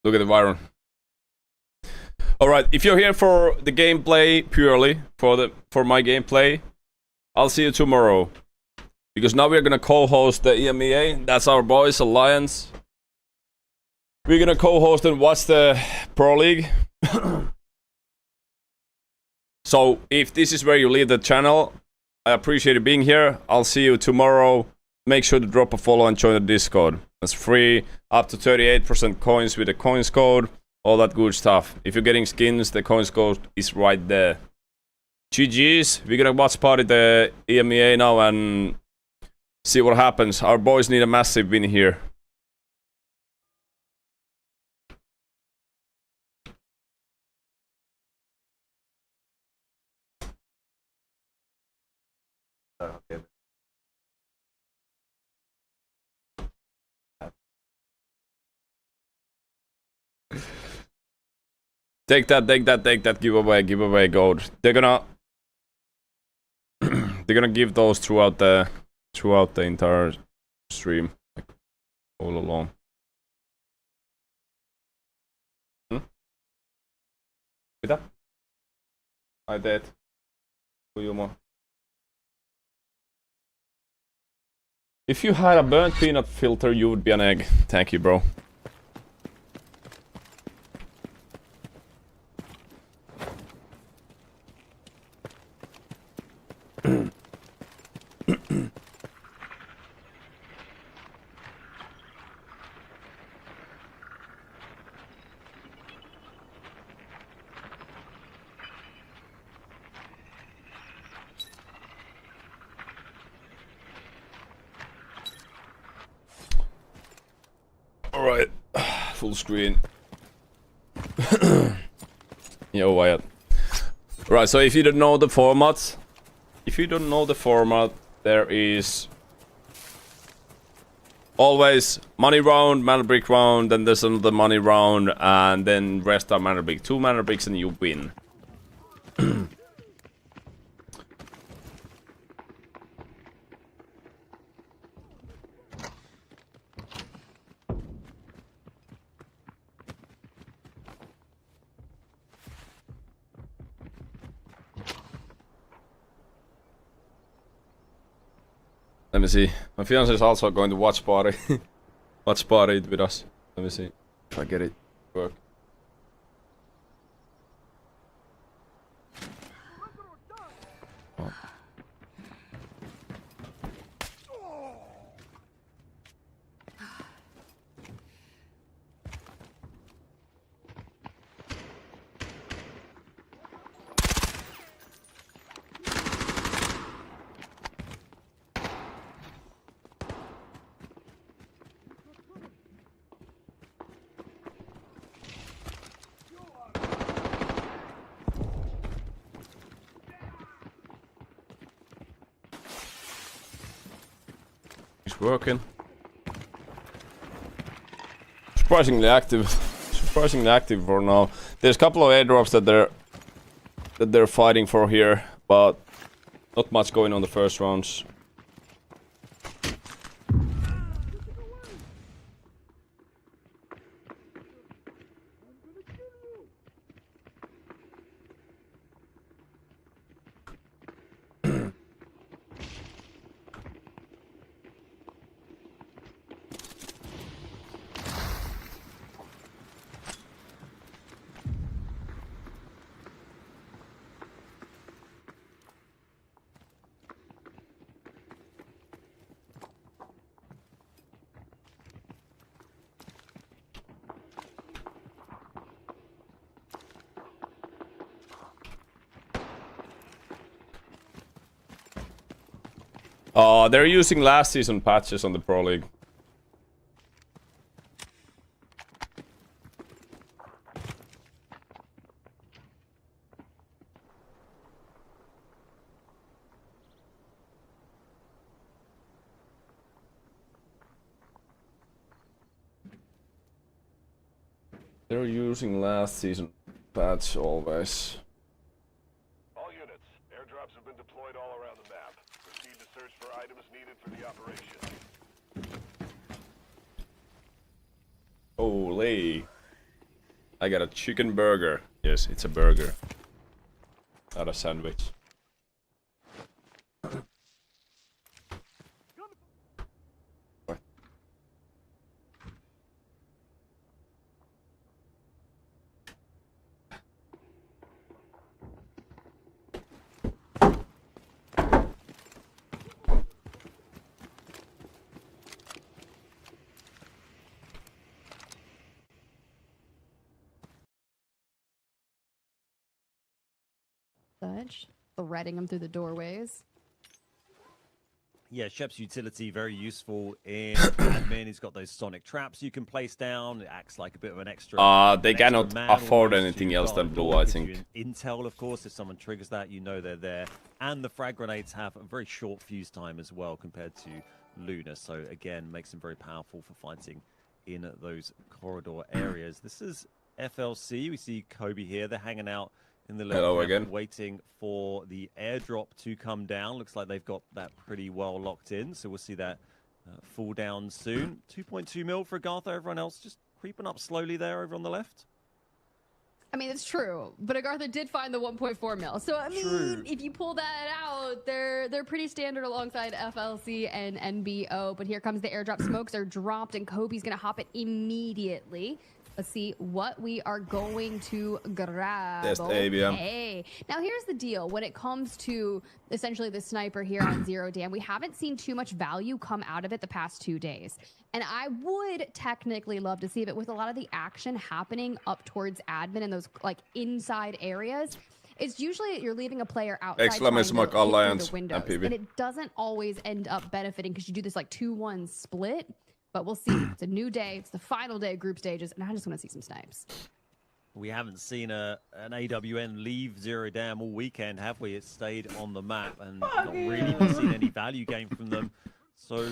Look at the Byron. Alright, if you're here for the gameplay purely, for my gameplay, I'll see you tomorrow. Because now we're gonna co-host the EMEA. That's our boys alliance. We're gonna co-host and watch the Pro League. So if this is where you leave the channel, I appreciate you being here. I'll see you tomorrow. Make sure to drop a follow and join the Discord. It's free, up to 38% coins with the coins code, all that good stuff. If you're getting skins, the coins code is right there. GG's, we're gonna watch party the EMEA now and see what happens. Our boys need a massive win here. Okay. Take that giveaway gold. They're gonna give those throughout the entire stream, like all along. Mitä? I did. If you had a burnt peanut filter, you would be an egg. Thank you, bro. Alright, full screen. Yo, Wyatt. Right, so if you don't know the format, there is always money round, mana brick round, then there's another money round, and then rest are mana brick. 2 mana bricks and you win. Let me see. My fiance is also going to watch party. Watch party with us. Let me see if I get it to work. Oh. He's working. Surprisingly active. Surprisingly active for now. There's a couple of airdrops that they're fighting for here, but not much going on the first rounds. They're using last season patches on the Pro League. They're using last season patch always. All units, airdrops have been deployed all around the map. Proceed to search for items needed for the operation. Holy. I got a chicken burger. Yes, it's a burger. Not a sandwich. Such threading them through the doorways. Yeah, Shep's utility, very useful in admin. He's got those sonic traps you can place down. It acts like a bit of an extra. They cannot man afford almost anything to else guard than the blue, door. I Gives you think. an intel, of course, if someone triggers that, you know they're there. And the frag grenades have a very short fuse time as well compared to Luna. So again, makes them very powerful for fighting in those corridor areas. This is FLC. We see Kobe here. They're hanging out in the little Hello camp, again. waiting for the airdrop to come down. Looks like they've got that pretty well locked in, so we'll see that fall down soon. 2.2 mil for Agartha. Everyone else just creeping up slowly there over on the left. I mean, it's true, but Agartha did find the 1.4 mil. So I mean, True. if you pull that out, they're pretty standard alongside FLC and NBO. But here comes the airdrop. Smokes are dropped, and Kobe's gonna hop it immediately. Let's see what we are going to grab. Test ABM. Okay. Now here's the deal. When it comes to essentially the sniper here on Zero Dam, we haven't seen too much value come out of it the past 2 days. And I would technically love to see it, but with a lot of the action happening up towards admin and those like inside areas, it's usually you're leaving a player outside Exclamation trying to mark hit through Alliance the windows, and PB. and it doesn't always end up benefiting because you do this like 2-1 split. But we'll see. It's a new day. It's the final day of group stages, and I just want to see some snipes. We haven't seen an AWN leave Zero Dam all weekend, have we? It's stayed on the map and not really seen any value gain from them. So,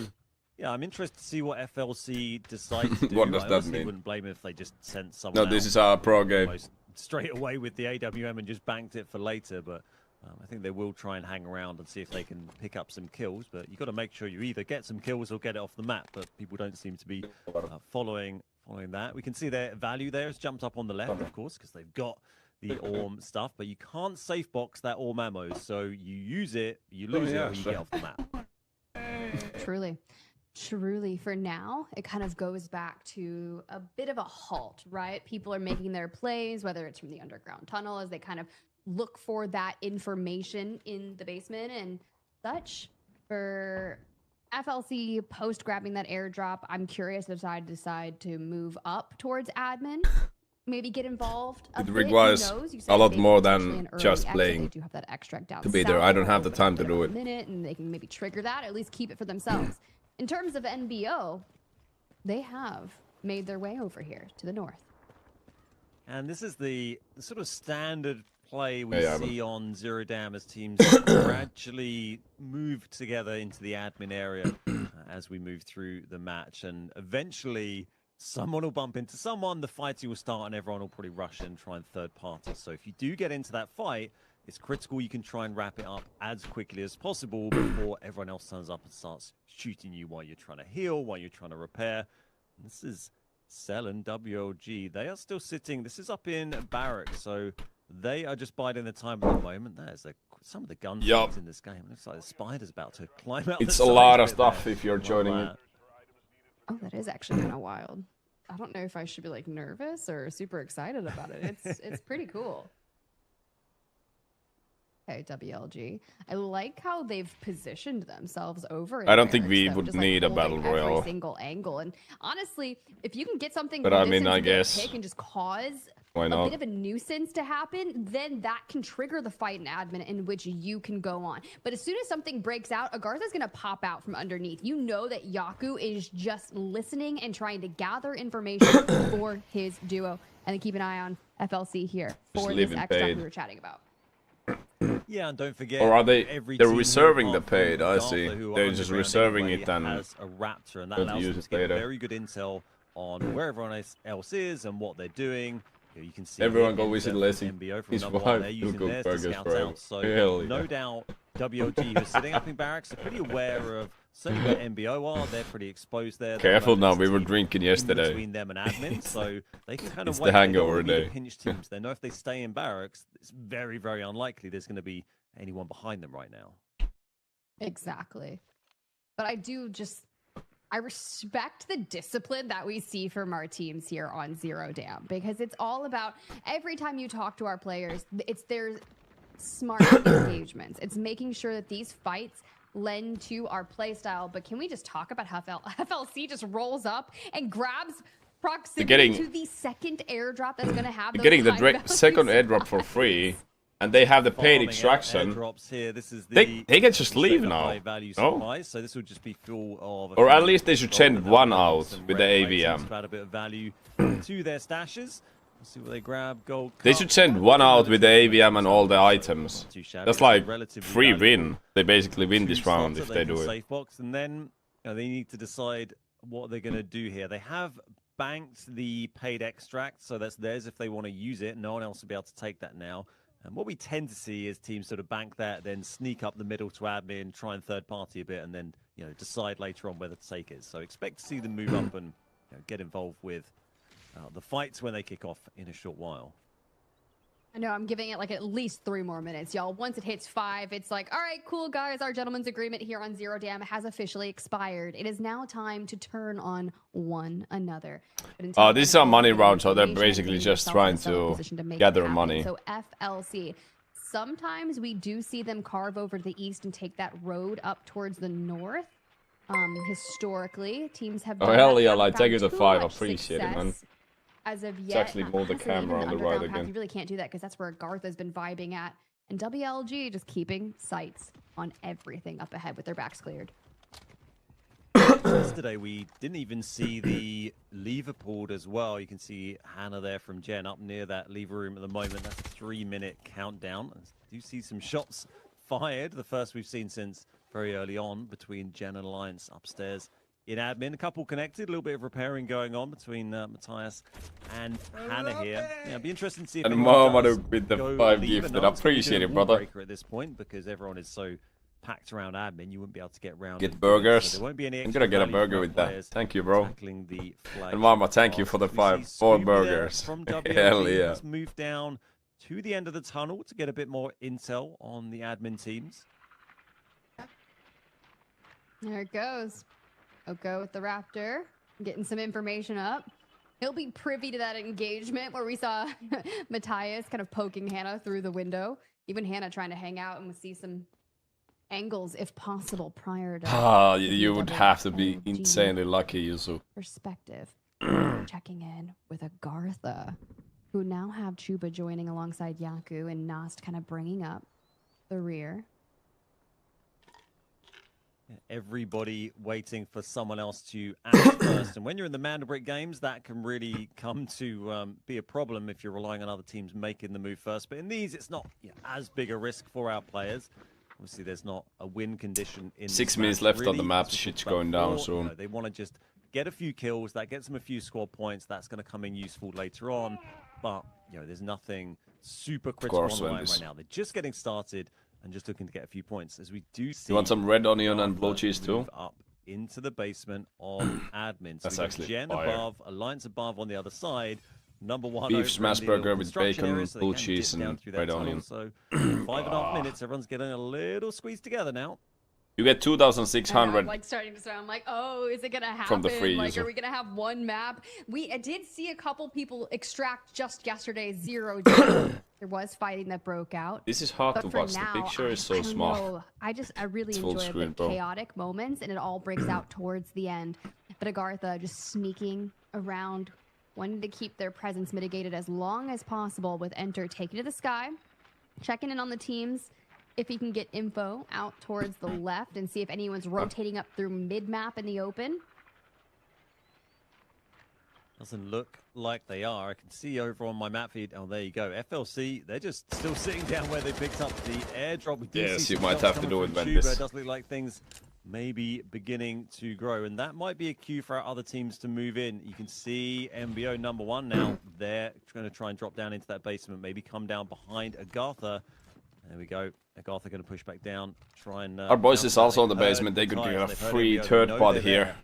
yeah, I'm interested to see what FLC decide to do. What does I that honestly mean? wouldn't blame them if they just sent someone No, out this is our pro game. almost straight away with the AWM and just banked it for later. But I think they will try and hang around and see if they can pick up some kills. But you've got to make sure you either get some kills or get it off the map. But people don't seem to be following that. We can see their value there has jumped up on the left, of course, because they've got the ORM stuff. But you can't safe box that ORM ammo. So you use it, you lose it, or you get off the map. Truly. Truly, for now, it kind of goes back to a bit of a halt, right? People are making their plays, whether it's from the underground tunnel, as they kind of look for that information in the basement and such. For FLC post grabbing that airdrop, I'm curious if I decide to move up towards admin, maybe get involved. It bit. requires Who knows? You a lot maybe more potentially than an early just exit. playing They do have that extract down to be there. south. I don't have They'll the time to open do up it. a minute, and they can maybe trigger that, or at least keep it for themselves. In terms of NBO, they have made their way over here to the north. And this is the sort of standard play we Yeah, see on Zero Dam as teams gradually move together into the admin area as we move through the match. And eventually, someone will bump into someone, the fighting will start, and everyone will probably rush in and try and third party. So if you do get into that fight, it's critical you can try and wrap it up as quickly as possible before everyone else turns up and starts shooting you while you're trying to heal, while you're trying to repair. And this is Cell and WLG. They are still sitting. This is up in Barracks, so they are just biding their time at the moment. There's some of the guns in this game. Looks like the spider's about to climb out. It's the a side lot of of it stuff there. if you're Love joining that. it. Oh, that is actually kind of wild. I don't know if I should be like nervous or super excited about it. It's pretty cool. Okay, WLG. I like how they've positioned themselves over. I don't think Barracks, we though, would just, like, need a holding battle royale. every single angle. And honestly, if you can get something, But from I this mean, I into their guess- pick and just cause Why a not? bit of a nuisance to happen, then that can trigger the fight in admin in which you can go on. But as soon as something breaks out, Agartha's gonna pop out from underneath. You know that Yaku is just listening and trying to gather information for his duo. And then keep an eye on FLC here Just for this leaving extract paid. we were chatting about. Yeah, and don't forget. Or are they- every they're team reserving apart the paid, from I Agartha, see. who are They're just underground reserving anyway, it and has a Raptor, and that don't allows use them it to get later. very good intel on where everyone else is and what they're doing. You can see Everyone here go visit Enzo from Leslie. MBO from His number one. wife They're will using cook theirs to burgers scout forever. out. So Hell yeah. no doubt WLG, who's sitting up in barracks, are pretty aware of certainly where MBO are. They're pretty exposed there. Careful now, we were drinking yesterday. Between them and admin, so they can kind of It's wait. the hangover They don't wanna be day. the pinch teams. They know if they stay in barracks, it's very, very unlikely there's going to be anyone behind them right now. Exactly. But I respect the discipline that we see from our teams here on Zero Dam, because it's all about, every time you talk to our players, it's their smart engagements. It's making sure that these fights lend to our play style. But can we just talk about how FLC just rolls up and grabs proximity to the second airdrop that's going to have those getting the high-value second airdrop for free, and they have the paid Farming extraction. airdrops here. This is They can just leave second now. high-value No? supplies, so this will just be full of. Or at least they should send gold one nuggets out and with the red plates. AVM. It's about a bit of value to their stashes. Let's see what they grab. Gold. They cup. should send one out with the AVM and all the items. Not too shabby. That's It's like relatively free valuable. win. They basically win this Two round slots if that they can do it. safe box, and then they need to decide what they're going to do here. They have banked the paid extract, so that's theirs if they want to use it. No one else will be able to take that now. And what we tend to see is teams sort of bank that, then sneak up the middle to admin, try and third party a bit, and then decide later on whether to take it. So expect to see them move up and get involved with the fights when they kick off in a short while. I know, I'm giving it like at least 3 more minutes, y'all. Once it hits 5, it's like, all right, cool, guys. Our gentleman's agreement here on Zero Dam has officially expired. It is now time to turn on one another. This is a money round, so they're basically just trying to gather money. So FLC, sometimes we do see them carve over to the east and take that road up towards the north. Historically, teams have done hell that. yeah, Haven't like, found take it to too 5, much appreciate it, man. success as of yet. It's actually more the Honestly, camera even on the underground right path, again. You really can't do that because that's where Gartha's been vibing at. And WLG just keeping sights on everything up ahead with their backs cleared. Yesterday, we didn't even see the lever pulled as well. You can see Hannah there from Gen up near that lever room at the moment. That's a 3-minute countdown. I do see some shots fired, the first we've seen since very early on between Gen and Alliance upstairs in admin. A couple connected, a little bit of repairing going on between Matthias and Hannah here. Yeah, it'd be interesting to see if And anyone Mama does with the go 5 lever. gifted. No one's gonna Appreciate do a it, brother. wall breaker at this point because everyone is so packed around admin, you wouldn't be able to get around. Get and do it. So burgers. there won't be any I'm extra gonna get a value burger for with that. players Thank you, bro. tackling the flag And Mama, thank you pass. for the We 4 see Scooby there burgers. from WLG. Hell yeah. Let's move down to the end of the tunnel to get a bit more intel on the admin teams. There it goes. Oko with the Raptor, getting some information up. He'll be privy to that engagement where we saw Matthias kind of poking Hannah through the window. Even Hannah trying to hang out and we'll see some angles, if possible, prior to You would have to be WLG insanely lucky, Yuzu. perspective. Checking in with Agartha, who now have Chuba joining alongside Yaku and Nast kind of bringing up the rear. Everybody waiting for someone else to act first. And when you're in the Mandelbrick games, that can really come to be a problem if you're relying on other teams making the move first. But in these, it's not as big a risk for our players. Obviously, there's not a win condition in 6 this minutes match, left on the really. map. As we Shit's talked about going down before, soon. they want to just get a few kills. That gets them a few squad points. That's going to come in useful later on. But there's nothing super critical on the line right now. They're just getting started and just looking to get a few points. As we do see, You want some red onion and blue cheese too? move up into the basement of admin. So That's we've got actually Gen fire. above, Alliance above on the other side. Number 1 Beef over smash in the little burger with construction bacon, area, so they blue can dip cheese, down and through that red tunnel. onion. So 5.5 minutes, everyone's getting a little squeezed together now. You get I know, 2,600. I'm like starting to start. I'm like, oh, is it gonna happen? From the free like, user. are we gonna have one map? I did see a couple people extract just yesterday. Zero. There was fighting that broke out. This is hard But to for watch. now, The picture is I so don't small. know. I really It's full enjoy screen, the bro. chaotic moments, and it all breaks out towards the end. But Agartha just sneaking around, wanting to keep their presence mitigated as long as possible. With Enter taking to the sky, checking in on the teams. If he can get info out towards the left and see if anyone's rotating up through mid-map in the open. Doesn't look like they are. I can see over on my map feed. Oh, there you go. FLC, they're just still sitting down where they picked up the airdrop. We do Yes, see you some might shots have to coming do from it, Chuba. Ventus. It does look like things may be beginning to grow, and that might be a cue for our other teams to move in. You can see MBO number 1 now. They're going to try and drop down into that basement, maybe come down behind Agartha. There we go. Agartha going to push back down. Try and. Our boys bounce is also back. in the They've basement. They heard could the get a guys, they've heard free MBO, they third know pod they're here. there.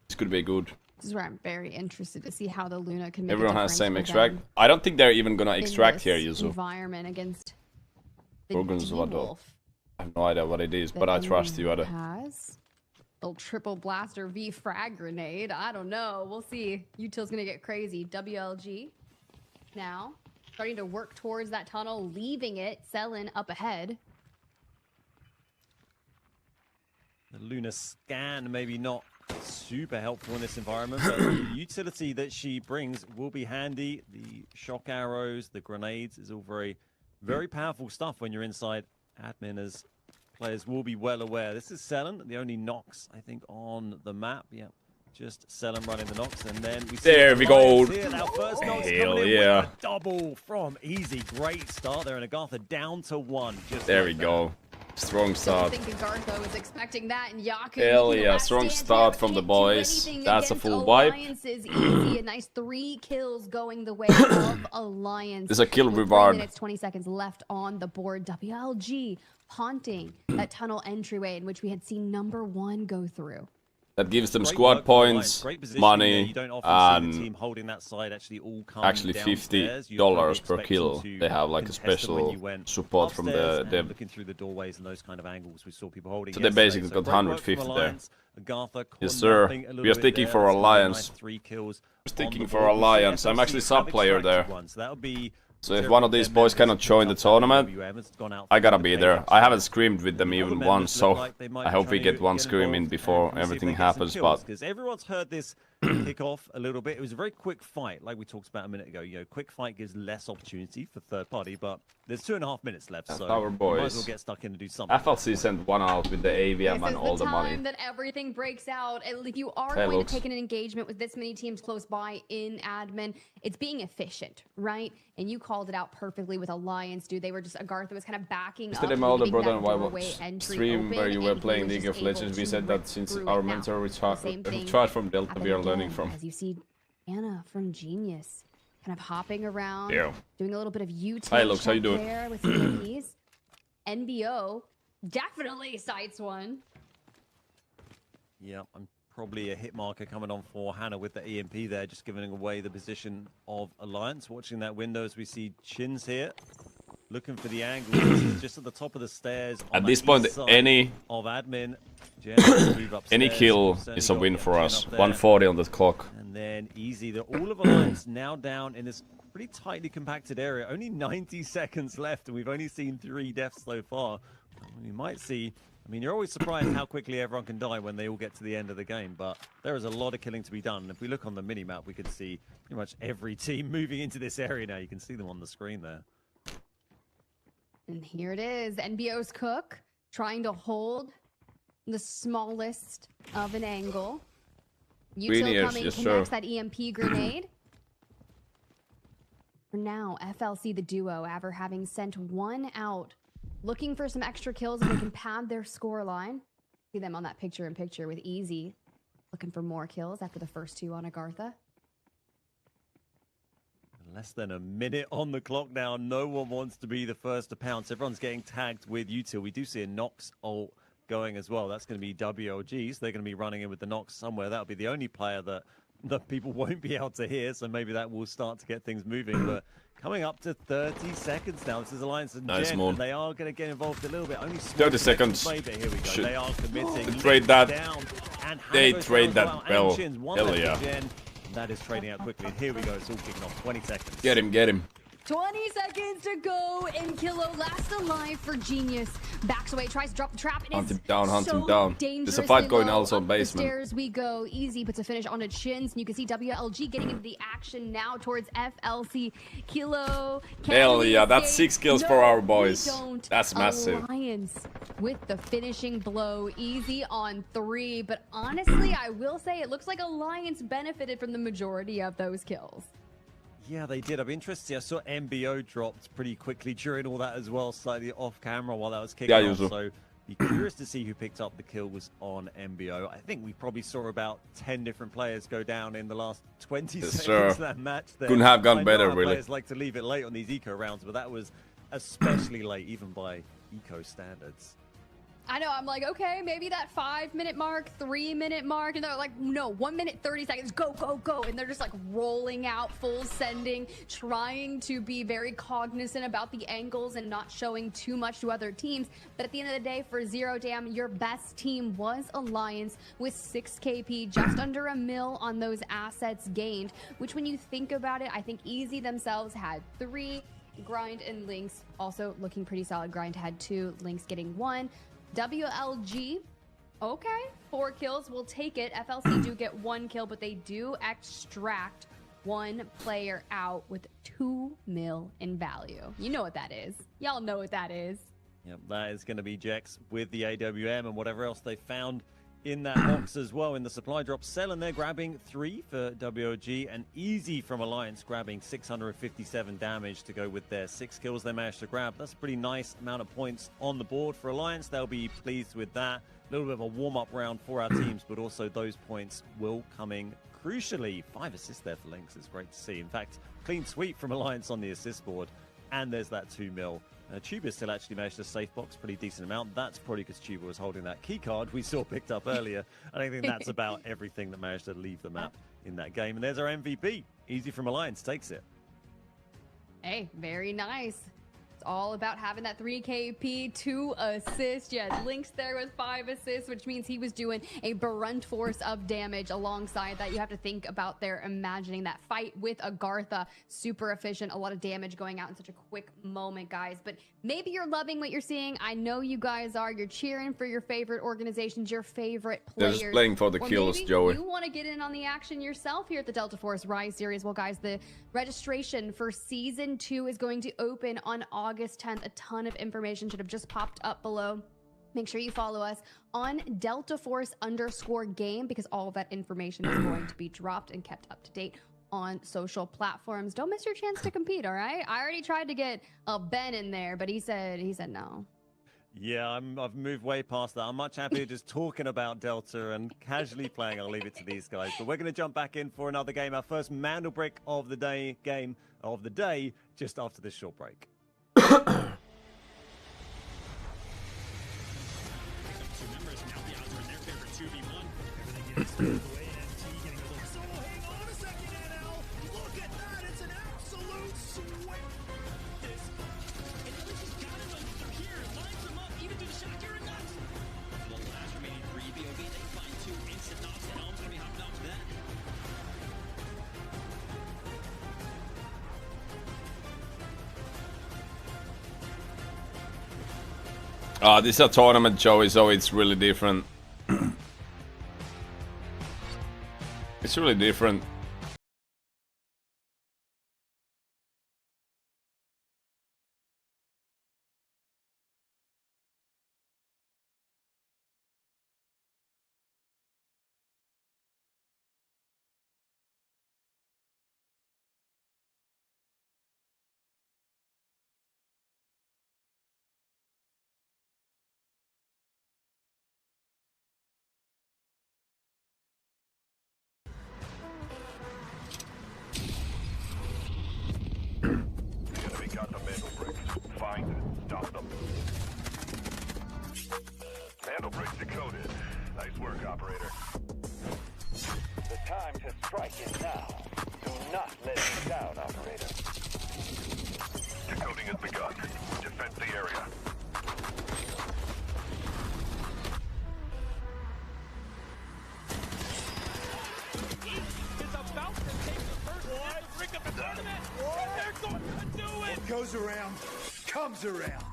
This could be good. This is where I'm very interested to see how the Luna can make Everyone a has same difference for extract. them I don't think they're even gonna in extract here, this Yuzu. environment against the Gorgonzola. D-Wolf I have no idea what it is, that but I trust you, Enemy Ada. has. Little triple blaster V frag grenade. I don't know. We'll see. Util's gonna get crazy. WLG now starting to work towards that tunnel, leaving it. Selin up ahead. The Luna scan maybe not super helpful in this environment, but the utility that she brings will be handy. The shock arrows, the grenades is all very powerful stuff when you're inside admin, as players will be well aware. This is Selin, the only Nox, I think, on the map. Yeah, just Selin running the Nox, and then we see There we go. here. Our first Nox Hell coming in yeah. with a double from Easy. Great start there, and Agartha down to 1. Just There like we go. Strong Don't start. think Agartha was expecting that, and Yaku. Hell the yeah, last strong stand start here, from the can't do boys. anything That's a against full wipe. Alliance's Easy. A nice 3 kills going the way of Alliance. There's a kill With 3 reward. minutes, 20 seconds left on the board. WLG haunting that tunnel entryway in which we had seen number 1 go through. That gives them Great squad work from Alliance. points, Great positioning there. money, You don't often see the team and holding that side actually all come actually downstairs. You'd $50 probably per expect kill. them to They have like a contest them when special you went support from upstairs the and dev. looking through the doorways and those kind of angles we saw people holding. So they yesterday. basically got great work from 150 there. Alliance. Agartha Yes, caught sir. nothing a little We are bit sticking there. for That's gonna be a Alliance. nice 3 kills We're sticking on the for board. We see Alliance. I'm FLC actually have sub player there. extracted one, so that'll be So if one of these boys cannot join the tournament, I gotta be there. I haven't screamed with them even once, so I hope we get one scream in before everything happens, but because everyone's heard this kick off a little bit. It was a very quick fight, like we talked about a minute ago. You know, quick fight gives less opportunity for third party, but there's 2.5 minutes left, so our you might as boys. well get stuck in and do something. FLC sent one out with the AVM and all This the is the money. time that everything breaks out. If you are Hey, going looks. to take an engagement with this many teams close by in admin, it's being efficient, right? And you called it out perfectly with Alliance, dude. They were just, Agartha was kind of backing up, Yesterday, my older leaving brother that and wife doorway entry stream open, where you were and he playing was League just of Legends. able We to said rip that since through our it. Now, mentor the same thing retired from Delta, happening we are learning again, from. as you see Anna from Genius kind of hopping around, Yeah. doing a little bit of U-turn Hi, Lux, how you doing? there with some keys. NBO definitely sights one. Yeah, I'm probably a hit marker coming on for Hannah with the EMP there, just giving away the position of Alliance. Watching that window as we see Chins here, looking for the angle. This is just at the top of the stairs. At this point, any of admin, Jen has to move upstairs. kill Certainly is a got win Jen for us. up there. 140 on the clock. And then Easy, they're all of Alliance now down in this pretty tightly compacted area. Only 90 seconds left, and we've only seen 3 deaths so far. We might see. I mean, you're always surprised how quickly everyone can die when they all get to the end of the game, but there is a lot of killing to be done. And if we look on the mini-map, we can see pretty much every team moving into this area now. You can see them on the screen there. And here it is, NBO's Cook trying to hold the smallest of an angle. Util Greeniers, coming, yes, connects sir. that EMP grenade. For now, FLC the duo, after having sent one out, looking for some extra kills if they can pad their score line. See them on that picture-in-picture with Easy, looking for more kills after the first 2 on Agartha. Less than a minute on the clock now. No one wants to be the first to pounce. Everyone's getting tagged with Util. We do see a Nox ult going as well. That's going to be WLGs. They're going to be running in with the Nox somewhere. That'll be the only player that people won't be able to hear. So maybe that will start to get things moving. But coming up to 30 seconds now. This is Alliance and Nice, Jen. Mon. And they are going to get involved a little bit. Only 30 seconds. Play, but here we go. Shit. They are committing. They trade that. Down. And They Hannah goes trade down as that well. well. And Chins, one Hell left for yeah. Jen. That is trading out quickly. And here we go. It's all kicking off. 20 seconds. Get him, get him. 20 seconds to go, and Kilo last alive for Genius. Backs away, tries to drop the trap. Hunt him down, hunt him down. There's a fight going also in basement. The stairs we go. Easy puts a finish on a Chins, and you can see WLG getting into the action now towards FLC. Kilo. Hell yeah, that's 6 kills for our we boys. don't. That's massive. Alliance with the finishing blow. Easy on 3, but honestly, I will say it looks like Alliance benefited from the majority of those kills. Yeah, they did. I'm interested. I saw MBO dropped pretty quickly during all that as well, slightly off camera while that was kicking Yeah, off. usual. So be curious to see who picked up the kill was on MBO. I think we probably saw about 10 different players go down in the last 20 Yes, seconds sir. of that match there. Couldn't have gone I know better, our really. Players like to leave it late on these eco rounds, but that was especially late, even by eco standards. I know, I'm like, okay, maybe that 5-minute mark, 3-minute mark, and they're like, no, 1 minute, 30 seconds, go, go, go. And they're just like rolling out, full sending, trying to be very cognizant about the angles and not showing too much to other teams. But at the end of the day, for Zero Dam, your best team was Alliance with 6 KP, just under a mil on those assets gained, which when you think about it, I think Easy themselves had 3. Grind and Lynx also looking pretty solid. Grind had 2, Lynx getting 1. WLG, okay, 4 kills, we'll take it. FLC do get 1 kill, but they do extract 1 player out with 2 mil in value. You know what that is. Y'all know what that is. Yep, that is going to be Jex with the AWM and whatever else they found in that box as well in the supply drop. Selen, they're grabbing 3 for WOG, and Easy from Alliance grabbing 657 damage to go with their 6 kills they managed to grab. That's a pretty nice amount of points on the board for Alliance. They'll be pleased with that. A little bit of a warm-up round for our teams, but also those points will coming crucially. 5 assists there for Lynx. It's great to see. In fact, clean sweep from Alliance on the assist board, and there's that 2 mil. Tuba still actually managed to safe box pretty decent amount. That's probably because Tuba was holding that key card we saw picked up earlier. And I think that's about everything that managed to leave the map in that game. And there's our MVP. Easy from Alliance takes it. Hey, very nice. It's all about having that 3 KP, 2 assists. Yeah, Lynx there with 5 assists, which means he was doing a brunt force of damage alongside that. You have to think about their imagining that fight with Agartha. Super efficient, a lot of damage going out in such a quick moment, guys. But maybe you're loving what you're seeing. I know you guys are. You're cheering for your favorite organizations, your favorite players. They're just playing for the or kills, maybe Joey. you want to get in on the action yourself here at the Delta Force Rise Series. Well, guys, the registration for Season 2 is going to open on August 10th. A ton of information should have just popped up below. Make sure you follow us on Delta Force _game because all of that information is going to be dropped and kept up to date on social platforms. Don't miss your chance to compete, all right? I already tried to get Ben in there, but he said no. Yeah, I've moved way past that. I'm much happier just talking about Delta and casually playing. I'll leave it to these guys. But we're going to jump back in for another game. Our first Mandelbrick of the day game of the day just after this short break. This is a tournament, Joey, so it's really different. It's really different. Enemy got the mantle bricks. Find it. Stop them. Mantle bricks decoded. Nice work, operator. The time to strike is now. Do not let me down, operator. Decoding has begun. Defend the area. What goes around, comes around.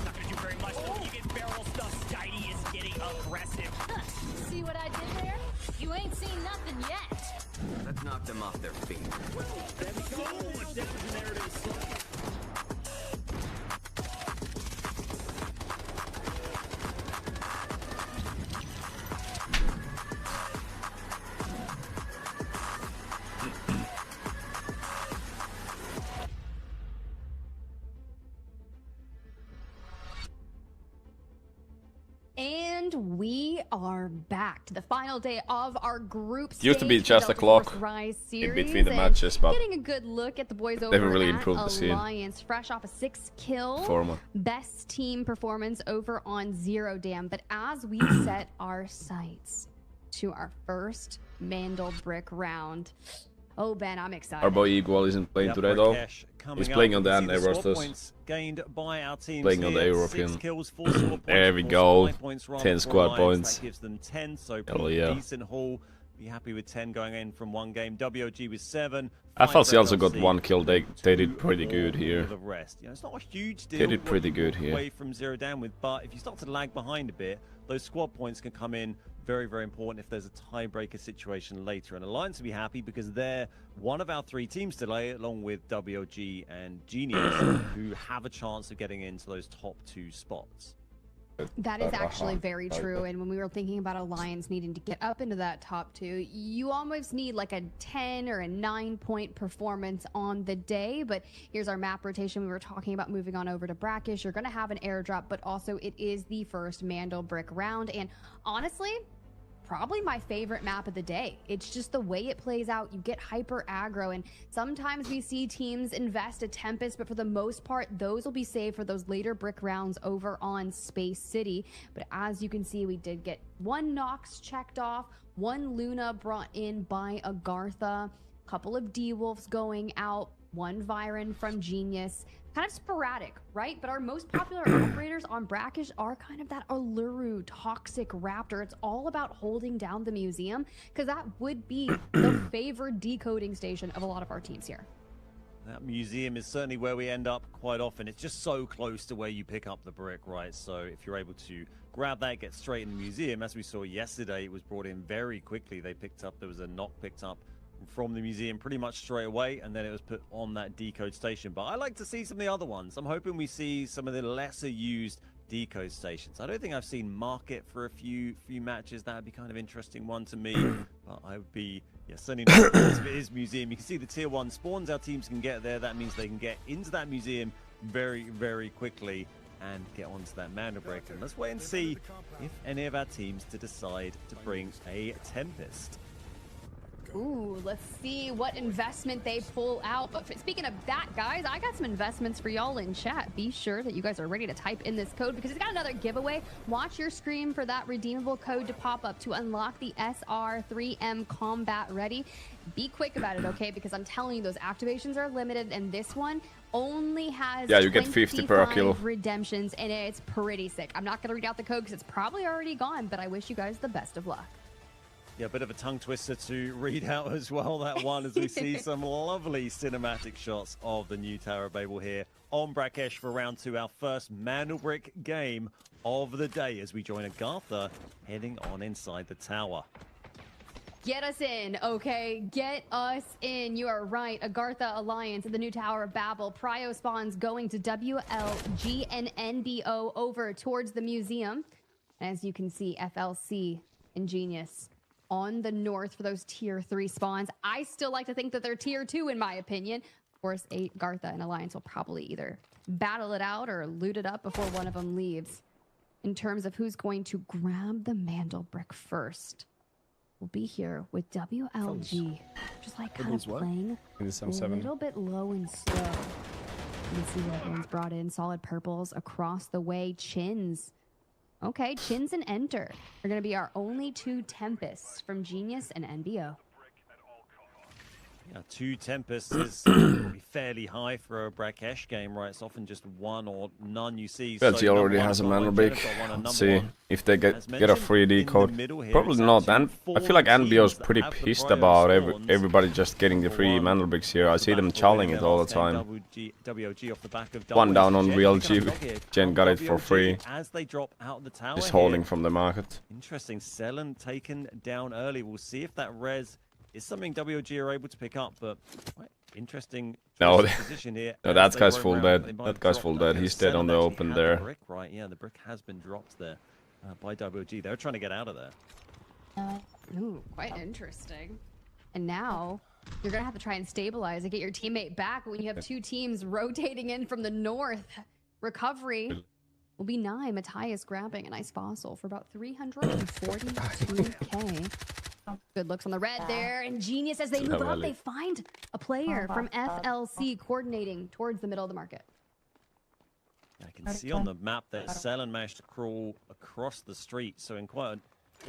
Not gonna do very much though. When you get barrel stuff, Steiny is getting aggressive. See what I did there? You ain't seen nothing yet. That knocked them off their feet. And We are back to the final day of our group stage. Used to be just a Delta clock Force Rise in series, between the and matches, but getting a good look at the boys over haven't really at improved the scene. Alliance, fresh off a 6-kill Format. best team performance over on Zero Dam. But as we set our sights to our first Mandel Brick round, oh Ben, I'm excited. Our boy Equal isn't playing today though. He's playing on the Anne rosters. Gained by our teams Playing on the here. European. 6 kills, 4 squad points, There we 4 go. supply points rather 10 for squad Alliance. points. That gives them 10, so Hell pretty yeah. decent haul. Be happy with 10 going in from one game. WOG with 7. FLC also got FLC, 1 kill. They did pretty all good for here. The rest. You know, it's not a huge deal. They did pretty what you good walk here. Away from Zero Down with, but if you start to lag behind a bit, those squad points can come in very, very important if there's a tiebreaker situation later. And Alliance will be happy because they're one of our 3 teams today, along with WOG and Genius, who have a chance of getting into those top 2 spots. That is actually very true. And when we were thinking about Alliance needing to get up into that top 2, you almost need like a 10 or a 9-point performance on the day. But here's our map rotation. We were talking about moving on over to Brackish. You're going to have an airdrop, but also it is the first Mandel Brick round. And honestly, probably my favorite map of the day. It's just the way it plays out. You get hyper aggro, and sometimes we see teams invest a Tempest, but for the most part, those will be saved for those later brick rounds over on Space City. But as you can see, we did get 1 Nox checked off, 1 Luna brought in by Agartha, a couple of D-Wolves going out, 1 Viren from Genius. Kind of sporadic, right? But our most popular operators on Brackish are kind of that Alluru toxic raptor. It's all about holding down the museum, because that would be the favored decoding station of a lot of our teams here. That museum is certainly where we end up quite often. It's just so close to where you pick up the brick, right? So if you're able to grab that, get straight in the museum, as we saw yesterday, it was brought in very quickly. There was a knock picked up from the museum pretty much straight away, and then it was put on that decode station. But I like to see some of the other ones. I'm hoping we see some of the lesser used decode stations. I don't think I've seen Market for a few matches. That would be kind of interesting one to me. But I would be, yeah, certainly not if it is museum. You can see the tier 1 spawns. Our teams can get there. That means they can get into that museum very, very quickly and get onto that Mandel Brick. And let's wait and see if any of our teams to decide to bring a Tempest. Ooh, let's see what investment they pull out. But speaking of that, guys, I got some investments for y'all in chat. Be sure that you guys are ready to type in this code, because it's got another giveaway. Watch your screen for that redeemable code to pop up to unlock the SR3M Combat Ready. Be quick about it, okay? Because I'm telling you, those activations are limited, and this one only has you get 50 per kill. redemptions, and it's pretty sick. I'm not going to read out the code because it's probably already gone, but I wish you guys the best of luck. Yeah, a bit of a tongue twister to read out as well, that one, as we see some lovely cinematic shots of the new Tower of Babel here on Brackish for round 2, our first Mandel Brick game of the day, as we join Agartha heading on inside the tower. Get us in, okay? Get us in. You are right. Agartha Alliance at the new Tower of Babel. Prio spawns going to WLG and NBO over towards the museum. As you can see, FLC and Genius on the north for those tier 3 spawns. I still like to think that they're tier 2 in my opinion. Of course, Agartha and Alliance will probably either battle it out or loot it up before one of them leaves. In terms of who's going to grab the Mandel Brick first, we'll be here with WLG, just like kind of playing a little bit low and slow. You can see everyone's brought in solid purples across the way. Chins. Okay, Chins and Enter are going to be our only 2 Tempests from Genius and NBO. Yeah, 2 Tempests is probably fairly high for a Brackish game, right? It's often just 1 or none you see. Belgium already has a Mandel Brick. Let's see if they get a free decode. Probably not. And I feel like NBO's pretty pissed about everybody just getting the free Mandel Bricks here. I see them challenging it all the time. One down on VLG. Gen got it for free. Just holding from the market. Interesting. Selen taken down early. We'll see if that res is something WOG are able to pick up, but quite interesting position here. No, that guy's full dead. That guy's full dead. He's dead on the open there. The brick, right? Yeah, the brick has been dropped there by WOG. They're trying to get out of there. Ooh, quite interesting. And now you're going to have to try and stabilize and get your teammate back when you have 2 teams rotating in from the north. Recovery will be 9. Matthias grabbing a nice fossil for about 342k. Good looks on the red there. And Genius, as they move up, they find a player from FLC coordinating towards the middle of the market. I can see on the map that Selen managed to crawl across the street, so in quite an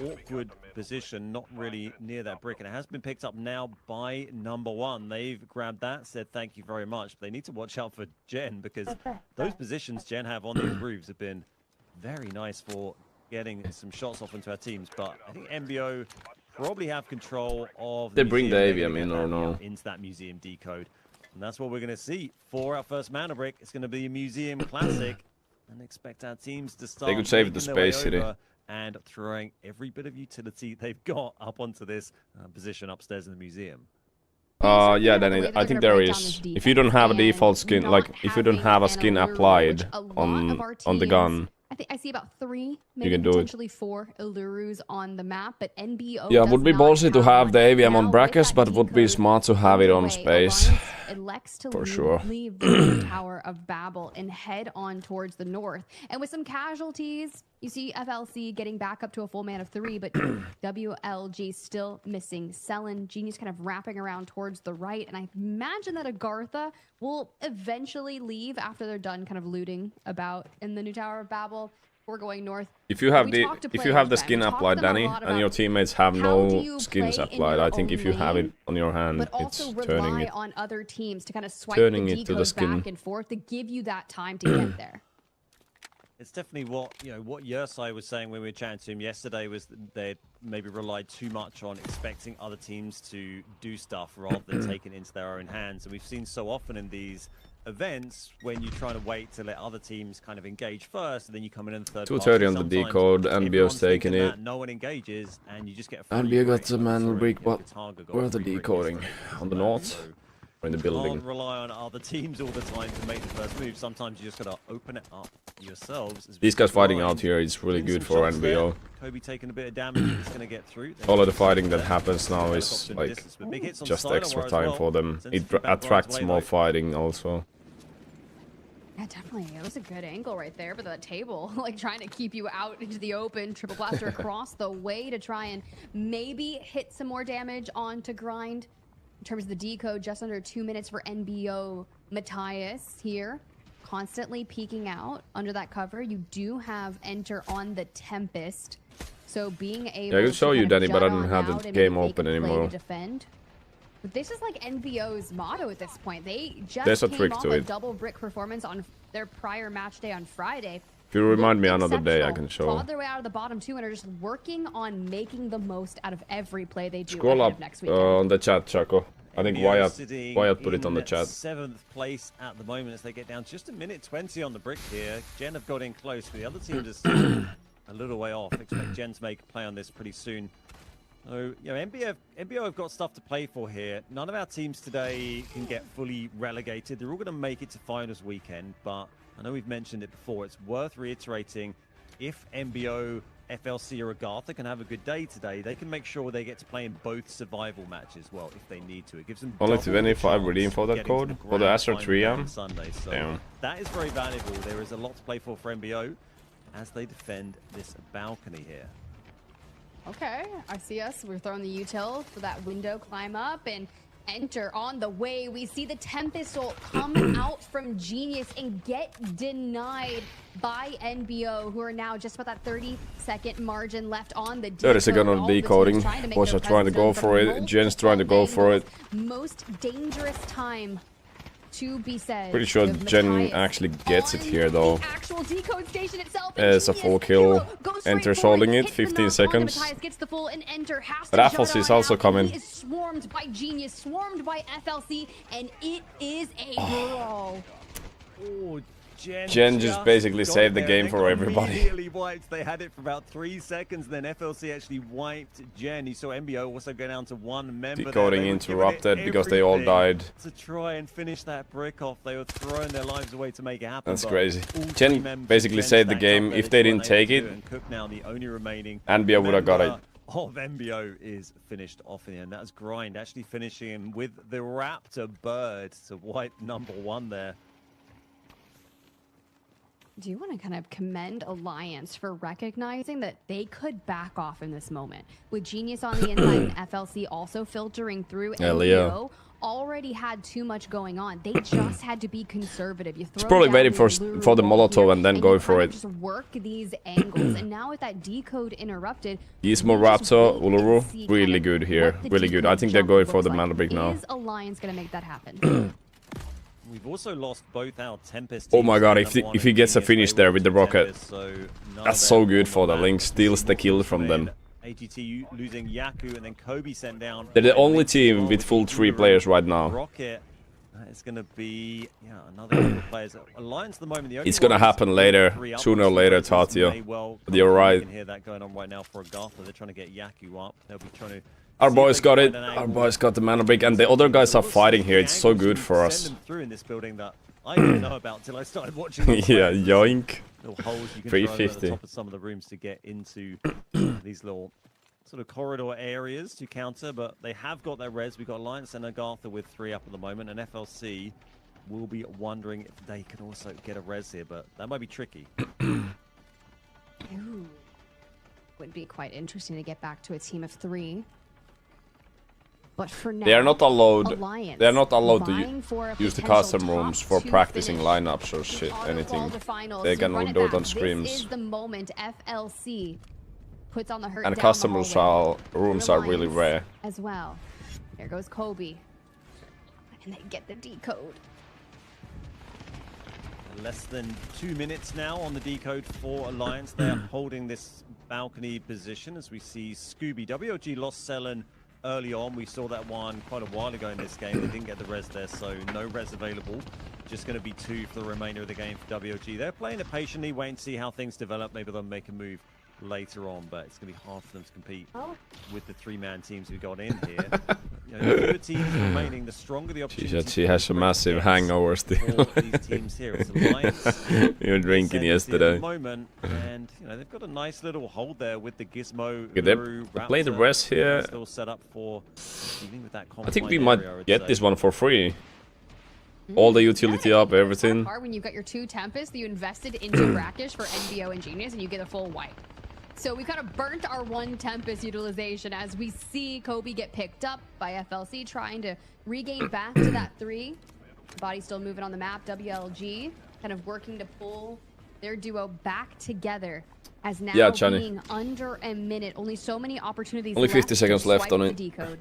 awkward position, not really near that brick, and it has been picked up now by number 1. They've grabbed that, said thank you very much, but they need to watch out for Gen, because those positions Gen have on these roofs have been very nice for getting some shots off into our teams. But I think MBO probably have control of They bring the AVM in or no? Into that museum decode. And that's what we're going to see for our first mana break. It's going to be a museum classic, and expect our teams to start. They could save the making their way space city. over and throwing every bit of utility they've got up onto this position upstairs in the museum. Yeah, then I think there is. If you don't have a default skin, like if you don't have a skin applied on the gun, I see about 3, you can do it. potentially 4 Ilurus on the map, but NBO Yeah, does would be not ballsy to have the one. AVM Now, on with brackets, that but would be decode smart to have it on underway, space. Alliance elects to For sure. leave the Tower of Babel and head on towards the north. And with some casualties, you see FLC getting back up to a full man of 3, but WLG still missing. Selen, Genius kind of wrapping around towards the right, and I imagine that Agartha will eventually leave after they're done kind of looting about in the new Tower of Babel. We're going north. If you have We talked to the skin players, Ben. We applied, talked to them a Danny, lot and your about teammates have how do no you skins play in applied, your I think own if you have lane, it on your hand, but it's also turning rely it. on other teams to kind of swipe Turning the it to the decodes skin. back and forth to give you that time to get there. It's definitely what Yersai was saying when we were chatting to him yesterday, was that they maybe relied too much on expecting other teams to do stuff rather than taking it into their own hands. And we've seen so often in these events when you're trying to wait to let other teams kind of engage first, and then you come in the third. 230 on the Sometimes decode, NBO's everyone's taking thinking it. that, no one engages, and you just get a NBO free got break. the man Sorry, break, you know, but Kataga got where a are the free break decoding? yesterday On the as well, north? so Or in the building? can't rely on other teams all the time to make the first move. Sometimes you just gotta open it up yourselves. As These guys fighting grind. out here is really Getting good some for shots there. NBO. Kobe taking a bit of damage. He's gonna get through. All of the fighting that happens now is Helicopter like distance, but big hits on just Silo extra as time well. for them. Sends It a few back attracts lines away, more though. fighting also. Yeah, definitely. It was a good angle right there, but the table, like trying to keep you out into the open. Triple blaster across the way to try and maybe hit some more damage onto grind. In terms of the decode, just under 2 minutes for NBO. Matthias here, constantly peeking out under that cover. You do have enter on the Tempest. So being able I could show to you, kind of Danny, but I jut don't on have the out and game make a open play to anymore. defend. But this is like NBO's motto at this point. They just There's a came trick off to a it. double brick performance on their prior match day on Friday. If you remind me Looked another day, I exceptional. can show. Clawed their way out of the bottom 2 and are just working on making the most out of every play they do Scroll ahead up of next weekend. on the chat, Chaco. I think NBO sitting Wyatt put it on the in chat. 7th place at the moment as they get down just a minute 20 on the brick here. Gen have got in close, but the other team just a little way off. Expect Gen to make a play on this pretty soon. So, you know, NBO have got stuff to play for here. None of our teams today can get fully relegated. They're all going to make it to finals weekend, but I know we've mentioned it before. It's worth reiterating, if NBO, FLC, or Agartha can have a good day today, they can make sure they get to play in both survival matches, well, if they need to. It gives them Only double the 25 chance redeem for that getting to code? the For the grand Astra final 3 on Sunday. So Damn. that is very valuable. There is a lot to play for NBO as they defend this balcony here. Okay, I see us. We're throwing the util for that window climb up and enter on the way. We see the Tempest ult come out from Genius and get denied by NBO, who are now just about that 30-second margin left on the decode. 30 second on All the teams decoding. trying to make Boys their are trying to presence go known for from it. Jen's trying to go for it. multiple Most dangerous time to be said. Pretty sure with Jen Matthias actually gets it on here, though. the actual decode station itself, It's a Genius full kill. Hero goes straight Enter's for holding hit it, the 15 knock on seconds. Matthias gets the full and Enter has But to FLC shut is on also out, and coming. He is swarmed by Genius, swarmed by FLC, and it is a brawl. Oh, Gen just basically got saved the there, game then for got everybody. Immediately wiped. They had it for about 3 seconds, then FLC actually wiped Gen. You saw NBO also go down to 1 member. Decoding there. They were interrupted giving it because they all everything died. to try and finish that brick off. They were throwing their lives away to make it happen. That's but crazy. all three Gen members basically of Gen saved the stacked game. up there. If they weren't didn't take able to it, do And Cook now the only remaining NBO would have got it. member of NBO is finished off in the end. That's Grind actually finishing him with the Raptor Bird to wipe number 1 there. do you want to kind of commend Alliance for recognizing that they could back off in this moment. With Genius on the inside and FLC also filtering through, Hell yeah. NBO already had too much going on. They just had to be conservative. You throw probably down waiting for lure the wall Molotov here, and then you go kind for of it. Just work these angles, and now with that decode interrupted, Gizmo, we just Raptor, wait and Uluru, see really kind of good here. what the Really good. I decode think they're jump going for looks the like. mana brick now. Is Alliance going to make that happen? We've also lost both our Tempest Oh teams, my god, number one if he and gets a Genius. finish They there were with the two rocket, Tempest, so none that's of so them good on for the map. Link, steals the kill from them. AGT losing Yaku and then Kobe sent down. They're the by only Link as team well with full 3 Uluru. players right now. Rocket. It's going to be another couple of players. Alliance at the moment. The only It's gonna ones happen with later, 3 up sooner or on later, Breakers may Tatio. well But you're come through. right. You can hear that going on right now for Agatha. They're trying to get Yaku up. They'll be trying to. Our see if boys they can got it. find an Our angle. boys got the mana brick, and the other guys are fighting here. It's so good for us. Send them through in this building that I didn't know about till I started watching. Yeah, yoink. Little holes you can throw over the 350. top of some of the rooms to get into these little sort of corridor areas to counter, but they have got their res. We've got Alliance and Agatha with 3 up at the moment, and FLC will be wondering if they can also get a res here, but that might be tricky. Ooh. Would be quite interesting to get back to a team of 3. But for now, They are not allowed. Alliance They are not allowed to vying for a use the potential custom top rooms for 2 practicing finish. lineups or The shit, auto anything. qualifinals They to can run it do it back. on This screams. is the moment FLC puts on the hurt And down custom the hallway. rooms are really Alliance rare. as well. There goes Kobe. And they get the decode. Less than 2 minutes now on the decode for Alliance. They're holding this balcony position as we see Scooby. WOG lost Selen early on. We saw that one quite a while ago in this game. They didn't get the res there, so no res available. Just going to be 2 for the remainder of the game for WOG. They're playing it patiently, waiting to see how things develop. Maybe they'll make a move later on, but it's going to be hard for them to compete with the 3-man teams we got in here. You know, the fewer teams remaining, the stronger the opportunity. She has a massive hangover still. For these teams here. It's Alliance. You were drinking At yesterday. the moment, and you know they've got a nice little hold there with the Gizmo. Okay, they Uru, play the Raptor. rest here. Still set up for dealing with that I think we confined might area, I would get say. this one for free. All the utility Yeah, up, that's everything. hard when you've got your 2 Tempests that you invested into Brackish for NBO and Genius, and you get a full wipe. So we kind of burnt our 1 Tempest utilization as we see Kobe get picked up by FLC, trying to regain back to that 3. Body still moving on the map. WLG kind of working to pull their duo back together. As now Yeah, Johnny. being under a minute, only so many opportunities. Only 50 left seconds to left swipe on the it. decode.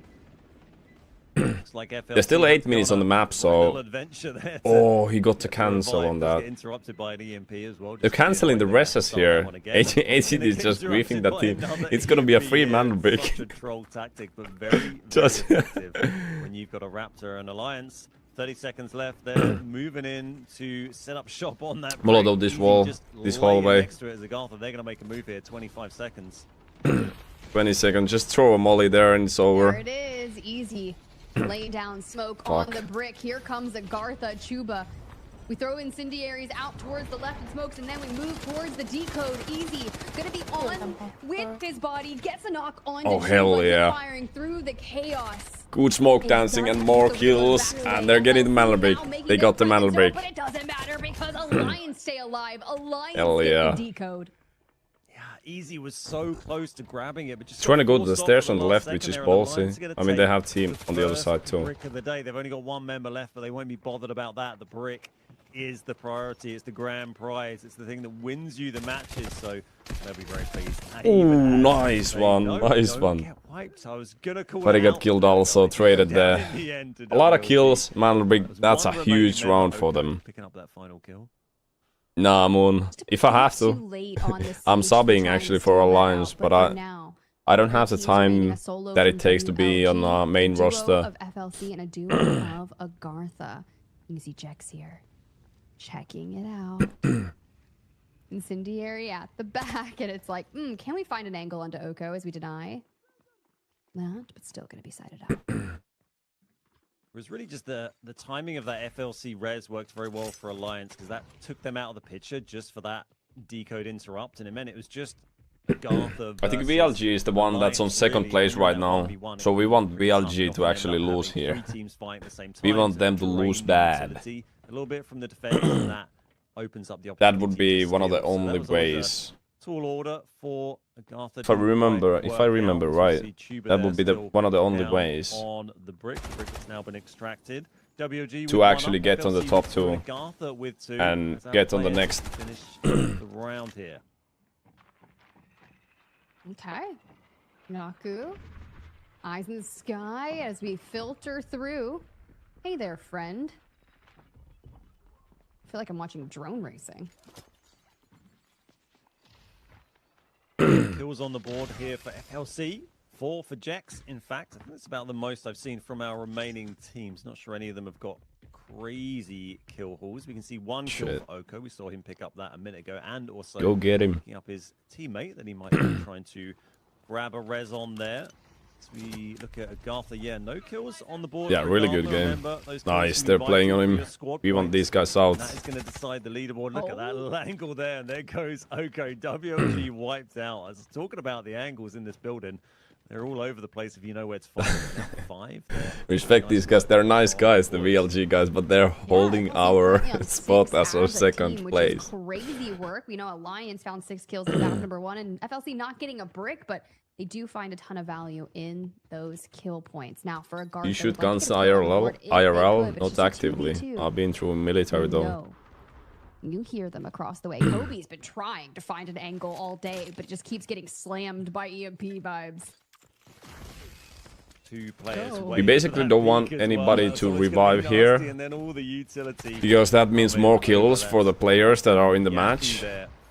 Looks like FLC There's still 8 have minutes got on the map, a so... little adventure there to Oh, he got to survive. cancel on Just that. get interrupted by an EMP as well. They're Just cancelling the avoid that. reses Start here. that one again. ACD is And it just gets briefing interrupted that by team. another It's gonna be a EMP. free man Such break. a troll tactic, but very Just- effective when you've got a Raptor and Alliance. 30 seconds left. They're moving in to set up shop on that. Molotov break. this Easy wall, just this laying hallway. Next to it as Agatha. They're going to make a move here. 25 seconds. 20 seconds. Just throw a molly there and it's There over. it is, easy. Lay down smoke on Fuck. the brick. Here comes Agartha Chuba. We throw incendiaries out towards the left and smokes, and then we move towards the decode. Easy. Gonna be on with his body. Gets a knock on Oh, the hell Chuba, yeah. firing through the chaos. Good smoke dancing and more kills. And they're getting the mana break. They got the mana break. But it doesn't matter because Alliance stay alive. Alliance Hell get yeah. the decode. Yeah, Easy was so close to grabbing it, but just Trying to go to got the forced off stairs at on the last left, which second is there, and Alliance ballsy. gonna I mean, they take have team on the other first side too. Brick of the day. They've only got 1 member left, but they won't be bothered about that. The brick is the priority. It's the grand prize. It's the thing that wins you the matches. So they'll be very pleased. And Ooh, even as nice they one, don't nice one. get wiped. I was gonna call But it he got out, killed but also, they traded go down there. in the end to A lot of WLG. kills, mana break. There's That's a one remaining huge member, round for Oko, them. Picking up that final kill. Nah, Moon. If I have Too to. late on the I'm siege to subbing try and actually steal for that Alliance, out, but for now, I don't have the teams remaining time a solo that from it takes to be on WLG, the main a duo roster. of FLC and a duo of Agartha. You can see Jex here, checking it out. Incendiary at the back, and it's like, can we find an angle onto Oko as we deny that, but still going to be sided up. It was really just the timing of that FLC res worked very well for Alliance because that took them out of the picture just for that decode interrupt, and it meant it was just Agartha. I think versus BLG is the one that's on Alliance, second really, place in right that now. 1v1. So we want Pretty tough BLG not to end actually up lose having here. three teams fighting at the same We time, want so them to drain lose the bad. utility. A little bit from the defense and that opens up the That opportunity would be to one of the steal. So that only was always a ways. tall order for Agartha. If I remember right, that would be one of the only down ways on the brick. The brick has now been extracted. WG to with actually one up, get on the FLC top with two Agartha with two, and as our get on the players next. finish the round here. Okay. Naku. Eyes in the sky as we filter through. Hey there, friend. I feel like I'm watching drone racing. Kills on the board here for FLC. 4 for Jex, in fact. I think that's about the most I've seen from our remaining teams. Not sure any of them have got crazy kill hauls. We can see one kill for Oko. We saw him pick up that a minute ago. And also Go get him. picking up his teammate that he might be trying to grab a res on there. As we look at Agartha, yeah, no kills on the board. Yeah, for really Agartha. good game. Remember, those kills Nice, can be they're vital playing on for him. your squad We want points. these guys out. That is going to decide the leaderboard. Look at that angle there, and there goes Oko. WOG wiped out. I was talking about the angles in this building. They're all over the place if you know where to find them. 5 there. Respect these guys. They're nice guys, the VLG guys, but they're holding our spot as our second place. Crazy work. We know Alliance found 6 kills in round number 1, and FLC not getting a brick, but they do find a ton of value in those kill points. Now, for a guard, You shoot guns IRL, not actively. I've been through military though. No. You hear them across the way. Kobe's been trying to find an angle all day, but it just keeps getting slammed by EMP vibes. 2 players We basically don't want anybody to revive here, and then all the utility because that means more kills for the players that are in the match,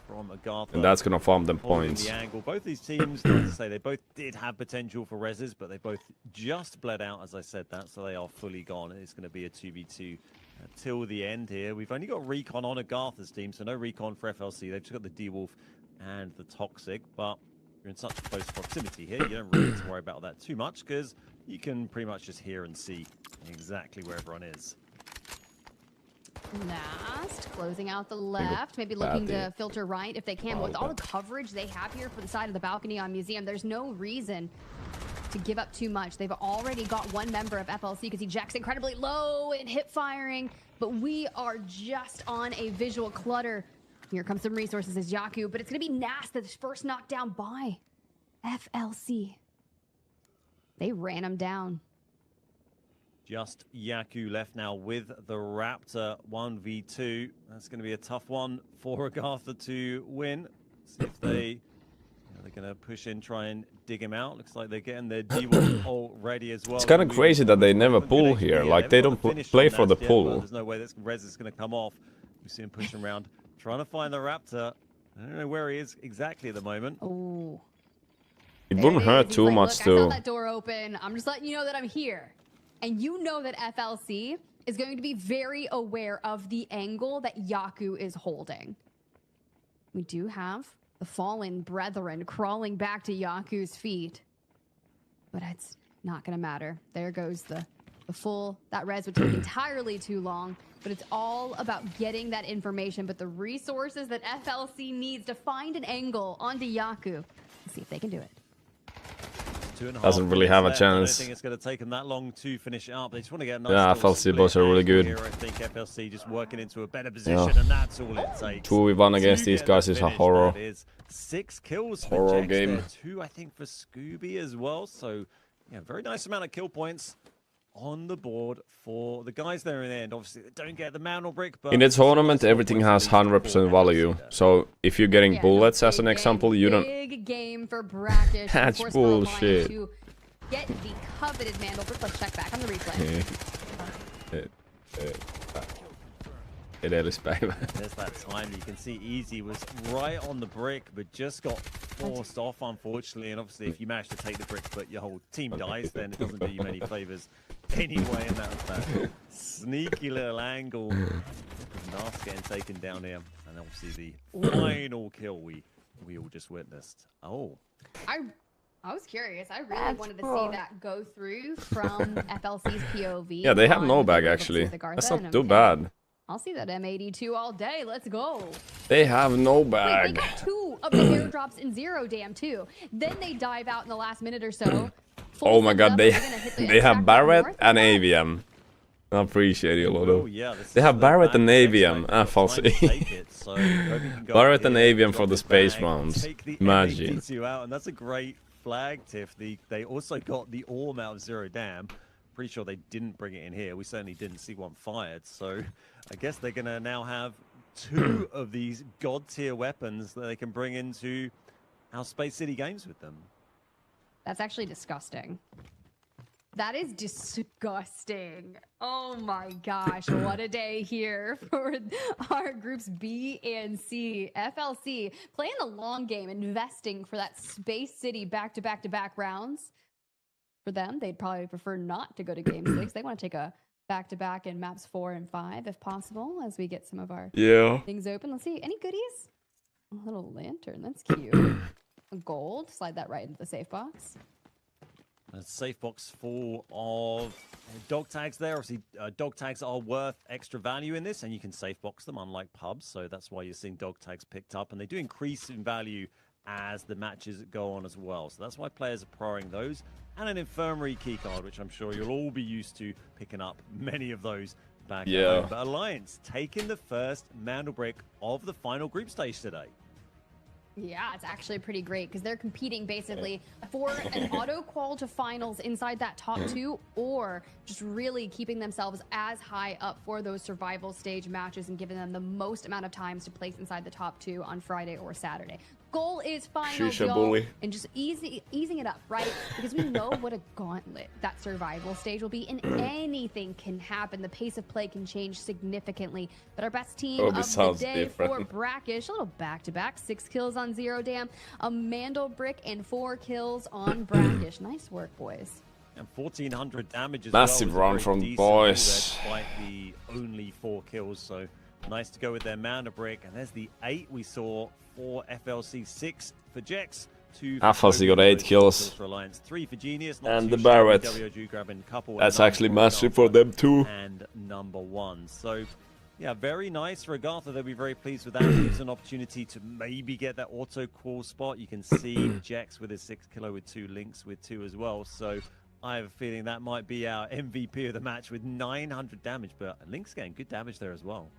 from Agartha. and that's gonna farm them Holding points. the angle. Both these teams, like I say, they both did have potential for reses, but they both just bled out, as I said that, so they are fully gone. It's going to be a 2v2 till the end here. We've only got Recon on Agartha's team, so no Recon for FLC. They've just got the D-Wolf and the Toxic, but you're in such close proximity here, you don't really need to worry about that too much, because you can pretty much just hear and see exactly where everyone is. Last, closing out the left, maybe looking to filter right if they can. With all the coverage they have here for the side of the balcony on Museum, there's no reason to give up too much. They've already got one member of FLC because he jacks incredibly low in hip firing, but we are just on a visual clutter. Here comes some resources as Yaku, but it's going to be Nas that's first knocked down by FLC. They ran him down. Just Yaku left now with the Raptor 1v2. That's going to be a tough one for Agartha to win. See if they're going to push in, try and dig him out. Looks like they're getting their D1 already as well. It's kind of crazy that they never pull here. Like, they don't play for the pull. There's no way this res is going to come off. We see him pushing around, trying to find the Raptor. I don't know where he is exactly at the moment. Oh. It wouldn't hurt too much I to... saw that door open. I'm just letting you know that I'm here. And you know that FLC is going to be very aware of the angle that Yaku is holding. We do have the fallen brethren crawling back to Yaku's feet. But it's not going to matter. There goes the full... That res would take entirely too long. But it's all about getting that information. But the resources that FLC needs to find an angle onto Yaku. Let's see if they can do it. Doesn't really have a chance. I don't think it's going to take them that long to finish it up. They just want to get a nice Yeah, FLC bots are really good. Here, I think FLC just working into a better position, and that's all it takes. 2v1 against these guys is a horror. 6 kills horror for Jex game. there. 2, I think, for Scooby as well. So, yeah, very nice amount of kill points on the board for the guys there in the end. Obviously, they don't get the man or brick, but In the tournament, everything has 100% value. So if you're getting bullets, as an example, you don't... Big game for Brackish. That's Of course, we're applying bullshit. to get the coveted mantle. First, let's check back on the replay. Edellispäivä. There's that time. You can see Easy was right on the brick, but just got forced off, unfortunately. And obviously, if you manage to take the brick, but your whole team dies, then it doesn't do you many favors anyway. And that was that sneaky little angle. Nas getting taken down here. And obviously, the final kill we all just witnessed. Oh. I was curious. I really wanted to see that go through from FLC's POV. Yeah, they have no on bag, the actually. Garza, That's and not I'm- too bad. I'll see that M82 all day. Let's go. They have no Wait, they bag. got 2 of the airdrops in Zero Dam too. Then they dive out in the last minute or so. Oh my god, they They're gonna hit the they have extract Barrett north. and AVM. I appreciate you, Lodo. Oh, yeah, this They is have the Barrett and back Avian. next Ah, leg. They're trying to falsy. take it, so Kobe can go Barrett up and here, Avian drop for the his space bag, rounds. take the Imagine. M82 out, and that's a great flag, Tiff. They also got the Orm out of Zero Dam. Pretty sure they didn't bring it in here. We certainly didn't see one fired, so I guess they're going to now have 2 of these god-tier weapons that they can bring into our Space City games with them. That's actually disgusting. That is disgusting. Oh my gosh, what a day here for our groups B and C. FLC playing the long game, investing for that Space City back-to-back-to-back rounds. For them, they'd probably prefer not to go to game 6. They want to take a back-to-back in maps 4 and 5 if possible, as we get some of our things open. Let's see, any goodies? A little lantern, that's cute. A gold, slide that right into the safe box. A safe box full of dog tags there. Obviously, dog tags are worth extra value in this, and you can safe box them, unlike pubs. So that's why you're seeing dog tags picked up, and they do increase in value as the matches go on as well. So that's why players are prioritizing those. And an infirmary keycard, which I'm sure you'll all be used to picking up many of those back at home. But Alliance taking the first Mandel Brick of the final group stage today. Yeah, it's actually pretty great because they're competing basically for an auto qual to finals inside that top 2, or just really keeping themselves as high up for those survival stage matches and giving them the most amount of times to place inside the top 2 on Friday or Saturday. Goal is finals, y'all, and just easing it up, right? Because we know what a gauntlet that survival stage will be, and anything can happen. The pace of play can change significantly. But our best team of the day for Brackish, a little back-to-back, 6 kills on Zero Dam, a Mandel Brick, and 4 kills on Brackish. Nice work, boys. And 1,400 damage as Massive well. run from the boys. Despite the only 4 kills, so nice to go with their Mandel Brick. And there's the 8 we saw for FLC, 6 for Jex, 2 for FLC got 8 kills. For Alliance, 3 for Genius, and the Barrett. WOG grabbing a couple. That's actually massive for them too. And number 1. So yeah, very nice for Agatha. They'll be very pleased with that. Gives an opportunity to maybe get that auto call spot. You can see Jex with his 6 kilo with 2 links with 2 as well. So I have a feeling that might be our MVP of the match with 900 damage. But Link's getting good damage there as well.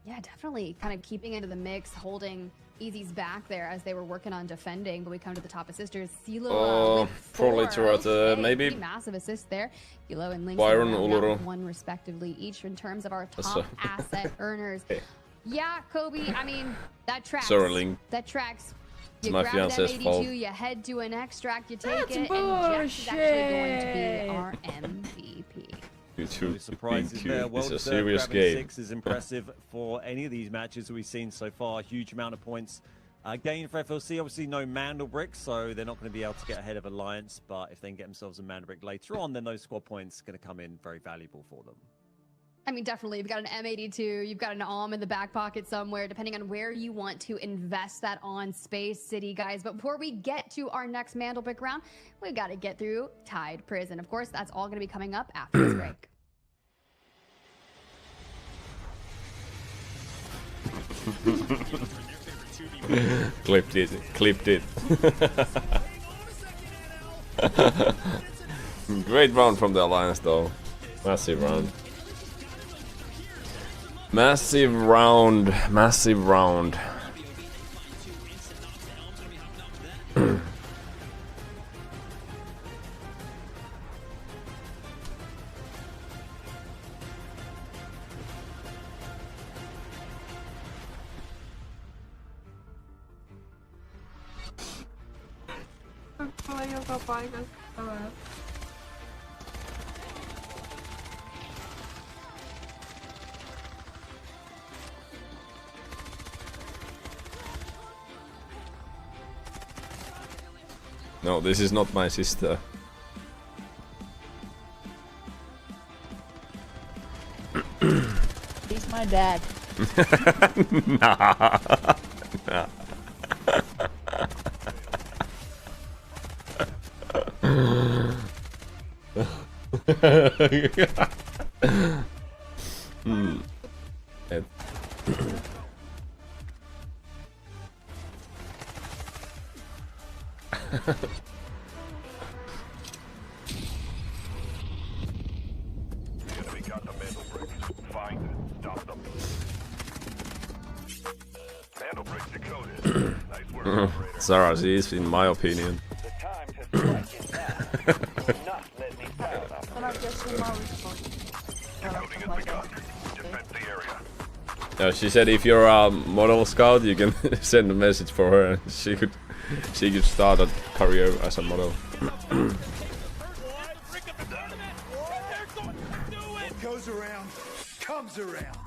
Yeah, definitely kind of keeping into the mix, holding Easy's back there as they were working on defending. But we come to the top of sisters. Silo with 4. Probably maybe massive assist there. Kilo and Link Byron, Uluru. 1 respectively each in terms of our top asset earners. Yeah, Kobe, I mean, that tracks. Sorry, Link. That tracks. It's You my grab that fiance's 82, fault. you head to an extract, you take That's it, and Jax is actually going to be our MVP. No surprises there. Well It's a deserved. serious Grabbing game. 6 is impressive for any of these matches that we've seen so far. Huge amount of points gained for FLC. Obviously, no Mandel Brick, so they're not going to be able to get ahead of Alliance. But if they can get themselves a Mandel Brick later on, then those squad points are going to come in very valuable for them. I mean, definitely. You've got an M82, you've got an AUM in the back pocket somewhere, depending on where you want to invest that on Space City, guys. But before we get to our next Mandel Brick round, we've got to get through Tide Prison. Of course, that's all going to be coming up after this break. Clipped it. Great round from the Alliance though. Massive round. Massive round. No, this is not my sister. He's my dad. Nah. The enemy got the Sarah is, in my opinion. The time to strike is now. Do not let me down, operator. Defend the area. She said if you're a model scout, you can send a message for her. She could start a career as a model. What goes around comes around.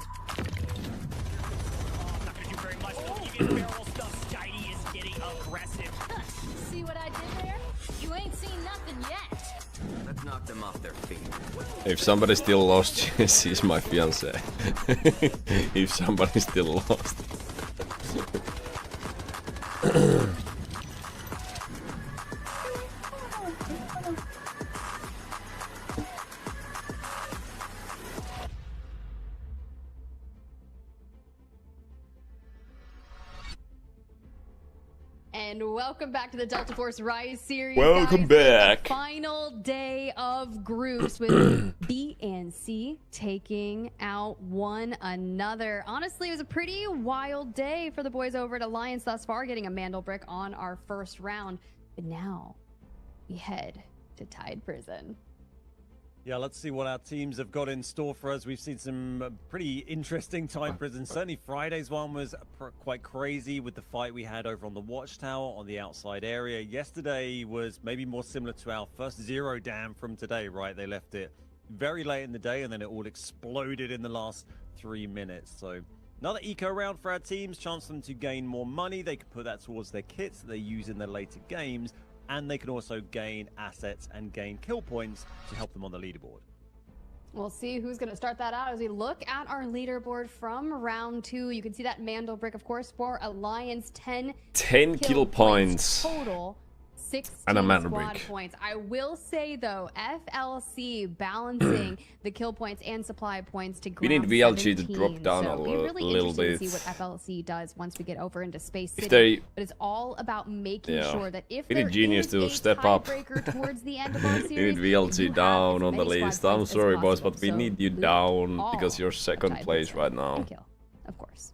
Not gonna do very much. Don't you get barrel stuff? Steiny is getting aggressive. See what I did there? You ain't seen nothing yet. Let's knock them off their feet. If somebody still lost, she's my fiance. If somebody still lost. And welcome back to the Delta Force Rise series. Welcome guys. back. The final day of groups with B and C taking out one another. Honestly, it was a pretty wild day for the boys over at Alliance thus far, getting a Mandel brick on our first round. But now we head to Tide Prison. Yeah, let's see what our teams have got in store for us. We've seen some pretty interesting Tide Prison. Certainly Friday's one was quite crazy with the fight we had over on the Watchtower on the outside area. Yesterday was maybe more similar to our first Zero Dam from today, right? They left it very late in the day and then it all exploded in the last 3 minutes. So another eco round for our teams, chance for them to gain more money. They could put that towards their kits that they use in their later games. And they can also gain assets and gain kill points to help them on the leaderboard. We'll see who's going to start that out as we look at our leaderboard from round 2. You can see that Mandel brick, of course, for Alliance. 10 kill points total. 16 and a Mandel squad brick. points. I will say though, FLC balancing the kill points and supply points to We need ground VLG to 17. drop down so a it'll be really little interesting bit. to see what FLC does once we get over into Space City. If they, but it's all about making yeah, sure that if we there need Genius is to a step up. tiebreaker towards the end of our we series, need you VLG have down as on the many squad list. I'm points as sorry, boys, possible. but we So need you loot down all because you're of second Tide place Prison right now. and kill, of course.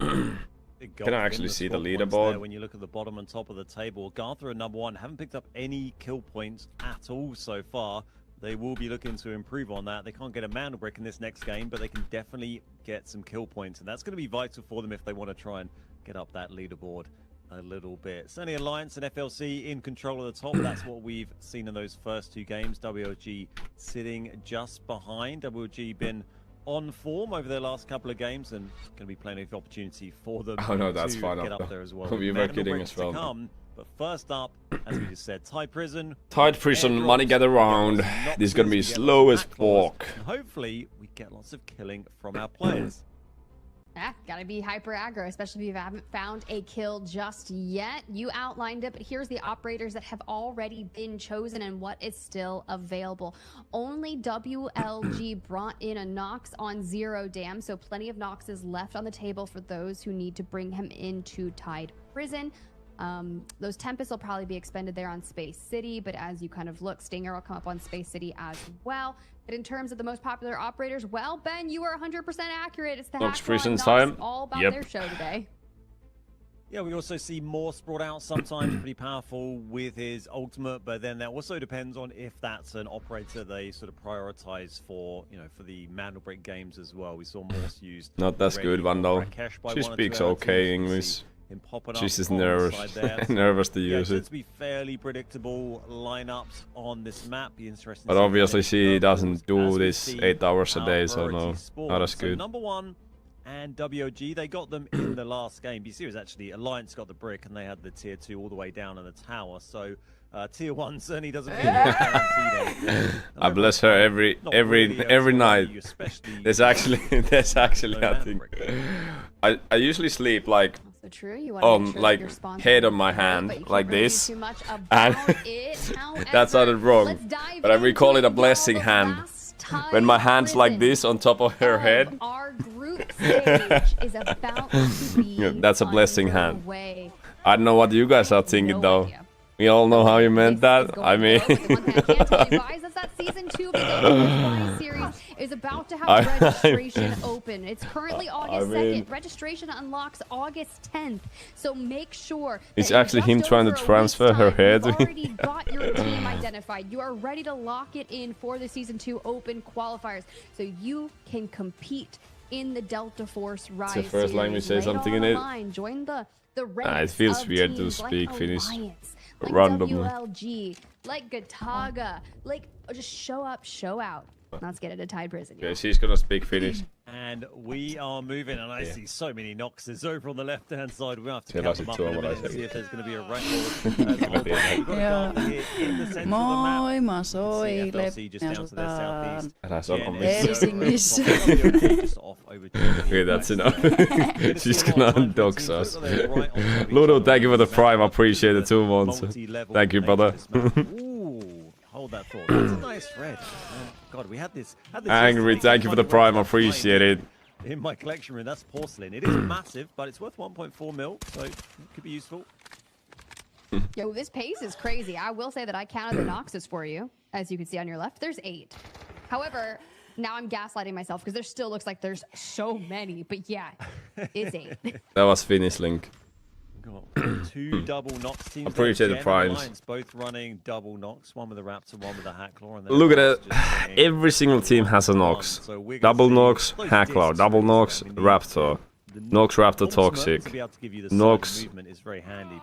Big Can I gulf actually in see the squad points leaderboard? there when you look at the bottom and top of the table. Gartha are number 1, haven't picked up any kill points at all so far. They will be looking to improve on that. They can't get a Mandel brick in this next game, but they can definitely get some kill points, and that's going to be vital for them if they want to try and get up that leaderboard a little bit. Certainly Alliance and FLC in control of the top. That's what we've seen in those first 2 games. WLG sitting just behind. WLG been on form over their last couple of games and going to be plenty of opportunity for them Oh no, that's to fine. get up there as well. We were Mandel kidding bricks as to well. come, but first up, as we just said, Tide Prison. Tide Prison, Airdrops, money get around. we get lots of This is gonna be noxes, we get slow lots as of backdoors, fuck. and hopefully, we get lots of killing from our players. Gotta be hyper aggro, especially if you haven't found a kill just yet. You outlined it, but here's the operators that have already been chosen and what is still available. Only WLG brought in a Nox on Zero Dam, so plenty of Noxes left on the table for those who need to bring him into Tide Prison. Those Tempests will probably be expended there on Space City, but as you kind of look, Stinger will come up on Space City as well. But in terms of the most popular operators, well, Ben, you are 100% accurate. It's the Nox Hackball Prison Nox, time. all about Yep. their show today. Yeah, we also see Morse brought out sometimes pretty powerful with his ultimate, but then that also depends on if that's an operator they sort of prioritize for, you know, for the Mandel brick games as well. We saw Morse used. Not as good, Vandal. She speaks okay English. She's just nervous. Nervous to use it. it. To be fairly predictable lineups on this map. Be interesting. But to see obviously how she it doesn't goes do as we this see 8 hours a our day, so priority no, spawn. not as So good. number 1 and WOG, they got them in the last game. BC was actually Alliance got the brick, and they had the tier 2 all the way down in the tower. So tier 1 certainly doesn't feel guaranteed. I bless her every night. There's actually I think I usually sleep like So true. You want to make sure like that your sponsor head on is my covered, hand but you can't like really do this, too much about and it. that sounded However, wrong, let's dive but we call it into a blessing the hand. last Tide When my hand's like Prison this on top of her of head, Our group stage is about to be that's a blessing hand. underway. I don't know what you guys are thinking No though. idea. We all know how you meant This is that. going I mean, well, but the one thing I can tell you guys is that season 2 of the Delta Force Rise series is about to I- have registration open. It's currently August mean- 2nd. Registration unlocks August 10th. So make sure It's that in actually just him trying to over a transfer week's her time, head. You've already got your team identified. You are ready to lock it in for the Season 2 Open qualifiers. So you can compete in the Delta Force Rise the first language series. say Lay something on in the it. line. Join the ranks it feels of weird to teams speak like Finnish Alliance, like randomly. WLG, like Gataga, like just show up, show out. Let's get it to Tide Prison. Okay, she's gonna speak Finnish. And we are moving, and I Yeah. see so many Noxes over on the left-hand side. We'll have to Yeah, count that's them a up in a two, minute what I and see if say. there's going to be a record. We've got a garden here in the centre of the map. Moi, mä See FLC soilen just down to their southeast. Äläs on Helsingissä. Just off over to Okay, that's enough. Minnesota She's Wild gonna Times dox teams us. look like they're right on top of each Ludo, other. thank you for the This prime. map Appreciate the is 2 months. multi-level Thank you, nature brother. this map. Ooh, hold that thought. That's a nice red. God, we had this. Angry, yesterday. thank you for the prime. Appreciate it. In my collection room, that's porcelain. It is massive, but it's worth 1.4 mil, so it could be useful. Yo, this pace is crazy. I will say that I counted the Noxes for you. As you can see on your left, there's 8. However, now I'm gaslighting myself because there still looks like there's so many. But yeah, it's 8. That was Finnish link. Got 2 double Nox teams. Appreciate the Gen primes. Alliance, both running double Nox, one with a Raptor, one with a Hacklaw. And Look at it. Every single team has a Nox. Double Nox, Hacklaw, double Nox, Raptor. Nox Raptor Toxic. Nox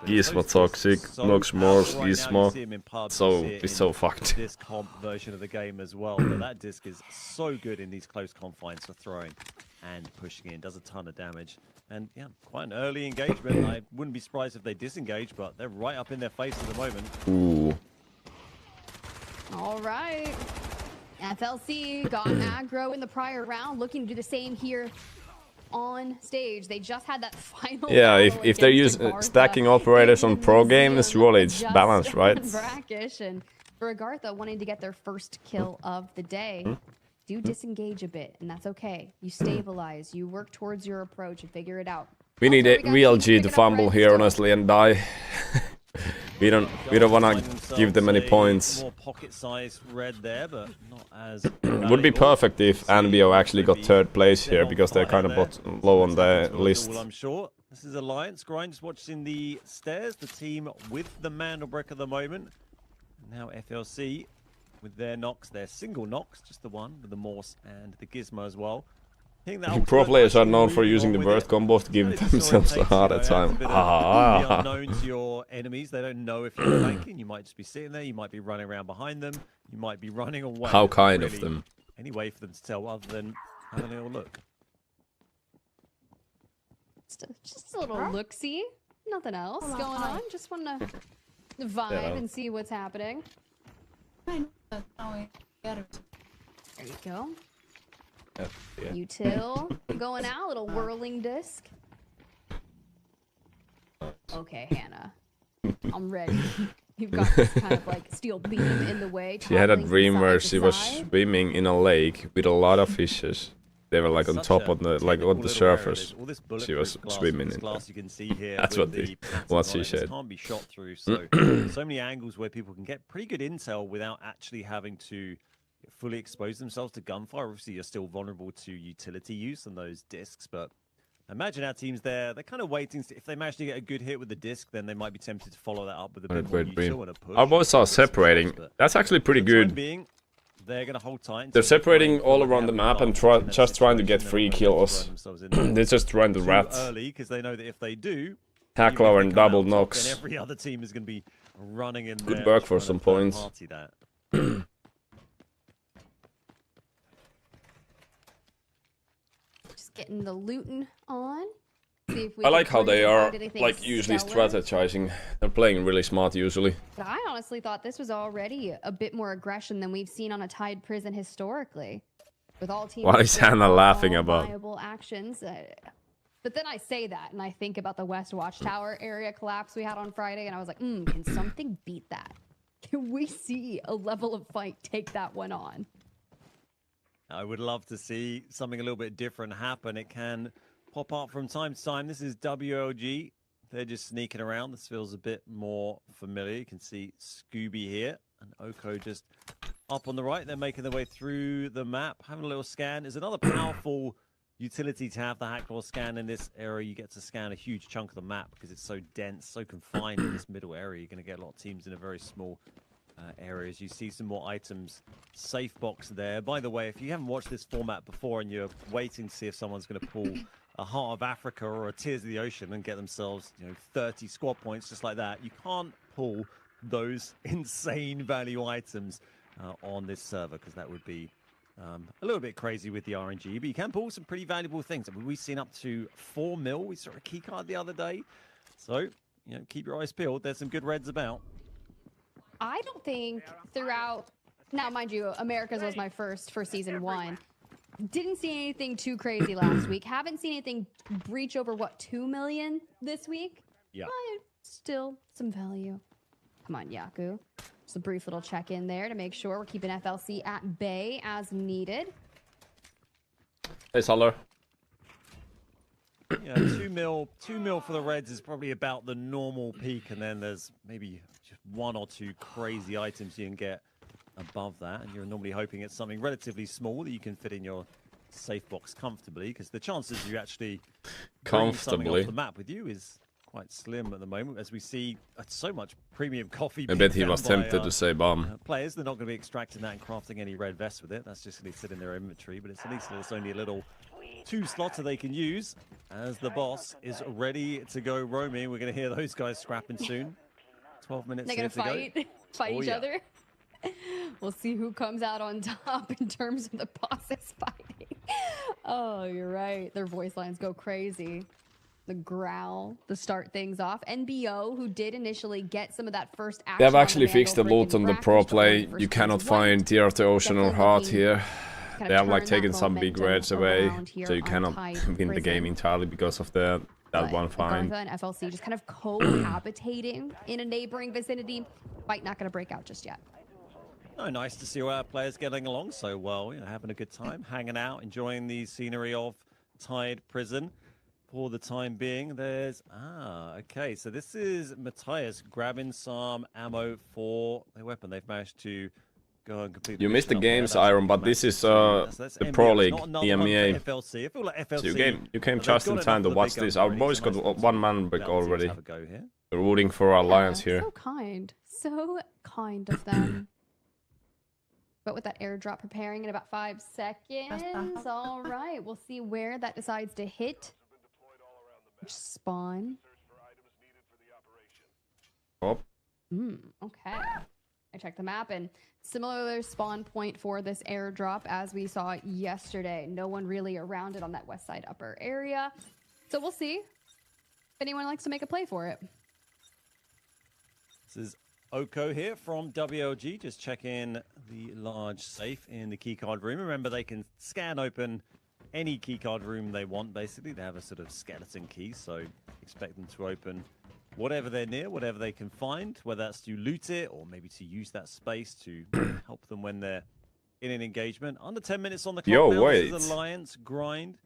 Gizmo Toxic. Nox Morphs Gizmo. So it's so fucked. Disc comp version of the game as well. But that disc is so good in these close confines for throwing and pushing in. Does a ton of damage. And yeah, quite an early engagement. I wouldn't be surprised if they disengage, but they're right up in their face at the moment. Ooh. All right. FLC got aggro in the prior round, looking to do the same here on stage. They just had that final. Yeah, battle if they're against using Agartha stacking operators in on the pro game, museum, surely it's just balanced, right? Brackish, and for Agartha wanting to get their first kill of the day, do disengage a bit, and that's okay. You stabilize, you work towards your approach and figure it out. We need Also, a got real teams G to picking up fumble red here, still. honestly, and die. we don't wanna give them any points. More pocket-sized red there, but not as Would be perfect if Anbio actually got 3rd place here, because they're kind of low on the list. I'm sure. This is Alliance. Grind just watching the stairs. The team with the Mandelbrick at the moment. Now FLC with their Nox, their single Nox, just the one with the Morse and the Gizmo as well. I think that Pro players are actually known for moving using on the with birth it. combos to give That is themselves a disorientating, harder you know, time. that's a bit of the unknown to your enemies. They don't know if you're flanking. You might just be sitting there. You might be running around behind them. You might be running away. How There's kind not of really them. Any way for them to tell other than having a little look. Just a little look-see. Nothing else going on. Just want to vibe and see what's happening. I know that now I get it. There you go. Yeah. Util going out, little whirling disc. Okay, Hannah. I'm ready. You've got this kind of like steel beam in the way. She had a toppling dream from where side to she was side. swimming in a lake with a lot of fishes. They were like on Such top a of the technical on the little area. surface. There's all this She was bulletproof glass, swimming this in glass there. you can see here. That's with what the patterns what on she it. This said. can't be shot through. So so many angles where people can get pretty good intel without actually having to fully expose themselves to gunfire. Obviously, you're still vulnerable to utility use on those discs, but imagine our teams there. They're kind of waiting. If they manage to get a good hit with the disc, then they might be tempted to follow that up with a bit more util and a push. Our boys are Get some separating. kills, but That's actually pretty for the time good. being, they're going to hold tight. They're until they separating feel all like they around the have map and advantage in that just trying to get situation. free They're not gonna kills. throw themselves in there They're just trying to too rat. early because they know that if they do, Hacklaw and double Then Nox. every other team is going to be running in Good there work for trying to some third points. party that. Just getting the looting on. See if we I can like how they find are anything like usually stellar. strategizing. They're playing really smart usually. But I honestly thought this was already a bit more aggression than we've seen on a Tide prison historically. With all teams. What is playing Hannah laughing all about? Viable actions. But then I say that and I think about the West Watchtower area collapse we had on Friday, and I was like, can something beat that? Can we see a level of fight take that one on? I would love to see something a little bit different happen. It can pop up from time to time. This is WLG. They're just sneaking around. This feels a bit more familiar. You can see Scooby here and Oko just up on the right. They're making their way through the map, having a little scan. There's another powerful utility to have the Hacksaw scan in this area. You get to scan a huge chunk of the map because it's so dense, so confined in this middle area. You're going to get a lot of teams in a very small areas. You see some more items. Safe box there. By the way, if you haven't watched this format before and you're waiting to see if someone's going to pull a Heart of Africa or a Tears of the Ocean and get themselves, 30 squad points just like that, you can't pull those insane value items on this server because that would be a little bit crazy with the RNG, but you can pull some pretty valuable things. I mean, we've seen up to 4 mil. We saw a key card the other day. So, keep your eyes peeled. There's some good reds about. I don't think throughout, now mind you, America's was my first for season 1. Didn't see anything too crazy last week. Haven't seen anything breach over, what, 2 million this week? Yeah. But still some value. Come on, Yaku. Just a brief little check-in there to make sure we're keeping FLC at bay as needed. Hey, Saller. Yeah, 2 mil for the Reds is probably about the normal peak, and then there's maybe just 1 or 2 crazy items you can get above that, and you're normally hoping it's something relatively small that you can fit in your safe box comfortably, because the chances you actually bring something off the map with you is quite slim at the moment, as we see so much premium coffee. I bet he was tempted to say bomb. Players, they're not going to be extracting that and crafting any red vests with it. That's just going to sit in their inventory, but at least there's only a little 2 slots that they can use as the boss is ready to go roaming. We're going to hear those guys scrapping soon. 12 minutes. They're going to fight each other. We'll see who comes out on top in terms of the bosses fighting. Oh, you're right. Their voice lines go crazy. The growl to start things off. NBO, who did initially get some of that first action. They have actually fixed the loot on the pro play. You cannot find Tear of the Ocean or Heart here. They have like taken some big reds away, so you cannot win the game entirely because of that one find. Gartha and FLC just kind of cohabitating in a neighboring vicinity. Fight not going to break out just yet. Oh, nice to see our players getting along so well, having a good time, hanging out, enjoying the scenery of Tide Prison. For the time being, there's... okay, so this is Matthias grabbing some ammo for their weapon. They've managed to go and complete... You missed the games, Iron, but this is the Pro League, EMEA. FLC. I feel like FLC, So you came just in time to watch this. Our boys got 1 man break already. We're rooting for our Lions here. So kind. So kind of them. But with that airdrop preparing in about 5 seconds. All right, we'll see where that decides to hit. Spawn. Oh. Okay. I checked the map, and similar spawn point for this airdrop as we saw yesterday. No one really around it on that west side upper area. So we'll see if anyone likes to make a play for it. This is Oko here from WLG, just checking the large safe in the keycard room. Remember, they can scan open any keycard room they want, basically. They have a sort of skeleton key, so expect them to open whatever they're near, whatever they can find, whether that's to loot it or maybe to use that space to help them when they're in an engagement. Under 10 minutes on the clock now. Wait. This is Alliance grind.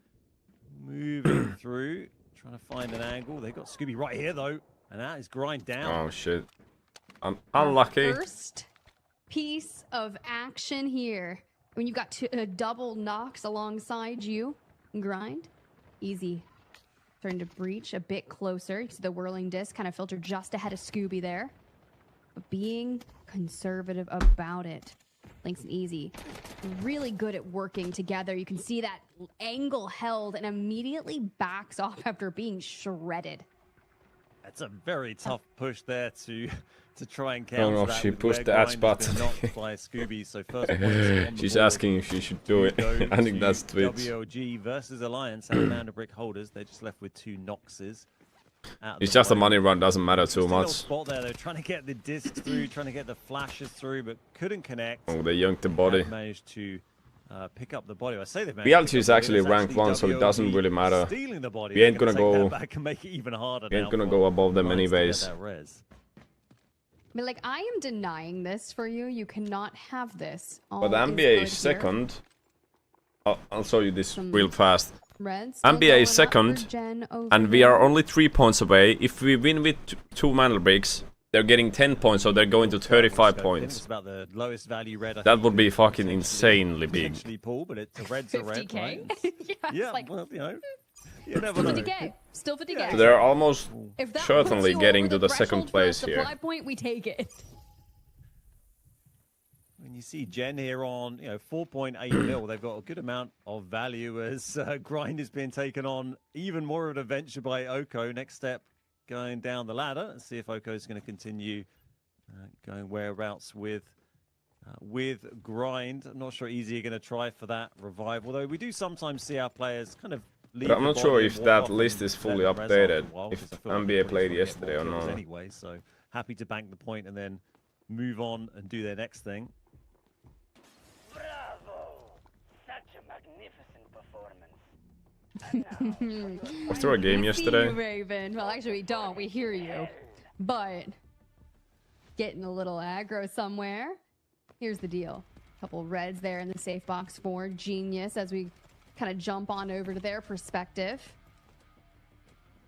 Moving through, trying to find an angle. They've got Scooby right here, though, and that is grind down. Oh, shit. I'm unlucky. First piece of action here. When you've got double knocks alongside you, grind, easy. Starting to breach a bit closer. You see the whirling disc kind of filtered just ahead of Scooby there. But being conservative about it. Links and Easy, really good at working together. You can see that angle held and immediately backs off after being shredded. That's a very tough push there to try and I counter don't know if she pushed the ads button. by Scooby, so first She's asking if she should do it. I think that's Twitch. WLG versus Alliance, Salamander Brick Holders. They're just left with 2 Noxes. It's just a money run, doesn't matter too much. Spot there. They're trying to get the discs through, trying to get the flashes through, but couldn't connect. Oh, they yanked the body. Managed to pick up the body. I say they've BLT is actually ranked 1, so it doesn't really matter. Stealing the body. We ain't gonna go. Back and make it even harder. We ain't gonna go above them anyways. I mean, like, I am denying this for you. You cannot have this. But the NBA is second. I'll show you this real fast. Reds NBA is second, and we are only 3 points away. If we win with 2 mana breaks, they're getting 10 points, so they're going to 35 points. It's about the lowest value red. I That think would be you fucking could insanely big. potentially pull, but it's a red's a red, 50K. right? Yeah, it's Yeah, like well, you know, you never still know. 50K. Still 50K. So they're almost If that certainly puts you getting over to the threshold second for a place here. supply point, we take it. When you see Gen here on, 4.8 mil, they've got a good amount of value as Grind is being taken on. Even more of an adventure by Oko. Next step, going down the ladder. Let's see if Oko is going to continue going whereabouts with Grind. I'm not sure Easy are going to try for that revive. Although we do sometimes see our players kind of leave. But I'm the not sure body if and that walk off list and is let fully them res after a updated, while, if 'cause I feel like NBA everybody's played gonna get yesterday more or kills not. anyway, so happy to bank the point and then move on and do their next thing. Bravo! Such a magnificent performance. Was there a game We see yesterday? you, Raven. Well, actually, we don't. We hear you. But getting a little aggro somewhere. Here's the deal. Couple reds there in the safe box for Genius as we kind of jump on over to their perspective.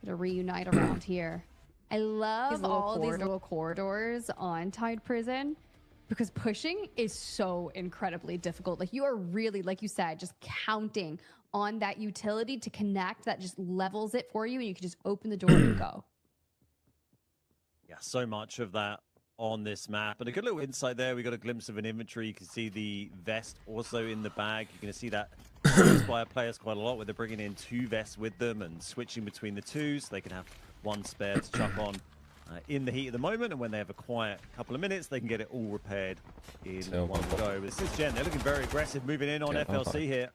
Gonna reunite around here. I love all these little corridors on Tide Prison because pushing is so incredibly difficult. Like, you are really, like you said, just counting on that utility to connect that just levels it for you, and you can just open the door and go. Yeah, so much of that on this map. And a good little insight there. We got a glimpse of an inventory. You can see the vest also in the bag. You're going to see that used by our players quite a lot, where they're bringing in 2 vests with them and switching between the 2, so they can have 1 spare to chuck on in the heat of the moment. And when they have a quiet couple of minutes, they can get it all repaired in one go. But this is Gen. They're looking very aggressive, moving in on FLC here.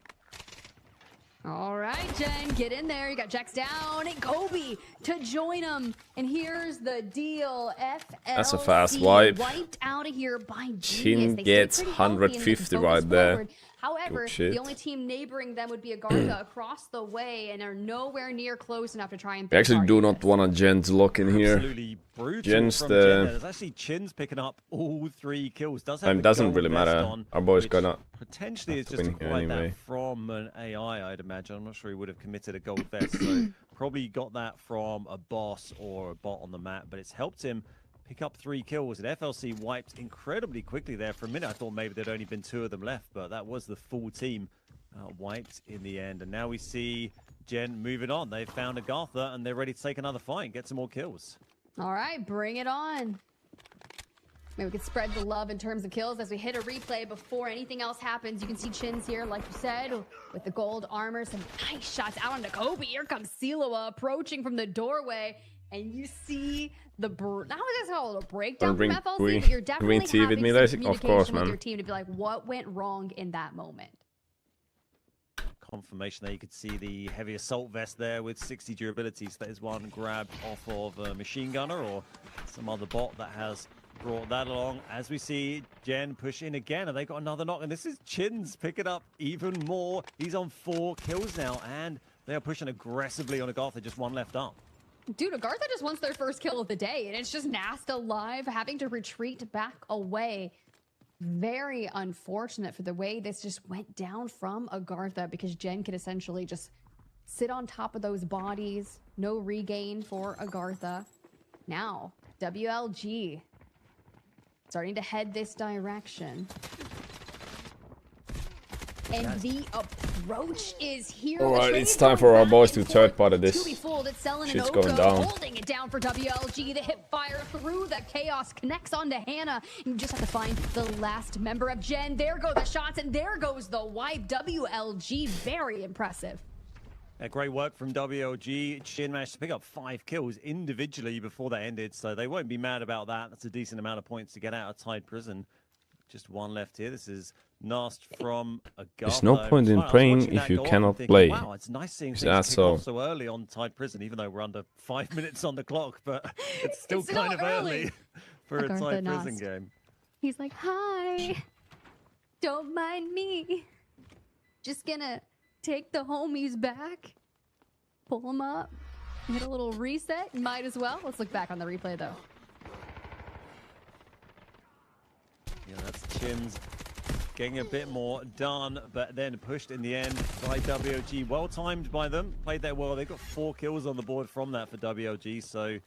All right, Jen, get in there. You got Jax down and Kobe to join him. And here's the deal. FLC That's a fast wipe. wiped out of here by Genius. Chin They gets stayed pretty healthy and they 150 focused right there. forward. However, Good shit. the only team neighboring them would be Agartha across the way and are nowhere near close enough to try and We actually do not want a Gen's lock in here. Absolutely brutal Jen's from the- Jen. There's actually Chin's picking up all 3 kills. Does have It the doesn't gold really vest matter. on, Our boy's which gonna potentially have is to just win here acquired anyway. that from an AI, I'd imagine. I'm not sure he would have committed a gold vest, so probably got that from a boss or a bot on the map, but it's helped him pick up 3 kills. And FLC wiped incredibly quickly there. For a minute, I thought maybe there'd only been 2 of them left, but that was the full team wiped in the end. And now we see Gen moving on. They've found Agartha, and they're ready to take another fight and get some more kills. All right, bring it on. Maybe we could spread the love in terms of kills as we hit a replay before anything else happens. You can see Chin's here, like you said, with the gold armor. Some nice shots out onto Kobe. Here comes Siloa approaching from the doorway. And you see the, now it's called a breakdown from FLC, but you're definitely green tea with having me, some Daisy? Of communication course, with man. your team to be like, what went wrong in that moment? Confirmation there. You could see the heavy assault vest there with 60 durability. So that is one grabbed off of a machine gunner or some other bot that has brought that along. As we see Gen push in again, and they got another knock. And this is Chin's picking up even more. He's on 4 kills now, and they are pushing aggressively on Agartha. Just 1 left up. Dude, Agartha just wants their first kill of the day, and it's just Nasta alive, having to retreat back away. Very unfortunate for the way this just went down from Agartha, because Gen could essentially just sit on top of those bodies. No regain for Agartha. Now, WLG starting to head this direction. And the approach is here. All The right, trade's it's time gone for our back boys and to third forth. party this. To be fooled, it's Selin and Shit's Oko going down. holding it down for WLG. The hip fire through the chaos connects onto Hannah. You just have to find the last member of Gen. There go the shots, and there goes the wipe. WLG, very impressive. Great work from WLG. Chin managed to pick up 5 kills individually before that ended, so they won't be mad about that. That's a decent amount of points to get out of Tide Prison. Just 1 left here. This is Nast from Agartha. There's no point in praying if you cannot play. Wow, it's nice seeing Is things that kick so? off so early on Tide Prison, even though we're under 5 minutes on the clock, but it's still It's kind still of early. early for a Agartha Tide Prison Nast. game. He's like, hi, don't mind me. Just gonna take the homies back, pull them up, get a little reset. Might as well. Let's look back on the replay, though. Yeah, that's Chin's getting a bit more done, but then pushed in the end by WLG. Well timed by them, played that well. They got 4 kills on the board from that for WLG, so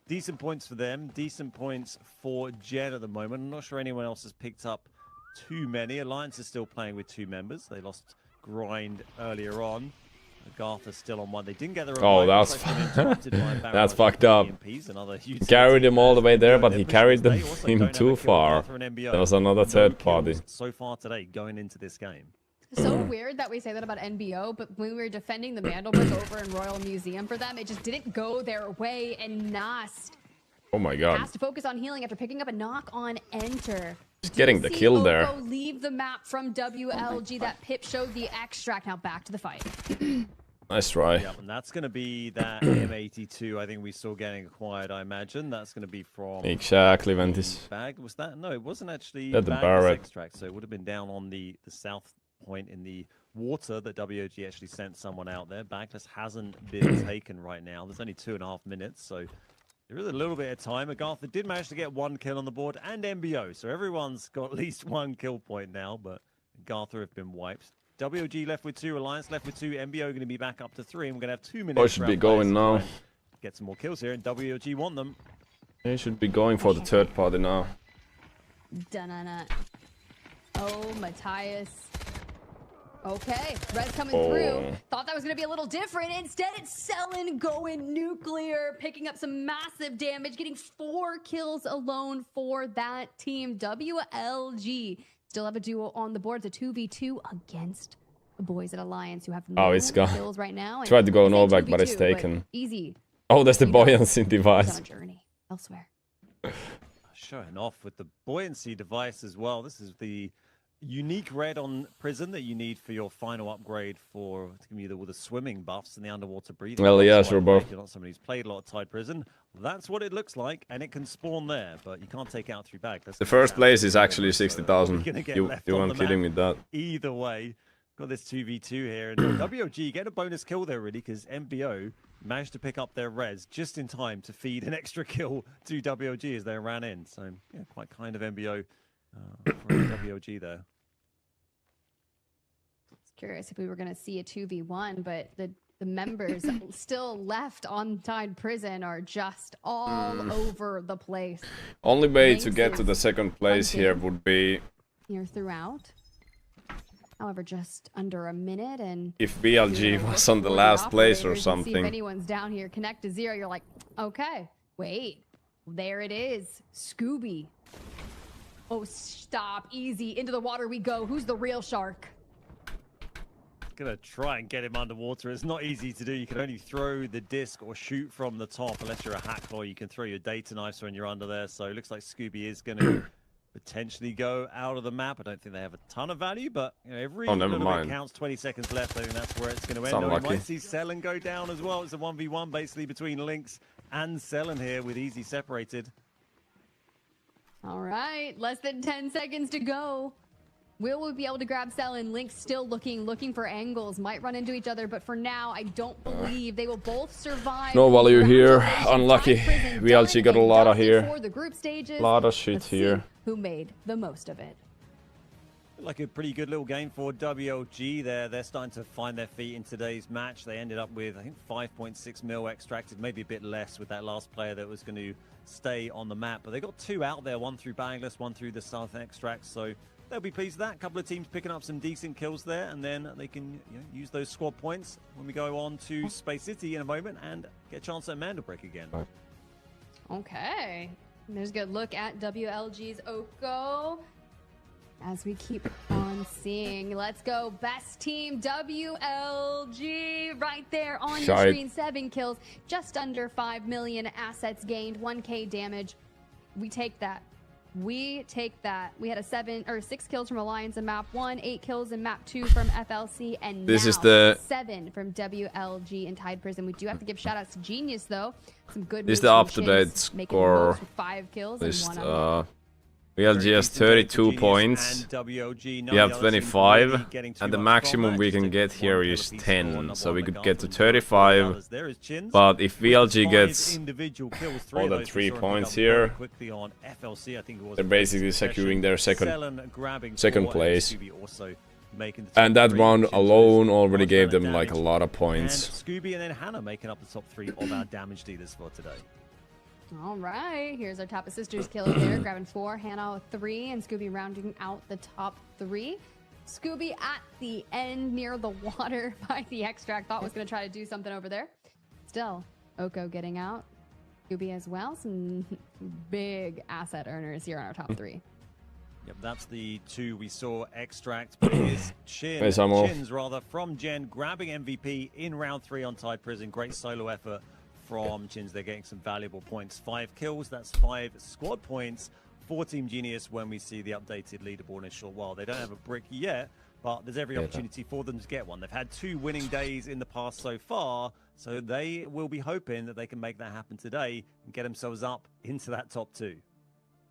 decent points for them, decent points for Jen at the moment. I'm not sure anyone else has picked up too many. Alliance is still playing with 2 members. They lost Grind earlier on. Garth is still on 1. They didn't get the Oh, revive. that's fucked up. Carried him all the way there, but he carried him too far. There was another third party. So far today, going into this game. So weird that we say that about NBO, but when we were defending the Mandelbrick over in Royal Museum for them, it just didn't go their way, and Nast Oh my god. has to focus on healing after picking up a knock on enter. Just getting the kill there. Leave the map from WLG. That Pip showed the extract. Now back to the fight. Nice try. Yep, and that's going to be that M82 I think we saw getting acquired, I imagine. That's going to be from... Exactly, Ventis. Bag, was that? No, it wasn't actually the Bag's Barrett. extract, so it would have been down on the south point in the water that WOG actually sent someone out there. Bagless hasn't been taken right now. There's only 2.5 minutes, so there is a little bit of time. Agartha did manage to get 1 kill on the board, and MBO, so everyone's got at least 1 kill point now, but Agartha have been wiped. WOG left with 2, Alliance left with 2, MBO going to be back up to 3, and we're going to have 2 minutes. Oh, should be going now. Get some more kills here, and WOG want them. They should be going for the third party now. Dun-dun-dun. Oh, Matthias. Okay, Res coming through. Thought that was going to be a little different. Instead, it's Selin going nuclear, picking up some massive damage, getting 4 kills alone for that team. WLG still have a duo on the board. It's a 2v2 against the boys at Alliance who have no it's gone. kills right now. Tried to go It's a no back, but 2v2, it's taken. Easy. Oh, that's the You know, buoyancy it's device. on a journey elsewhere. Showing off with the buoyancy device as well. This is the unique red on Prison that you need for your final upgrade to give you all the swimming buffs and the underwater breathing. Well, yeah, buffs. sure, If bro. you're not somebody who's played a lot of Tide Prison, that's what it looks like, and it can spawn there, but you can't take it out through bag. The first place is actually 60,000. You weren't kidding with that. Either way, got this 2v2 here, and WOG get a bonus kill there, really, because MBO managed to pick up their res just in time to feed an extra kill to WOG as they ran in. So, yeah, quite kind of MBO from WOG there. Curious if we were going to see a 2v1, but the members still left on Tide Prison are just all over the place. Only way to get to the second place here would be Here throughout. However, just under a minute, and if BLG was on the last place or See if something. anyone's down here. Connect to 0. You're like, okay, wait, there it is, Scooby. Oh, stop! Easy into the water we go. Who's the real shark? Gonna try and get him underwater. It's not easy to do. You can only throw the disc or shoot from the top unless you're a hackler. You can throw your data knives when you're under there. So it looks like Scooby is gonna potentially go out of the map. I don't think they have a ton of value, but you know, every little bit counts. 20 seconds left. I think that's where it's going to end. We might see Selin go down as well. It's a 1v1 basically between Lynx and Selin here with Easy separated. All right, less than 10 seconds to go. Will we be able to grab Selin? Lynx still looking for angles. Might run into each other, but for now, I don't believe they will both survive. No value here. Unlucky. We actually got a lot of here. A lot of shit here. Who made the most of it? Like a pretty good little game for WLG there. They're starting to find their feet in today's match. They ended up with, I think, 5.6 mil extracted, maybe a bit less with that last player that was going to stay on the map. But they got 2 out there, 1 through Bangless, 1 through the South extract. So they'll be pleased with that. A couple of teams picking up some decent kills there, and then they can use those squad points when we go on to Space City in a moment and get a chance at Mandelbrick again. Okay. There's a good look at WLG's Oko as we keep on seeing. Let's go. Best team WLG right there on the screen. 7 kills, just under 5 million assets gained, 1k damage. We take that. We take that. We had 6 kills from Alliance in map 1, 8 kills in map 2 from FLC, and this now is the 7 from WLG and Tide Prison. We do have to give shout outs to Genius though. Some good. This is the up-to-date score 5 kills list. and 1 BLG has 32 points. We have 25, and the maximum we can get here is 10. So we could get to 35. But if BLG gets more than 3 points here, they're basically securing their second place. And that round alone already gave them like a lot of points. And Scooby and then Hannah making up the top 3 of our damage dealers for today. All right, here's our top of sisters killer there, grabbing 4, Hannah with 3, and Scooby rounding out the top 3. Scooby at the end near the water by the extract, thought was going to try to do something over there. Still, Oko getting out. Scooby as well, some big asset earners here on our top 3. Yep, that's the 2 we saw extract, but it is Chins rather, from Gen, grabbing MVP in round 3 on Tide Prison. Great solo effort from Chins. They're getting some valuable points. 5 kills, that's 5 squad points for Team Genius when we see the updated leaderboard in a short while. They don't have a brick yet, but there's every opportunity for them to get one. They've had 2 winning days in the past so far, so they will be hoping that they can make that happen today and get themselves up into that top 2.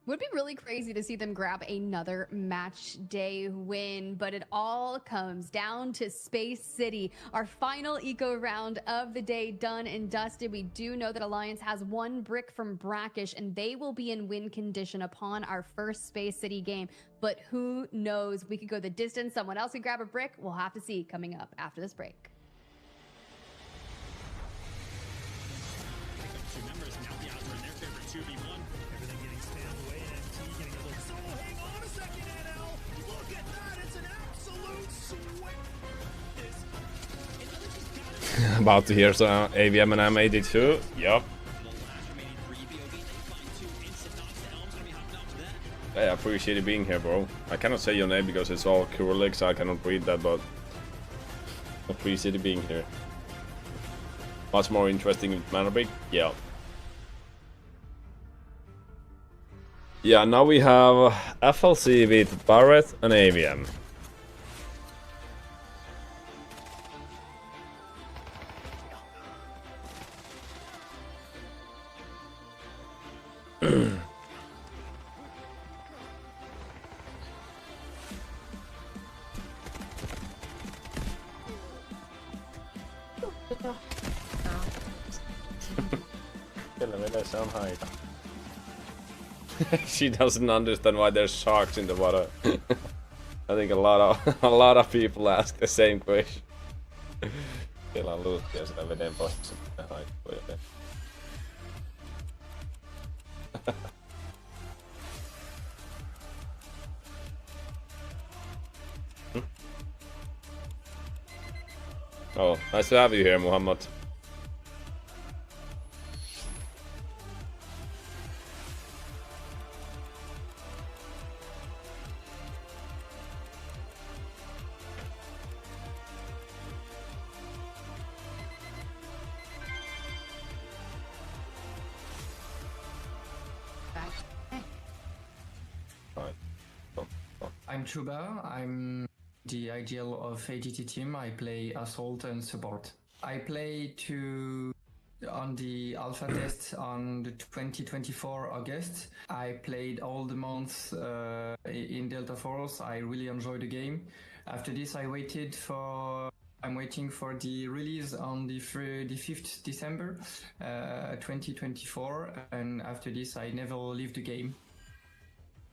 Would be really crazy to see them grab another match day win, but it all comes down to Space City. Our final eco round of the day done and dusted. We do know that Alliance has 1 brick from Brackish, and they will be in win condition upon our first Space City game. But who knows? We could go the distance. Someone else could grab a brick. We'll have to see coming up after this break. About to hear some AVM and M82. Yup. Hey, I appreciate you being here, bro. I cannot say your name because it's all Cyrillic, so I cannot read that, but I appreciate you being here. Much more interesting with Manabig? Yeah. Yeah, now we have FLC with Barrett and AVM. She doesn't understand why there's sharks in the water. I think a lot of people ask the same question. Siellä on luuttia sitä veden postissa. Oh, nice to have you here, Muhammad. I'm Chuba. I'm the IGL of AGT team. I play Assault and Support. I play on the alpha test on the 2024 August. I played all the months in Delta Force. I really enjoyed the game. After this, I'm waiting for the release on the 5th December 2024. And after this, I never leave the game.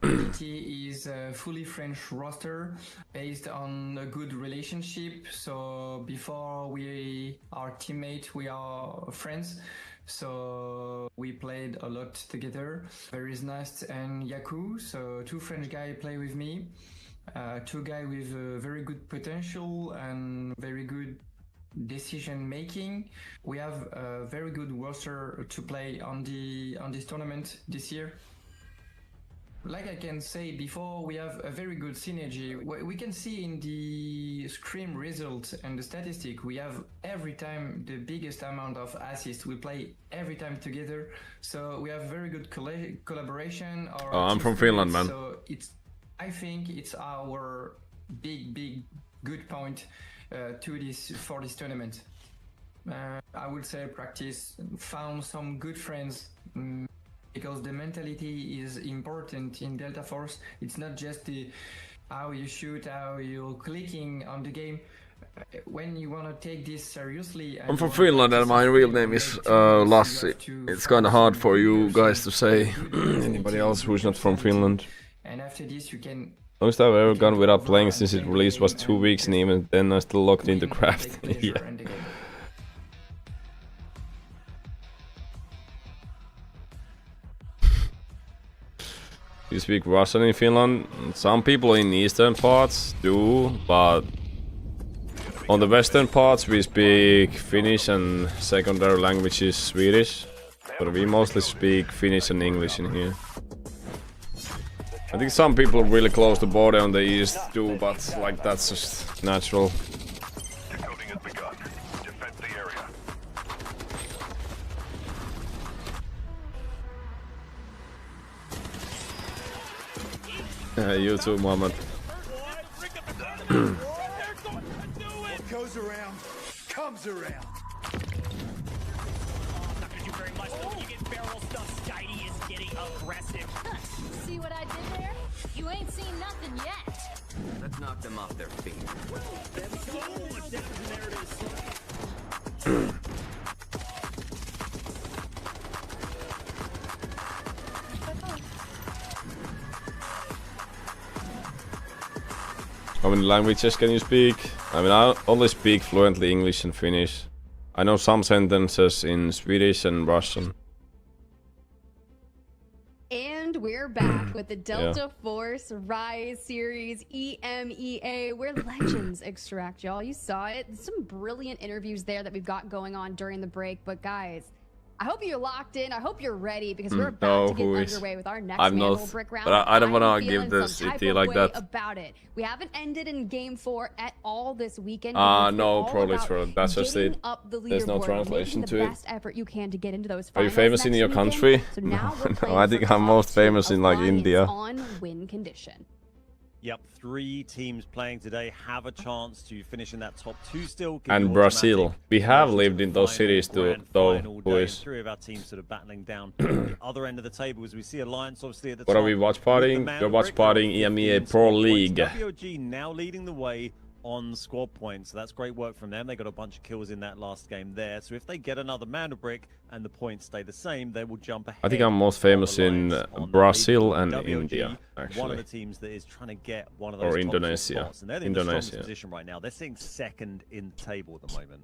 AGT is a fully French roster based on a good relationship. So before we are teammates, we are friends. So we played a lot together. There is Nast and Yaku, so 2 French guys play with me. 2 guys with very good potential and very good decision making. We have a very good roster to play on this tournament this year. Like I can say before, we have a very good synergy. We can see in the scrim results and the statistic, we have every time the biggest amount of assists. We play every time together, so we have very good collaboration. I'm from Finland, man. So I think it's our big good point for this tournament. I would say practice, found some good friends. Because the mentality is important in Delta Force. It's not just how you shoot, how you're clicking on the game. When you want to take this seriously... I'm from Finland and my real name is Lassi. It's kind of hard for you guys to say. Anybody else who's not from Finland. And after this you can... Longest I've ever gone without playing since it released was 2 weeks, and even then I still logged into craft. Yeah. you speak Russian in Finland? Some people in eastern parts do, but on the western parts we speak Finnish and secondary language is Swedish. But we mostly speak Finnish and English in here. I think some people really close the border on the east do, but like that's just natural. Decoding has begun. Defend the area. You too, Mohammed. What goes around comes around. Not gonna do very much, but you get barrel stuff. Steiny is getting aggressive. See what I did there? You ain't seen nothing yet. Let's knock them off their feet. How many languages can you speak? I mean, I only speak fluently English and Finnish. I know some sentences in Swedish and Russian. And we're back with the Delta Force Rise Series EMEA, where legends extract, y'all. You saw it. Some brilliant interviews there that we've got going on during the break. But guys, I hope you're locked in. I hope you're ready because we're about to get underway with our next Mantle Brick round. But I don't want to feeling give this some type ET of like way that. about it. We haven't ended in Game 4 at all this weekend. No, probably true. That's just it. There's no translation to it. Best effort you can to get into those Are you finals famous in next your weekend. country? So now we're No, playing I think for I'm top most two famous in like alliance India on win condition. Yep, 3 teams playing today have a chance to finish in that top 2 still. and Brazil. We have lived in those cities too, though, boys. 3 of our teams sort of battling down the other end of the table as we see Alliance obviously at the What top. are we watch partying? We're watch partying EMEA Pro League. WOG now leading the way on squad points, so that's great work from them. They got a bunch of kills in that last game there, so if they get another Mandel brick and the points stay the same, they will jump ahead. I think I'm most famous in Brazil and India, actually. One of the teams that is trying to get one of those Or top Indonesia. spots, and they're in the strongest position right now. They're sitting second in the table at the moment.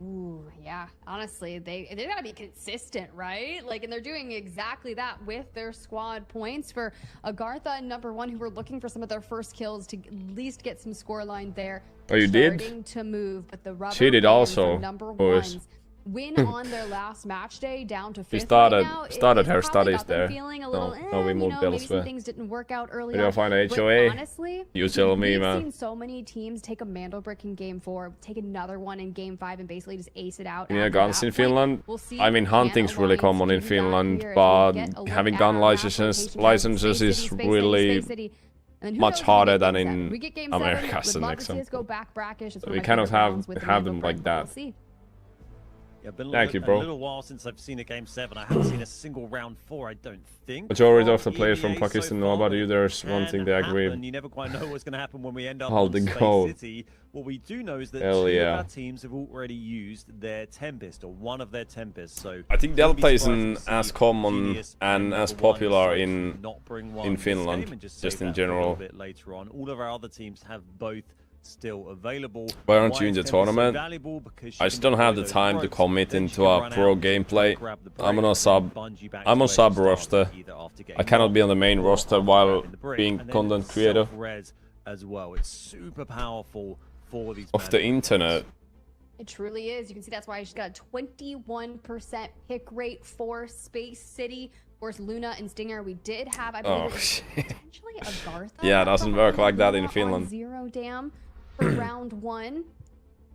Ooh, yeah. Honestly, they gotta be consistent, right? Like, and they're doing exactly that with their squad points. For Agartha and #1, who were looking for some of their first kills to at least get some scoreline there. Oh, you did? Starting to move, but the rubber She did band also, for boys. #1s win on their last match day, down to 5th. She started right now. started It's her probably studies got them there. feeling a little, No, we you moved know, maybe some elsewhere. things didn't work out early Where do I on. find But HOA? honestly, You tell me, we've man. seen so many teams take a Mandel brick in Game 4, take another one in Game 5, and basically just ace it out. Yeah, after guns that in point. Finland. We'll see I mean, can hunting's really Alliance common in do that Finland, here as we but get a look having at gun our map licenses rotation. Space is City, really Space City. And then who much knows when we harder get than Game 7. in We get Game America, 7, as would an love to see us example. go back brackish. It's So one we of my cannot favorite have rounds with the them Mandel like brick, but that. we'll see. Yeah, been Thank you, bro. a little while since I've seen a Game 7. I haven't seen a single round 4, I don't think. Majority of the from players from EMEA Pakistan so know far, about you. There's one thing they agree. happen. You never quite know what's going to happen when we end up How on they Space go. City. What we do know is that Hell 2 yeah. of our teams have already used their Tempest, or one of their Tempests. So I think wouldn't be Delta surprised isn't to see as common Genius and as #1 popular so in not bring one in this Finland, game and just just save in that for a general. little bit later on. All of our other teams have both still available. Why aren't Why you in is the Tempest so tournament? valuable? Because I she just can don't have the deploy those time to ropes, commit then she into can a run pro out, gameplay. grab the I'm break, on a and sub. bungee back I'm to on where she sub started, roster. either after I getting cannot knocked be on the main or roster after while grabbing the break, being and then content creator self-res as well. It's super powerful for these of the man- internet. It truly is. You can see that's why she's got a 21% pick rate for Space City. Of course, Luna and Stinger, we did have, I believe, Oh it was shit. potentially Agartha. Yeah, it doesn't work like that in Luna on Finland. 0 dam for round 1.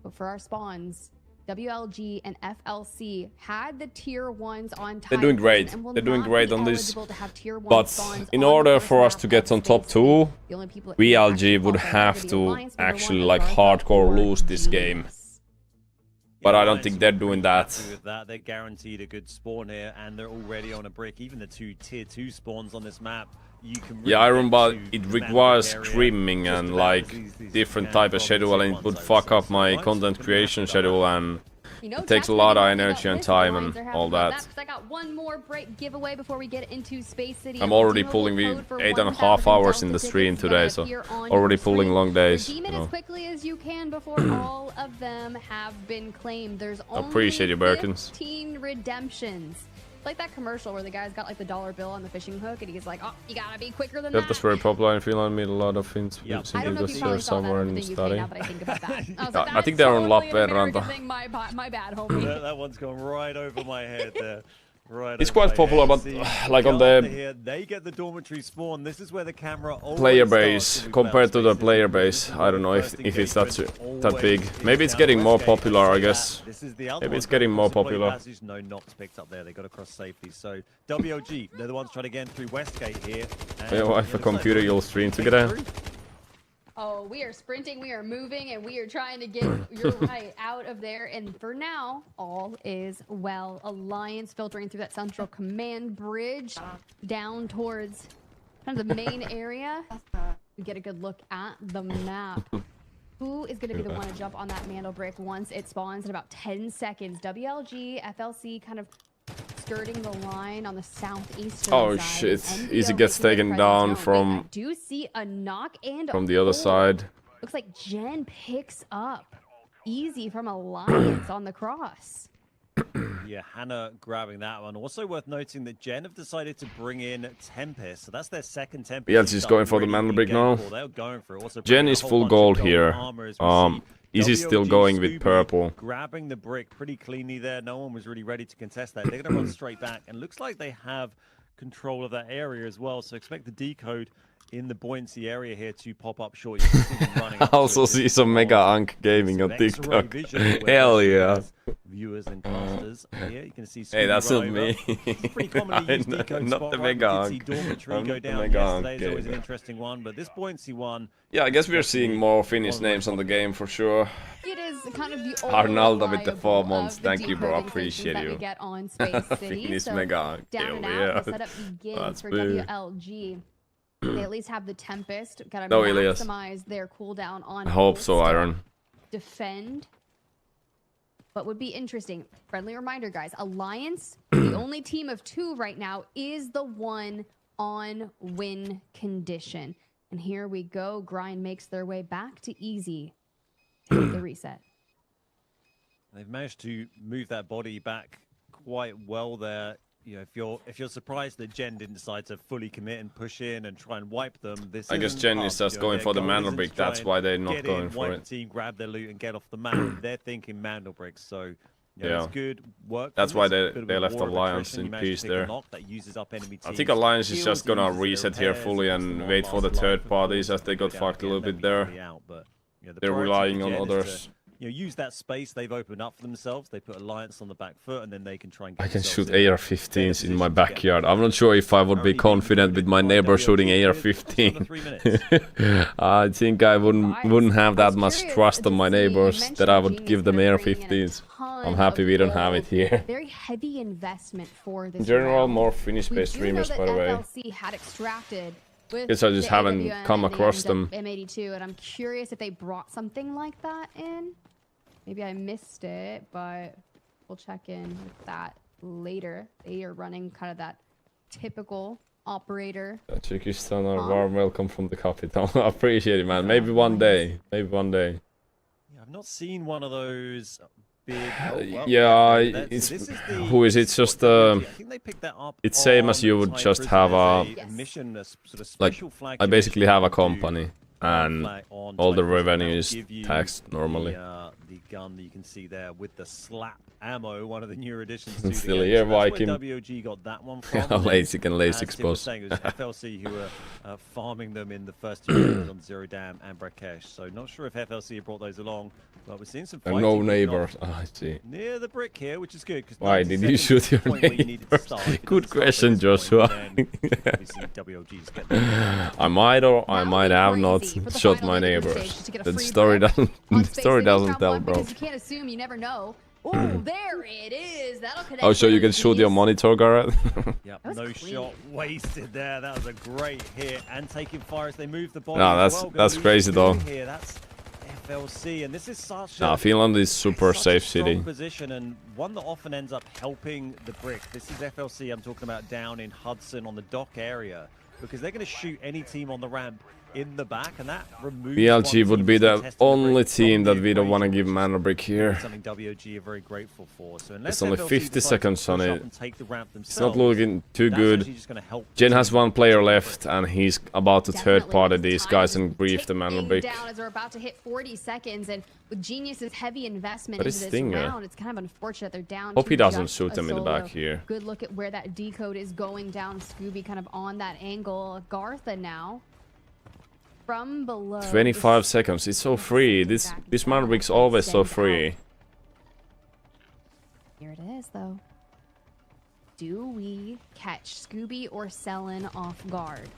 But for our spawns, WLG and FLC had the tier 1s on time. They're doing great. And will They're doing not great be on this. eligible to have tier 1 But spawns in on the order first for us map to get of on top Space 2, City. The only people that we can actually LG would qualify have for the to Alliance number actually 1, like Agartha hardcore or lose this game. Genius. But Yeah, I don't Alliance think are they're pretty doing that. happy with that. They're guaranteed a good spawn here, and they're already on a brick. Even the 2 tier 2 spawns on this map, you can really Yeah, I get remember to it the requires Mandalorian scrimming just and about like as easily as different you type can of from schedule, tier and it ones, would I fuck say. up my Alliance content couldn't creation have done that. schedule, and You know, it takes a Jack, lot of maybe we'll energy pick and up time this. and Alliance are all happy about that. 'cause I got one more break giveaway before we get into Space City. I'm We already do have a pulling code for 8.5 1,000 hours in Delta the stream tickets today, gonna so appear on already your pulling screen. long days. Redeem You it as know. quickly as you can before all of them have been claimed. There's only Appreciate you, Birkins. 15 redemptions like that commercial where the guy's got like the dollar bill on the fishing hook and he's like, oh, you gotta be quicker than That's that. very popular in Finland. Meet a lot of Finns. I don't Simply know if just you probably serve saw that somewhere in and the UK study. now that I think about that. I was Yeah, like, I think that's they're on totally an Lappeenranta. American thing. My bad, homie. That one's gone right over my head there. Right. It's quite popular, but like on the they get the dormitory spawn. This is where the camera player always base starts in compared to the spaces. player base, I don't know if it's that big. Maybe it's getting more popular, I guess. This is the other Maybe one. it's getting more popular. Passage, no knocks picked up there. They got across safely. So WLG, they're the ones trying to get in through Westgate here. Yeah, well, if a computer you'll stream together. Oh, we are sprinting, we are moving, and we are trying to get your right out of there. And for now, all is well. Alliance filtering through that central command bridge down towards kind of the main area. We get a good look at the map. Who is going to be the one to jump on that mantle brick once it spawns in about 10 seconds? WLG, FLC kind of skirting the line on the southeastern Oh side. shit! NBO Easy gets making their taken presence down known. from I do see a knock and from a the other hold. side. Looks like Jen picks up Easy from Alliance on the cross. Yeah, Hannah grabbing that one. Also worth noting that Gen have decided to bring in Tempest. So that's their second Tempest. Yeah, she's going for the mantle brick now. They're going for it. Also Jen bringing is a whole full bunch of gold gold here. armor as we see. Easy's still WLG going with Scooby purple. Grabbing the brick pretty cleanly there. No one was really ready to contest that. They're going to run straight back. And looks like they have control of that area as well. So expect the decode in the buoyancy area here to pop up short. You can see them running I up to also it. see some Mega Unk gaming on TikTok. Hell yeah. Viewers and casters. Here you can see. Hey, that's not Scooby me. It's a pretty commonly used decode Not spot, the right? Mega We did see Unk. Dormitory I'm go not the down Mega Unk yesterday. It's always an gamer. interesting one, but this buoyancy one. Yeah, I guess we're seeing more Finnish names on the game for sure. It is kind of the Arnaldo with the reliable 4 months. of the Thank you, bro. decoding Appreciate stations that you. we get on Space City. Finnish So Mega Unk. down Hell and yeah. out, the setup begins That's for big. WLG. They at least have the Tempest. Gotta No, Elias. maximize their cooldown on I hope so, hold, Iron. defend. But would be interesting. Friendly reminder, guys. Alliance, the only team of 2 right now, is the one on win condition. And here we go. Grind makes their way back to Easy. Take the reset. They've managed to move that body back quite well there. You know, if you're surprised that Jen didn't decide to fully commit and push in and try and wipe them, this I guess isn't Jen tough. is just You know, going their for the goal mantle isn't brick. to try That's and why they're not get going in, for wipe it. the team, grab their loot and get off the map. They're thinking mantle bricks. So you know, Yeah. it's good work. That's from why this. they Bit of a left war of Alliance attrition. in You managed to peace pick a there. knock that uses up enemy I teams. think Alliance is Kills just gonna uses their reset here repairs, fully makes and them wait more for the last third life parties as before they got go down fucked a again, little then bit be there. fully out. But, you know, the They're priority for relying on Jen is to, others. you know, use that space they've opened up for themselves. They put Alliance on the back foot, and then they can try and get I can themselves shoot in AR-15s in my better position to get backyard. I'm not sure if I would be confident with my neighbor shooting AR-15. I think I wouldn't have that much trust on my neighbors that I would give them AR-15s. I'm happy we don't have it here. Very heavy investment for this In general, round. more Finnish-based We do know streamers, that by the way. FLC had extracted with Guess I just the haven't AWM come and the across them. M82, and I'm curious if they brought something like that in. Maybe I missed it, but we'll check in with that later. They are running kind of that typical operator. Tajikistan, a warm welcome from the capital. I appreciate it, man. Maybe one day. Maybe one day. Yeah, I've not seen one of those big. Yeah, this it's is the who is it? It's just I think they picked that up. it's same as you would on just Cyprus have as a mission, a sort of like special flag I basically mission have a to company and flag on all the Cyprus, and revenue that'll is give you taxed normally. The gun that you can see there with the slap ammo, one of the newer additions to the Still game. here, So that's Viking. where WOG got that one from. How And then, lazy can lazy as Tim was expose. saying, it was FLC who were farming them in the first 2 games on Zero Dam and Brakesh. So not sure if FLC brought those along, but we're seeing some And fighting no going neighbors. on I see. near the brick here, which is good. Why did you shoot your neighbors? Good question, Joshua. I might or I might have not shot my neighbors. The story doesn't. The story doesn't tell, bro. Because you can't assume, you never know. Oh, there it is. That'll connect. Oh, so you can shoot your monitor, Garrett? Yep, no shot wasted there. That was a great hit. And taking fire as they move the ball. No, that's crazy though. Here. That's FLC, and this is such Nah, Finland is super such a safe strong city. position, and one that often ends up helping the brick. This is FLC I'm talking about down in Hudson on the dock area, because they're going to shoot any team on the ramp in the back, and that removes BLG one would team be from the contesting the only break team from that the we don't want to equation, give which mana break here. something WOG are very grateful for. So unless It's only FLC 50 decide to seconds on push up it. and take the ramp It's not themselves, looking too that's good. actually just gonna help the Jen has team one player take the left, and he's about to third Definitely, party because these time guys is and brief the mana ticking break. down as we're about to hit 40 seconds, and with Genius's heavy investment But into it's this Stinger. round, it's kind of unfortunate they're down. Hope to he doesn't just shoot a them in the back solo. here. Good look at where that decode is going down. Scooby kind of on that angle. Gartha now from below. 25 seconds. It's so free. This mana break's always so free. Here it is, though. Do we catch Scooby or Selen off guard?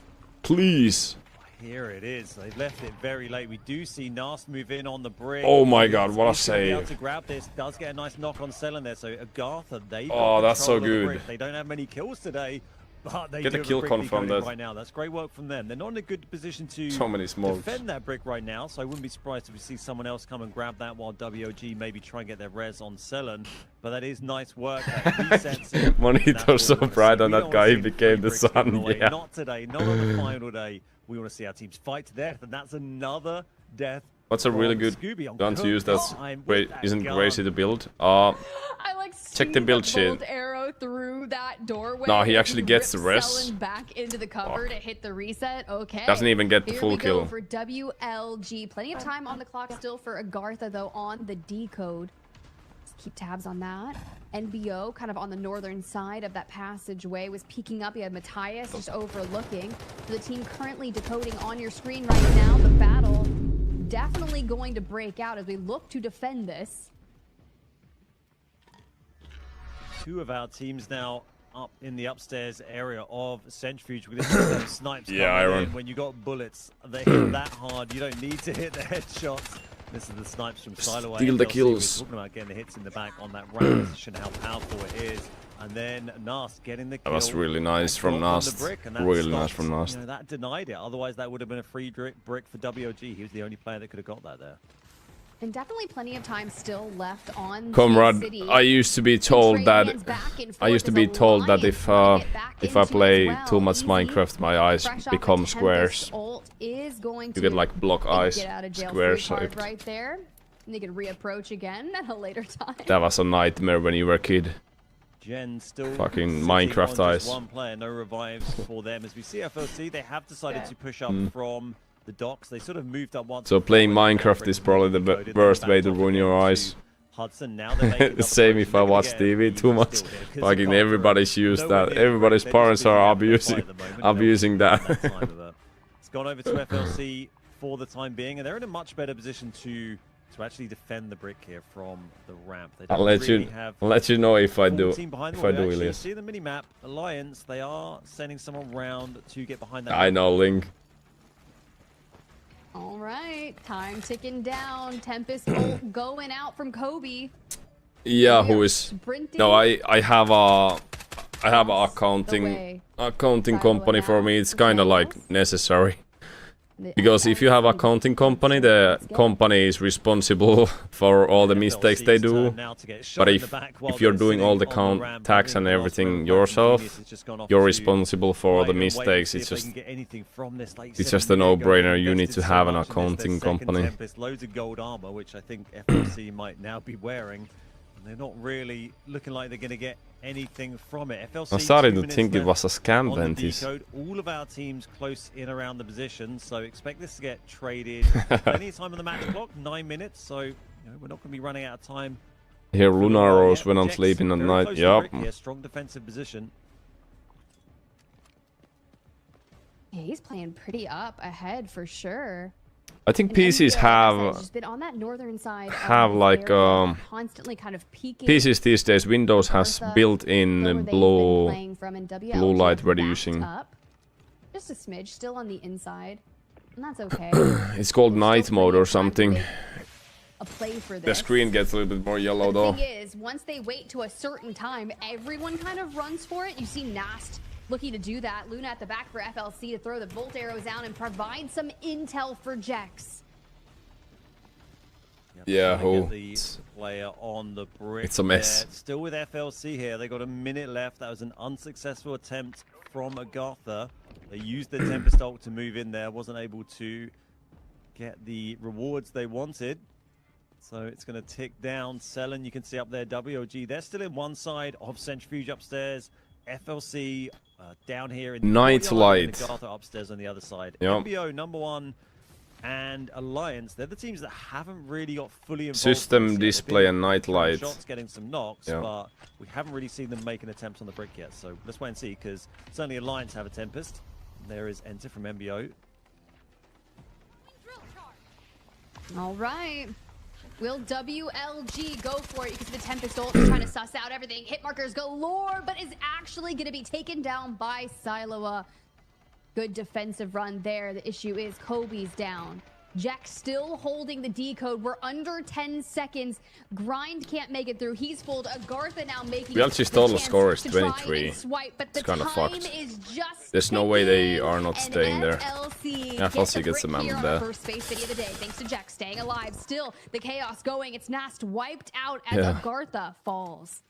Please. Here it is. They've left it very late. We do see Nast move in on the brick. Oh my god, what a He's gonna be able save. to grab this. Does get a nice knock on Selen there. So Agartha, they Oh, that's so good. Brick. They don't have many kills today, but they Get do a have kill brick confirm decoding that. right now. That's great work from them. They're not in a good position to So many smokes. defend that brick right now, so I wouldn't be surprised if we see someone else come and grab that while WOG maybe try and get their res on Selen. But that is nice work. That resets it. Monitor's so bright on We that don't guy, wanna he see became the free bricks given sun. away. Yeah. Not today, not on the final day. We want to see our teams fight to death, and that's another death. What's a really from good Scooby on gun to use that's time with great? that Isn't gun. crazy to build? I like Check the build shit. bolt arrow through that doorway. No, he actually gets the rips rest. Selen back into the cover to hit the reset. Okay. Doesn't even get the Here full we go kill. for WLG. Plenty of time on the clock still for Agartha though on the decode. Just keep tabs on that. NBO kind of on the northern side of that passageway was peeking up. You had Matthias just overlooking. So the team currently decoding on your screen right now. The battle definitely going to break out as we look to defend this. Two of our teams now up in the upstairs area of Centrifuge with those snipes Yeah, coming Iron. in. When you got bullets, they hit that hard. You don't need to hit the headshots. This is the snipes from Siloway. Steal the FLC. kills. We're talking about getting the hits in the back on that ramp position, how powerful it is. And then Nast getting the kill. That was really nice from Got on the Nast. brick, and that Really nice stopped. from Nast. You know, that denied it. Otherwise, that would have been a free brick for WOG. He was the only player that could have got that there. And definitely plenty of time still left on Comrade, City. I used to be told that Trade hands back and I used forth to as be told that Alliance trying to get back if I into play as well. too much Easy. Minecraft, my eyes Fresh off become a Tempest squares. ult is going You to get like block eyes, get out of jail square free card shaped. right there. And they can reapproach again at a later time. That was a nightmare when you were a kid. Jen still Fucking sitting Minecraft on just eyes. one player, no revives for them. As we see FLC, they have decided to push up from the docks. They sort of moved up once. So playing before, Minecraft is probably the decoded, then worst back way to off ruin again your to eyes. Hudson. Now they're making The same another if I push. watch Again, TV he's too much. still there, 'cause Fucking Agartha everybody's used nowhere that. near Everybody's They're just parents busy are having their fight abusing at the moment. They'll abusing get that. time of it. It's gone over to FLC for the time being, and they're in a much better position to actually defend the brick here from the ramp. They don't I'll let really you have know if I do. 14 behind If them. I do, We actually Elias. see the mini-map Alliance. They are sending someone round to get behind that. I know, Link. All right, time ticking down. Tempest ult going out from Kobe. Yeah, We who are is? sprinting No, I have a across the accounting way. company for me. It's kind of like necessary. The Because if you have a accounting company, the company is responsible for all the mistakes they do. But if you're doing all the tax and everything yourself, you're responsible for all the mistakes. It's just a no-brainer. You need to have an accounting company. Loads of gold armor, which I think FLC might now be wearing. And they're not really looking like they're going to get anything from it. FLC, I started 2 to minutes think it left was a scam, on the Ventis. decode. All of our teams close in around the position, so expect this to get traded. Plenty of time on the match clock, 9 minutes, so you know, we're not going to be running out of time. Here, Lunaros Yeah, when I'm Jax sleeping at very night. close to Yup. Rick here, strong defensive position. Yeah, he's playing pretty up ahead for sure. I think And PCs NBO, like I said, have has just been on that northern side of have this like area, constantly kind of peeking. PCs these days. Windows has Bertha, built-in where they've been blue playing from, and WLG blue light backed reducing. up. Just a smidge, still on the inside, and that's okay. It's called There's night still mode plenty or of time to something. make a play for The this. screen gets a little bit more yellow The though. thing is, once they wait to a certain time, everyone kind of runs for it. You see Nast looking to do that. Luna at the back for FLC to throw the bolt arrows down and provide some intel for Jax. Yeah, trying to who? get the player on the brick. It's a mess. There. Still with FLC here. They got a minute left. That was an unsuccessful attempt from Agatha. They used the Tempest ult to move in there. Wasn't able to get the rewards they wanted. So it's going to tick down. Selen, you can see up there, WOG. They're still in one side of Centrifuge upstairs. FLC down here in Night Light. Agatha upstairs on the other side. Yep. MBO number 1 and Alliance. They're the teams that haven't really got fully involved. System display and Night Light. Shots getting some knocks, Yeah. but we haven't really seen them make an attempt on the brick yet. So let's wait and see, because certainly Alliance have a Tempest. There is Enter from MBO. All right. Will WLG go for it? You can see the Tempest ult trying to suss out everything. Hit markers galore, but is actually going to be taken down by Siloa. Good defensive run there. The issue is Kobe's down. Jack still holding the decode. We're under 10 seconds. Grind can't make it through. He's fooled. Agartha now making WLG's total score is 23. Swipe, but It's kind of fucked. is just There's no way they ticking, are not and staying there. FLC gets the brick man here on there. the first space city of the day, thanks to Jack staying alive. Still, the chaos going. It's Nast wiped out as Yeah. Agartha falls.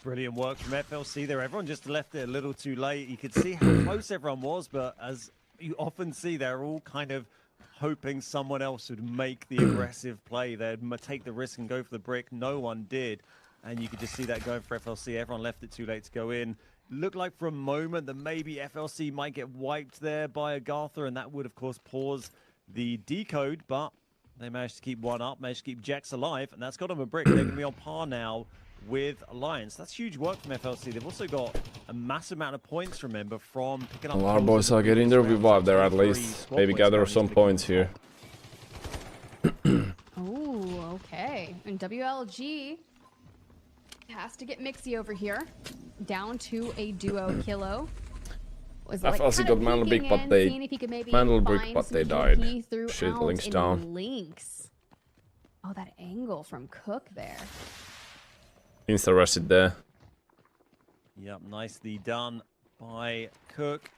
Brilliant work from FLC there. Everyone just left it a little too late. You could see how close everyone was, but as you often see, they're all kind of hoping someone else would make the aggressive play. They'd take the risk and go for the brick. No one did. And you could just see that going for FLC. Everyone left it too late to go in. Looked like for a moment that maybe FLC might get wiped there by Agatha, and that would, of course, pause the decode, but they managed to keep one up, managed to keep Jax alive, and that's got them a brick. They're going to be on par now with Alliance. That's huge work from FLC. They've also got a massive amount of points, remember, from picking up... Well, our boys are getting their revive there at least. Maybe gather some points here. Oh, okay. And WLG has to get Mixie over here. Down to a duo Kilo. Was FLC got Mandel Brick, but they... Mandel Brick, but they died. Shit, Link's down. Links. Oh, that angle from Cook there. Insta-rested there. Yep, nicely done by Cook.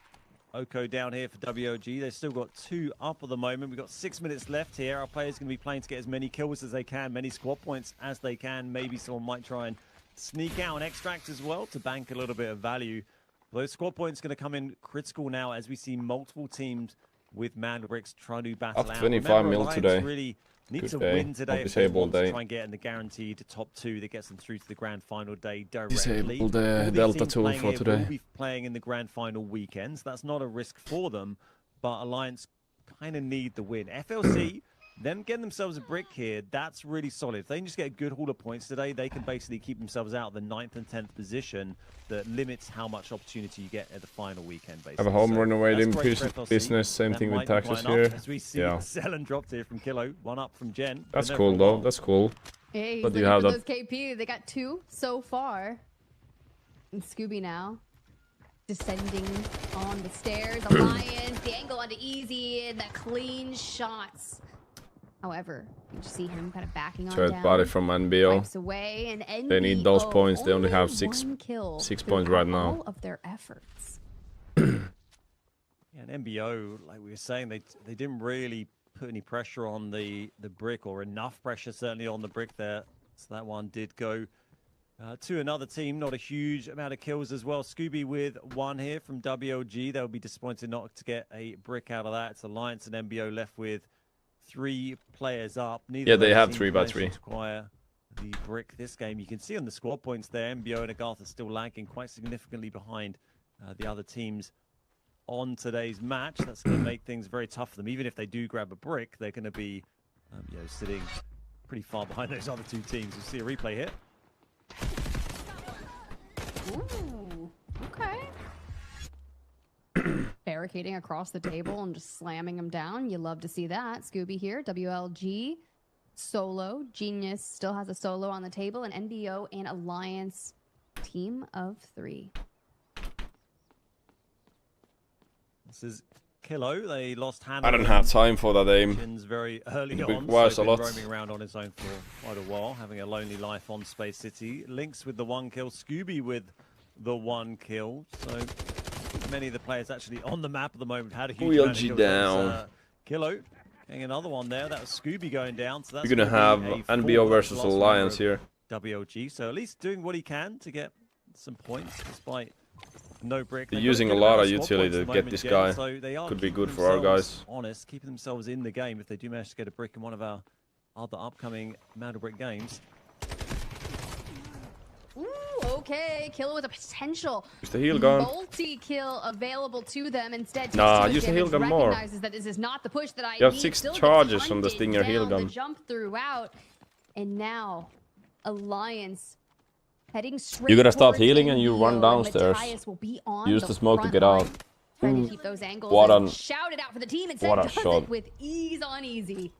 Oko down here for WOG. They've still got 2 up at the moment. We've got 6 minutes left here. Our players going to be playing to get as many kills as they can, many squad points as they can. Maybe someone might try and sneak out and extract as well to bank a little bit of value. Those squad points going to come in critical now as we see multiple teams with Mandel Bricks trying to battle out. 25 mil Alliance today. Really need Good to day. win today Not if they disabled want to day. try and get in the guaranteed top 2 that gets them through to the grand final day directly. Disabled All these Delta teams tool playing for here today. will be playing in the grand final weekends. That's not a risk for them, but Alliance kind of need the win. FLC, them getting themselves a brick here, that's really solid. If they can just get a good haul of points today, they can basically keep themselves out of the 9th and 10th position that limits how much opportunity you get at the final weekend, basically. Have a home run away in that's great for FLC. business. Same That thing with might be taxes quite here. enough As we see Yeah. Selen dropped here from Kilo, 1 up from Jen. That's Been there cool for a though. while. That's cool. Hey, he's But you looking have for that- those KP. They got 2 so far. And Scooby now descending on the stairs. Alliance, the angle onto Easy, and the clean shots. However, you just see him kind of backing on Third down. body from NBO. Wipes away, and They need those NBO points. They only have one 6 kill 6 throughout points right now. all of their efforts. Yeah, and MBO, like we were saying, they didn't really put any pressure on the brick, or enough pressure certainly on the brick there. So that one did go to another team. Not a huge amount of kills as well. Scooby with 1 here from WOG. They'll be disappointed not to get a brick out of that. It's Alliance and MBO left with 3 players up. Neither Yeah, of they those have teams 3 by managed to 3. acquire the brick this game. You can see on the squad points there, MBO and Agatha still lagging quite significantly behind the other teams on today's match. That's going to make things very tough for them. Even if they do grab a brick, they're going to be sitting pretty far behind those other 2 teams. We'll see a replay here. Ooh, okay. Barricading across the table and just slamming them down. You love to see that. Scooby here, WLG, solo. Genius still has a solo on the table, and NBO and Alliance team of 3. This is Kilo. They lost hand. I don't have time for that aim. Very early It on. requires So a been lot. roaming around on his own for quite a while, having a lonely life on Space City. Links with the 1 kill. Scooby with the 1 kill. So many of the players actually on the map at the moment had a huge amount of WLG kills. down. Kilo Getting another one there. That was Scooby going down. So that's You're gonna be have a NBO full versus last member Alliance of here. WLG. So at least doing what he can to get some points despite no brick. They're They've got a using a good lot amount of squad utility points to at the get moment, this Jen, guy. so they are Could be keeping good for our themselves guys. honest, keeping themselves in the game if they do manage to get a brick in one of our other upcoming Mandel Brick games. Ooh, okay. Kill with a potential Is the heal gone? multi-kill available to them. Instead, takes Nah, too much use the heal damage, gun more. recognizes that this is not the push that I You have need. 6 Still gets charges from the hunted Stinger heal down, gun. The jump throughout. And now, Alliance heading straight You gotta stop towards healing and you NBO, run downstairs. Matthias will be on Use the smoke to front get line, out. trying to keep those angles What and an- shout it out for the team. Instead, what a does shot. it with ease on easy.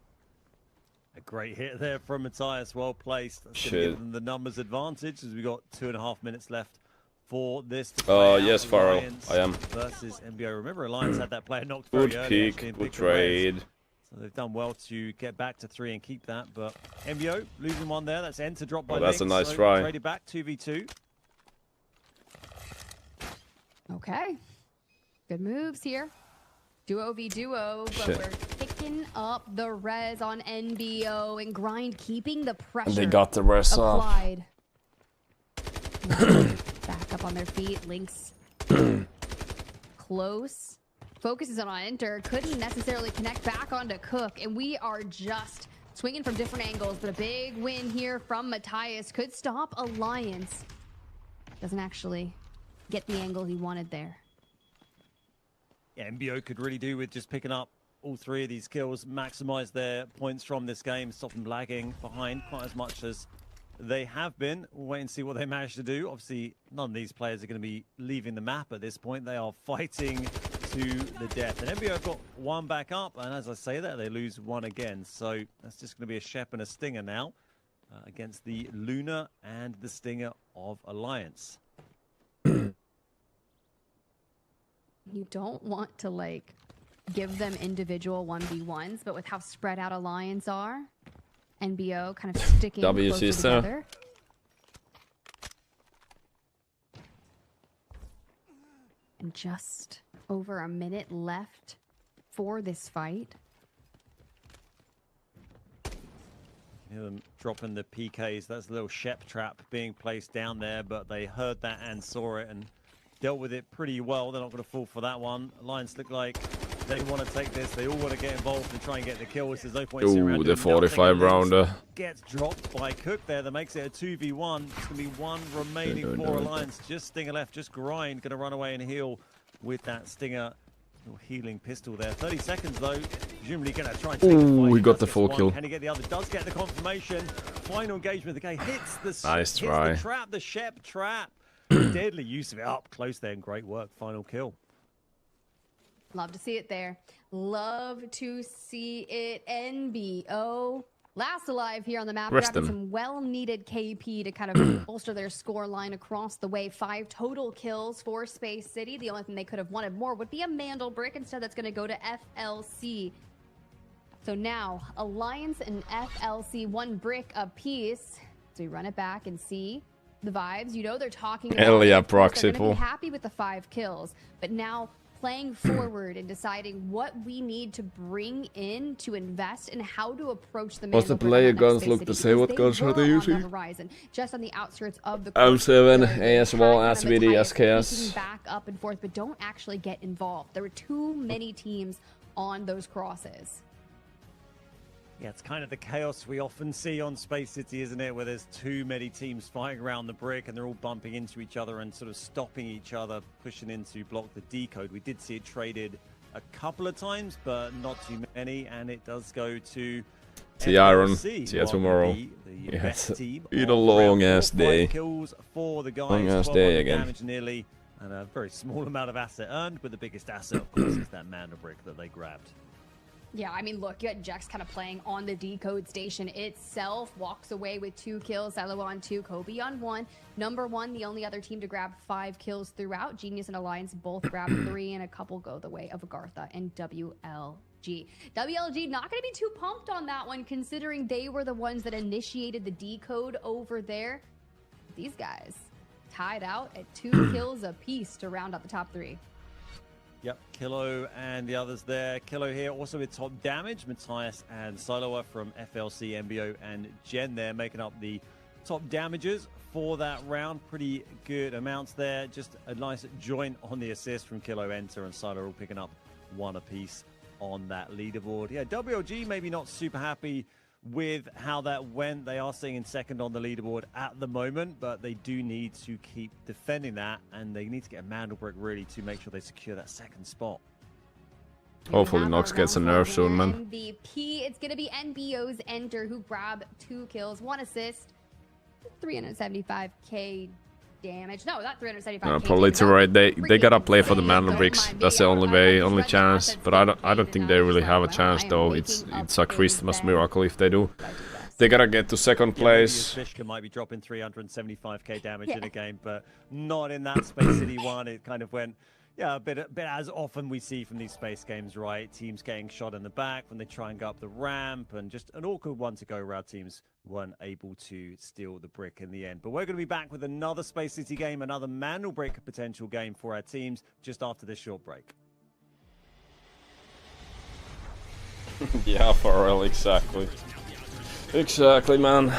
A great hit there from Matthias, well placed. That's Shit. going to give them the numbers advantage as we've got 2.5 minutes left for this to play out. Yes, Farrell. Alliance I am. versus MBO. Remember, Alliance had that player knocked very Good early, pick, actually, and good picked the res. trade. So they've done well to get back to 3 and keep that. But MBO losing one there. That's Enter drop by That's a Lynx, nice so try. Traded back 2v2. Okay. Good moves here. Duo v duo, but Shit. we're picking up the res on NBO and Grind, keeping the pressure And they got the rest off. applied. Back up on their feet. Lynx close. Focuses on Enter. Couldn't necessarily connect back onto Cook. And we are just swinging from different angles. But a big win here from Matthias could stop Alliance. Doesn't actually get the angle he wanted there. Yeah, MBO could really do with just picking up all 3 of these kills, maximize their points from this game, stop them lagging behind quite as much as they have been. We'll wait and see what they manage to do. Obviously, none of these players are going to be leaving the map at this point. They are fighting to the death. And MBO have got 1 back up, and as I say that, they lose 1 again. So that's just going to be a Shep and a Stinger now against the Luna and the Stinger of Alliance. You don't want to, like, give them individual 1v1s, but with how spread out Alliance are, NBO kind of sticking WC closer sir. together. And just over a minute left for this fight. You hear them dropping the PKs. That's a little Shep trap being placed down there, but they heard that and saw it and dealt with it pretty well. They're not going to fall for that one. Alliance look like they want to take this. They all want to get involved and try and get the kill. There's no point sitting around Ooh, the doing 45 nothing. rounder. Gets dropped by Cook there. That makes it a 2v1. It's going to be 1 remaining for Alliance. Just Stinger left. Just Grind going to run away and heal with that Stinger. Little healing pistol there. 30 seconds though. Presumably going to try and take the fight. Ooh, he got Does the get full one. kill. Can he get the other? Does get the confirmation. Final engagement. The guy hits the Nice hits try. the trap. The Shep trap. Deadly use of it up close there and great work. Final kill. Love to see it there. Love to see it. NBO last alive here on the map. Rest Grabbing them. some well-needed KP to kind of bolster their score line across the way. 5 total kills for Space City. The only thing they could have wanted more would be a Mandel brick. Instead, that's going to go to FLC. So now, Alliance and FLC, 1 brick apiece. So we run it back and see the vibes. You know they're talking about Hell yeah, it. Of course, they're proxy gonna be pull. happy with the 5 kills, but now playing forward and deciding what we need to bring in to invest and how to approach the What's the Mandel brick player on that guns Space look City, the same? What because guns are they were on using? the horizon, just on the outskirts of the M7, court. They're ASWAL, trying to SVD, Matthias SKS. peeking back up and forth, but don't actually get involved. There were too many teams on those crosses. Yeah, it's kind of the chaos we often see on Space City, isn't it? Where there's too many teams fighting around the brick and they're all bumping into each other and sort of stopping each other, pushing in to block the decode. We did see it traded a couple of times, but not too many, and it does go to See Iron. FLC, See you who are tomorrow. the Yeah, best it's team been of a long round ass 4. day. 5 kills for the guys. Long ass 1200 day again. damage nearly, and a very small amount of asset earned, but the biggest asset, of course, is that Mandel brick that they grabbed. Yeah, I mean, look, you had Jex kind of playing on the decode station itself, walks away with 2 kills, Silo on 2, Kobe on 1. Number 1, the only other team to grab 5 kills throughout. Genius and Alliance both grab 3, and a couple go the way of Agartha and WLG. WLG not going to be too pumped on that one, considering they were the ones that initiated the decode over there. These guys tied out at 2 kills apiece to round out the top 3. Yep, Kilo and the others there. Kilo here also with top damage. Matthias and Siloa from FLC, MBO, and Jen there making up the top damages for that round. Pretty good amounts there. Just a nice joint on the assist from Kilo Enter and Siloa all picking up one apiece on that leaderboard. Yeah, WLG maybe not super happy with how that went. They are staying in second on the leaderboard at the moment, but they do need to keep defending that, and they need to get a Mandelbrick really to make sure they secure that second spot. Hopefully Nox gets a nerf soon, man. MVP, it's going to be NBO's Enter, who grabbed 2 kills, 1 assist, 375k damage. No, not 375k. Probably too right. They gotta play for the Mandelbricks. That's the only way, only chance. But I don't think they really have a chance though. It's a Christmas miracle if they do. They gotta get to second place. Fishka might be dropping 375k damage in a game, but not in that Space City one. It kind of went, yeah, a bit as often we see from these space games, right? Teams getting shot in the back when they try and go up the ramp, and just an awkward one to go around. Teams weren't able to steal the brick in the end. But we're going to be back with another Space City game, another Mandelbrick potential game for our teams just after this short break. Yeah, for real, exactly. Exactly, man.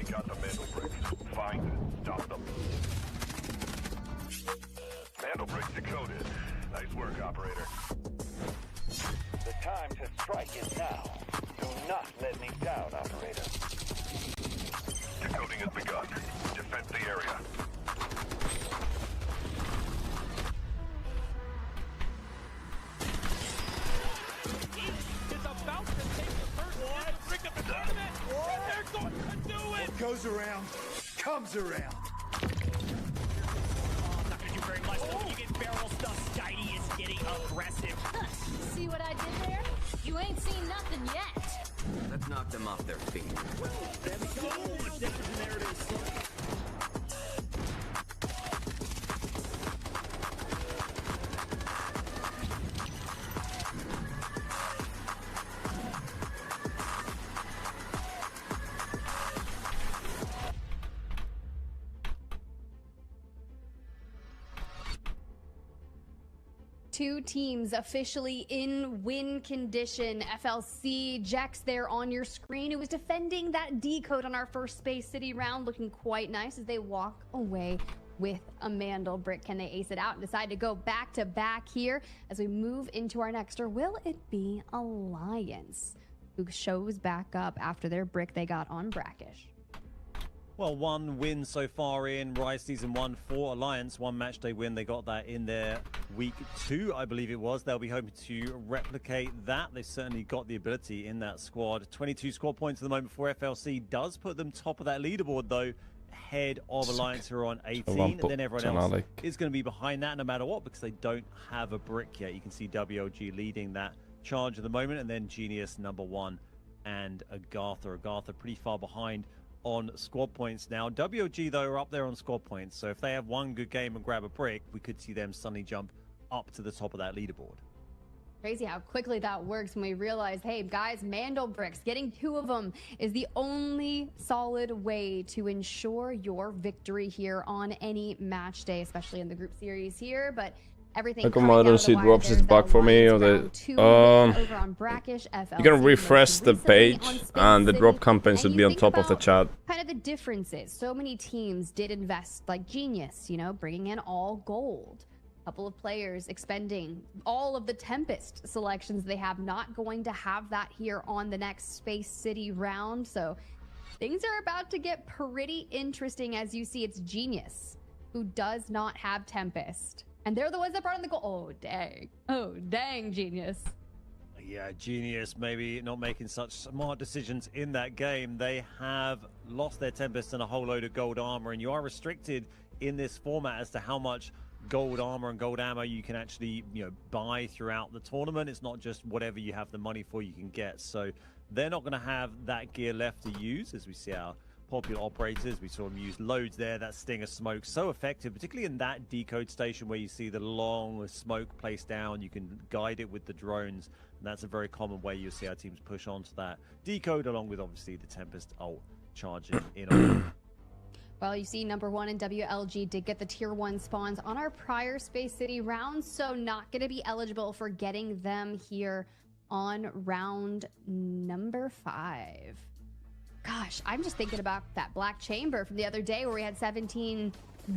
Got the Mandelbricks. Find and stop them. Mandelbricks decoded. Nice work, operator. The time to strike is now. Do not let me down, operator. Decoding has begun. Defend the area. Is about to take the first brick of the tournament, and they're going to do it! What goes around, comes around. Not gonna do very much, though. When you get barrel stuff, Steiny is getting aggressive. See what I did there? You ain't seen nothing yet. Let's knock them off their feet. two teams officially in win condition. FLC, Jex there on your screen, who was defending that decode on our first Space City round, looking quite nice as they walk away with a Mandel brick. Can they ace it out and decide to go back to back here as we move into our next, or will it be Alliance, who shows back up after their brick they got on Brackish? Well, one win so far in Rise Season 1 for Alliance. One match day win. They got that in their week 2, I believe it was. They'll be hoping to replicate that. They've certainly got the ability in that squad. 22 score points at the moment for FLC. Does put them top of that leaderboard, though, ahead of Alliance, who are on 18. And then everyone else is going to be behind that no matter what, because they don't have a brick yet. You can see WLG leading that charge at the moment, and then Genius number 1 and Agartha. Agartha pretty far behind on squad points now. WLG, though, are up there on squad points, so if they have one good game and grab a brick, we could see them suddenly jump up to the top of that leaderboard. Crazy how quickly that works when we realize, hey guys, Mandel bricks, getting 2 of them is the only solid way to ensure your victory here on any match day, especially in the group series here. But everything how come I don't see drops is back for me, or the you can refresh the page and the drop campaign should be on top of the chat. Kind of the differences. So many teams did invest, like Genius, you know, bringing in all gold. A couple of players expending all of the Tempest selections they have, not going to have that here on the next Space City round. So things are about to get pretty interesting. As you see, it's Genius who does not have Tempest. And they're the ones that brought in the goal. Oh, dang. Oh, dang, Genius. Yeah, Genius maybe not making such smart decisions in that game. They have lost their Tempest and a whole load of gold armor, and you are restricted in this format as to how much gold armor and gold ammo you can actually, you know, buy throughout the tournament. It's not just whatever you have the money for you can get. So they're not going to have that gear left to use, as we see our popular operators. We saw them use loads there. That Stinger smoke, so effective, particularly in that decode station where you see the long smoke placed down. You can guide it with the drones, and that's a very common way you'll see our teams push onto that decode, along with obviously the Tempest ult charging in on. Well, you see, number 1 in WLG did get the tier 1 spawns on our prior Space City round, so not going to be eligible for getting them here on round number 5. Gosh, I'm just thinking about that Black Chamber from the other day where we had 17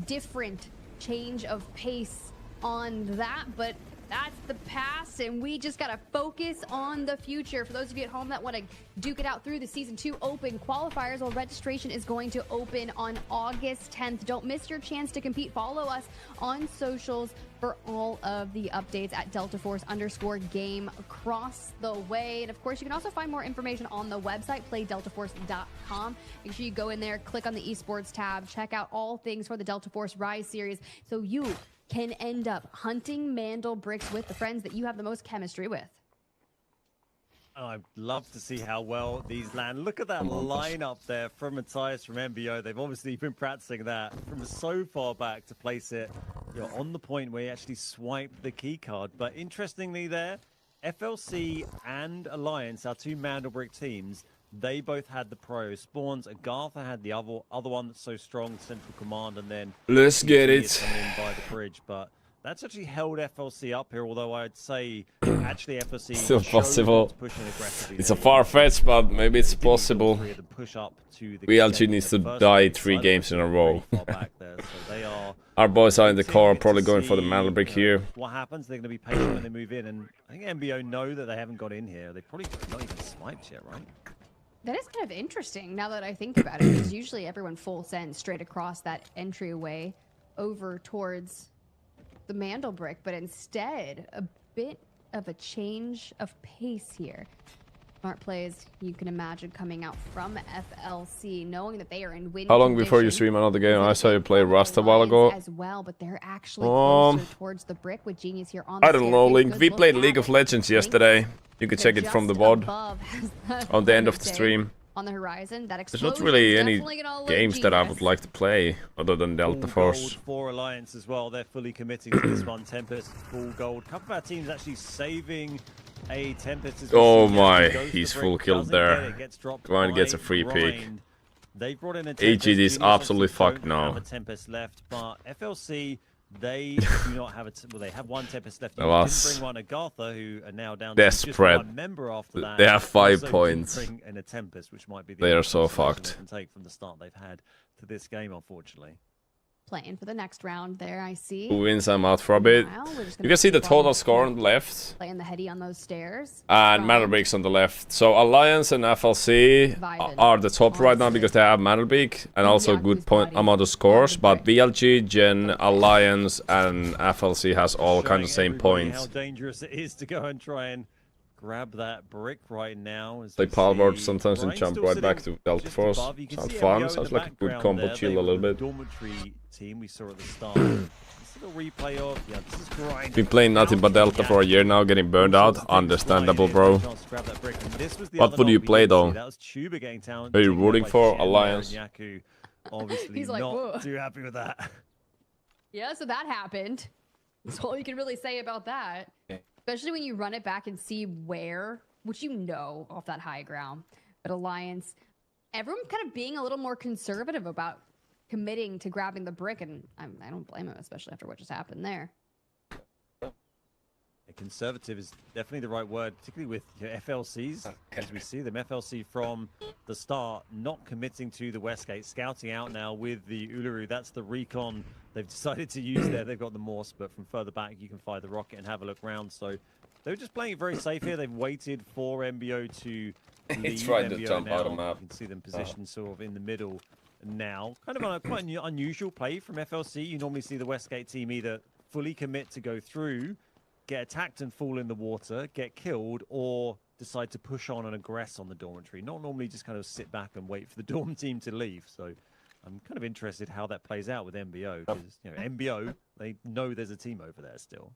different change of pace on that, but that's the past, and we just gotta focus on the future. For those of you at home that want to duke it out through the Season 2 Open qualifiers, well, registration is going to open on August 10th. Don't miss your chance to compete. Follow us on socials for all of the updates at DeltaForce_game across the way. And of course, you can also find more information on the website, playdeltaforce.com. Make sure you go in there, click on the esports tab, check out all things for the Delta Force Rise series, so you can end up hunting Mandel bricks with the friends that you have the most chemistry with. I'd love to see how well these land. Look at that lineup there from Matthias from MBO. They've obviously been practicing that from so far back to place it, you know, on the point where you actually swipe the key card. But interestingly there, FLC and Alliance, our 2 Mandelbrick teams, they both had the pro spawns. Agartha had the other one that's so strong, Central Command, and then let's get it in by the bridge. But that's actually held FLC up here, although I'd say actually FLC still possible. Aggressively. It's a far-fetched, but maybe it's possible. Push up to the WLG needs to die 3 games in a row. Our boys are in the car, probably going for the Mandel brick here. What happens? They're going to be patient when they move in, and I think MBO know that they haven't got in here. They probably not even swiped yet, right? That is kind of interesting now that I think about it, because usually everyone full send straight across that entryway over towards the Mandel brick, but instead a bit of a change of pace here. Smart plays, you can imagine, coming out from FLC, knowing that they are in win. How long before you stream another game? I saw you play Rust a while ago. As well, but they're actually closer towards the brick with Genius here on the I don't know, Link. We played League of Legends yesterday. You could check it from the VOD on the end of the stream. On the horizon, that there's not really any games that I would like to play other than Delta Force. For Alliance as well, they're fully committing to this one. Tempest full gold. A couple of our teams actually saving a Tempest. Oh my, he's full killed there. Grind gets a free pick. They brought in a AGD is absolutely fucked now. A Tempest left, but FLC They do not have well, they have one Tempest left. You Alas. didn't bring one Agartha, who are now down to just Desperate. one member after that. They have 5 Also points. didn't bring in a Tempest, which might be the They are only so consolation fucked. they can take from the start they've had to this game, unfortunately. Playing for the next round there, I see. Who wins? I'm out for a bit. Meanwhile, we're just You gonna can see the keep total on score on the left. Playing the heady on those stairs. And From Mandelbeek's on the left. So Alliance and FLC Vibin. are the top right now because they have Mandelbeek and also Yaku's good point body amount of scores. on the But brick. BLG, Gen, Alliance, and FLC has all kind of Showing same everybody points. How dangerous it is to go and try and grab that brick right now. As They we power see sometimes and Brian jump still right back sitting to Delta just Force. above. You can Sounds see fun. MBO in Sounds the like a good background combo there. chill They a were little the bit. dormitory team we saw at the start. This little replay of this is Grind. Been playing nothing but Delta for a year now, getting burned out. Understandable, bro. What would you play though? That was Tuba getting down. Are you taken out rooting by for Jen there, Alliance? and Yaku obviously He's like, "Whoa." not too happy with that. Yeah, so that happened. That's all you can really say about that. Especially when you run it back and see where, which you know off that high ground. But Alliance, everyone kind of being a little more conservative about committing to grabbing the brick, and I don't blame him, especially after what just happened there. Conservative is definitely the right word, particularly with FLCs, as we see them. FLC from the start, not committing to the Westgate, scouting out now with the Uluru. That's the recon they've decided to use there. They've got the Morse, but from further back, you can fire the rocket and have a look round. So they were just playing it very safe here. They've waited for MBO to leave. He's trying to MBO jump now, out of map. You can see them positioned sort of in the middle now. Kind of a quite unusual play from FLC. You normally see the Westgate team either fully commit to go through, get attacked and fall in the water, get killed, or decide to push on and aggress on the dormitory. Not normally just kind of sit back and wait for the dorm team to leave. So I'm kind of interested how that plays out with MBO, because MBO, they know there's a team over there still.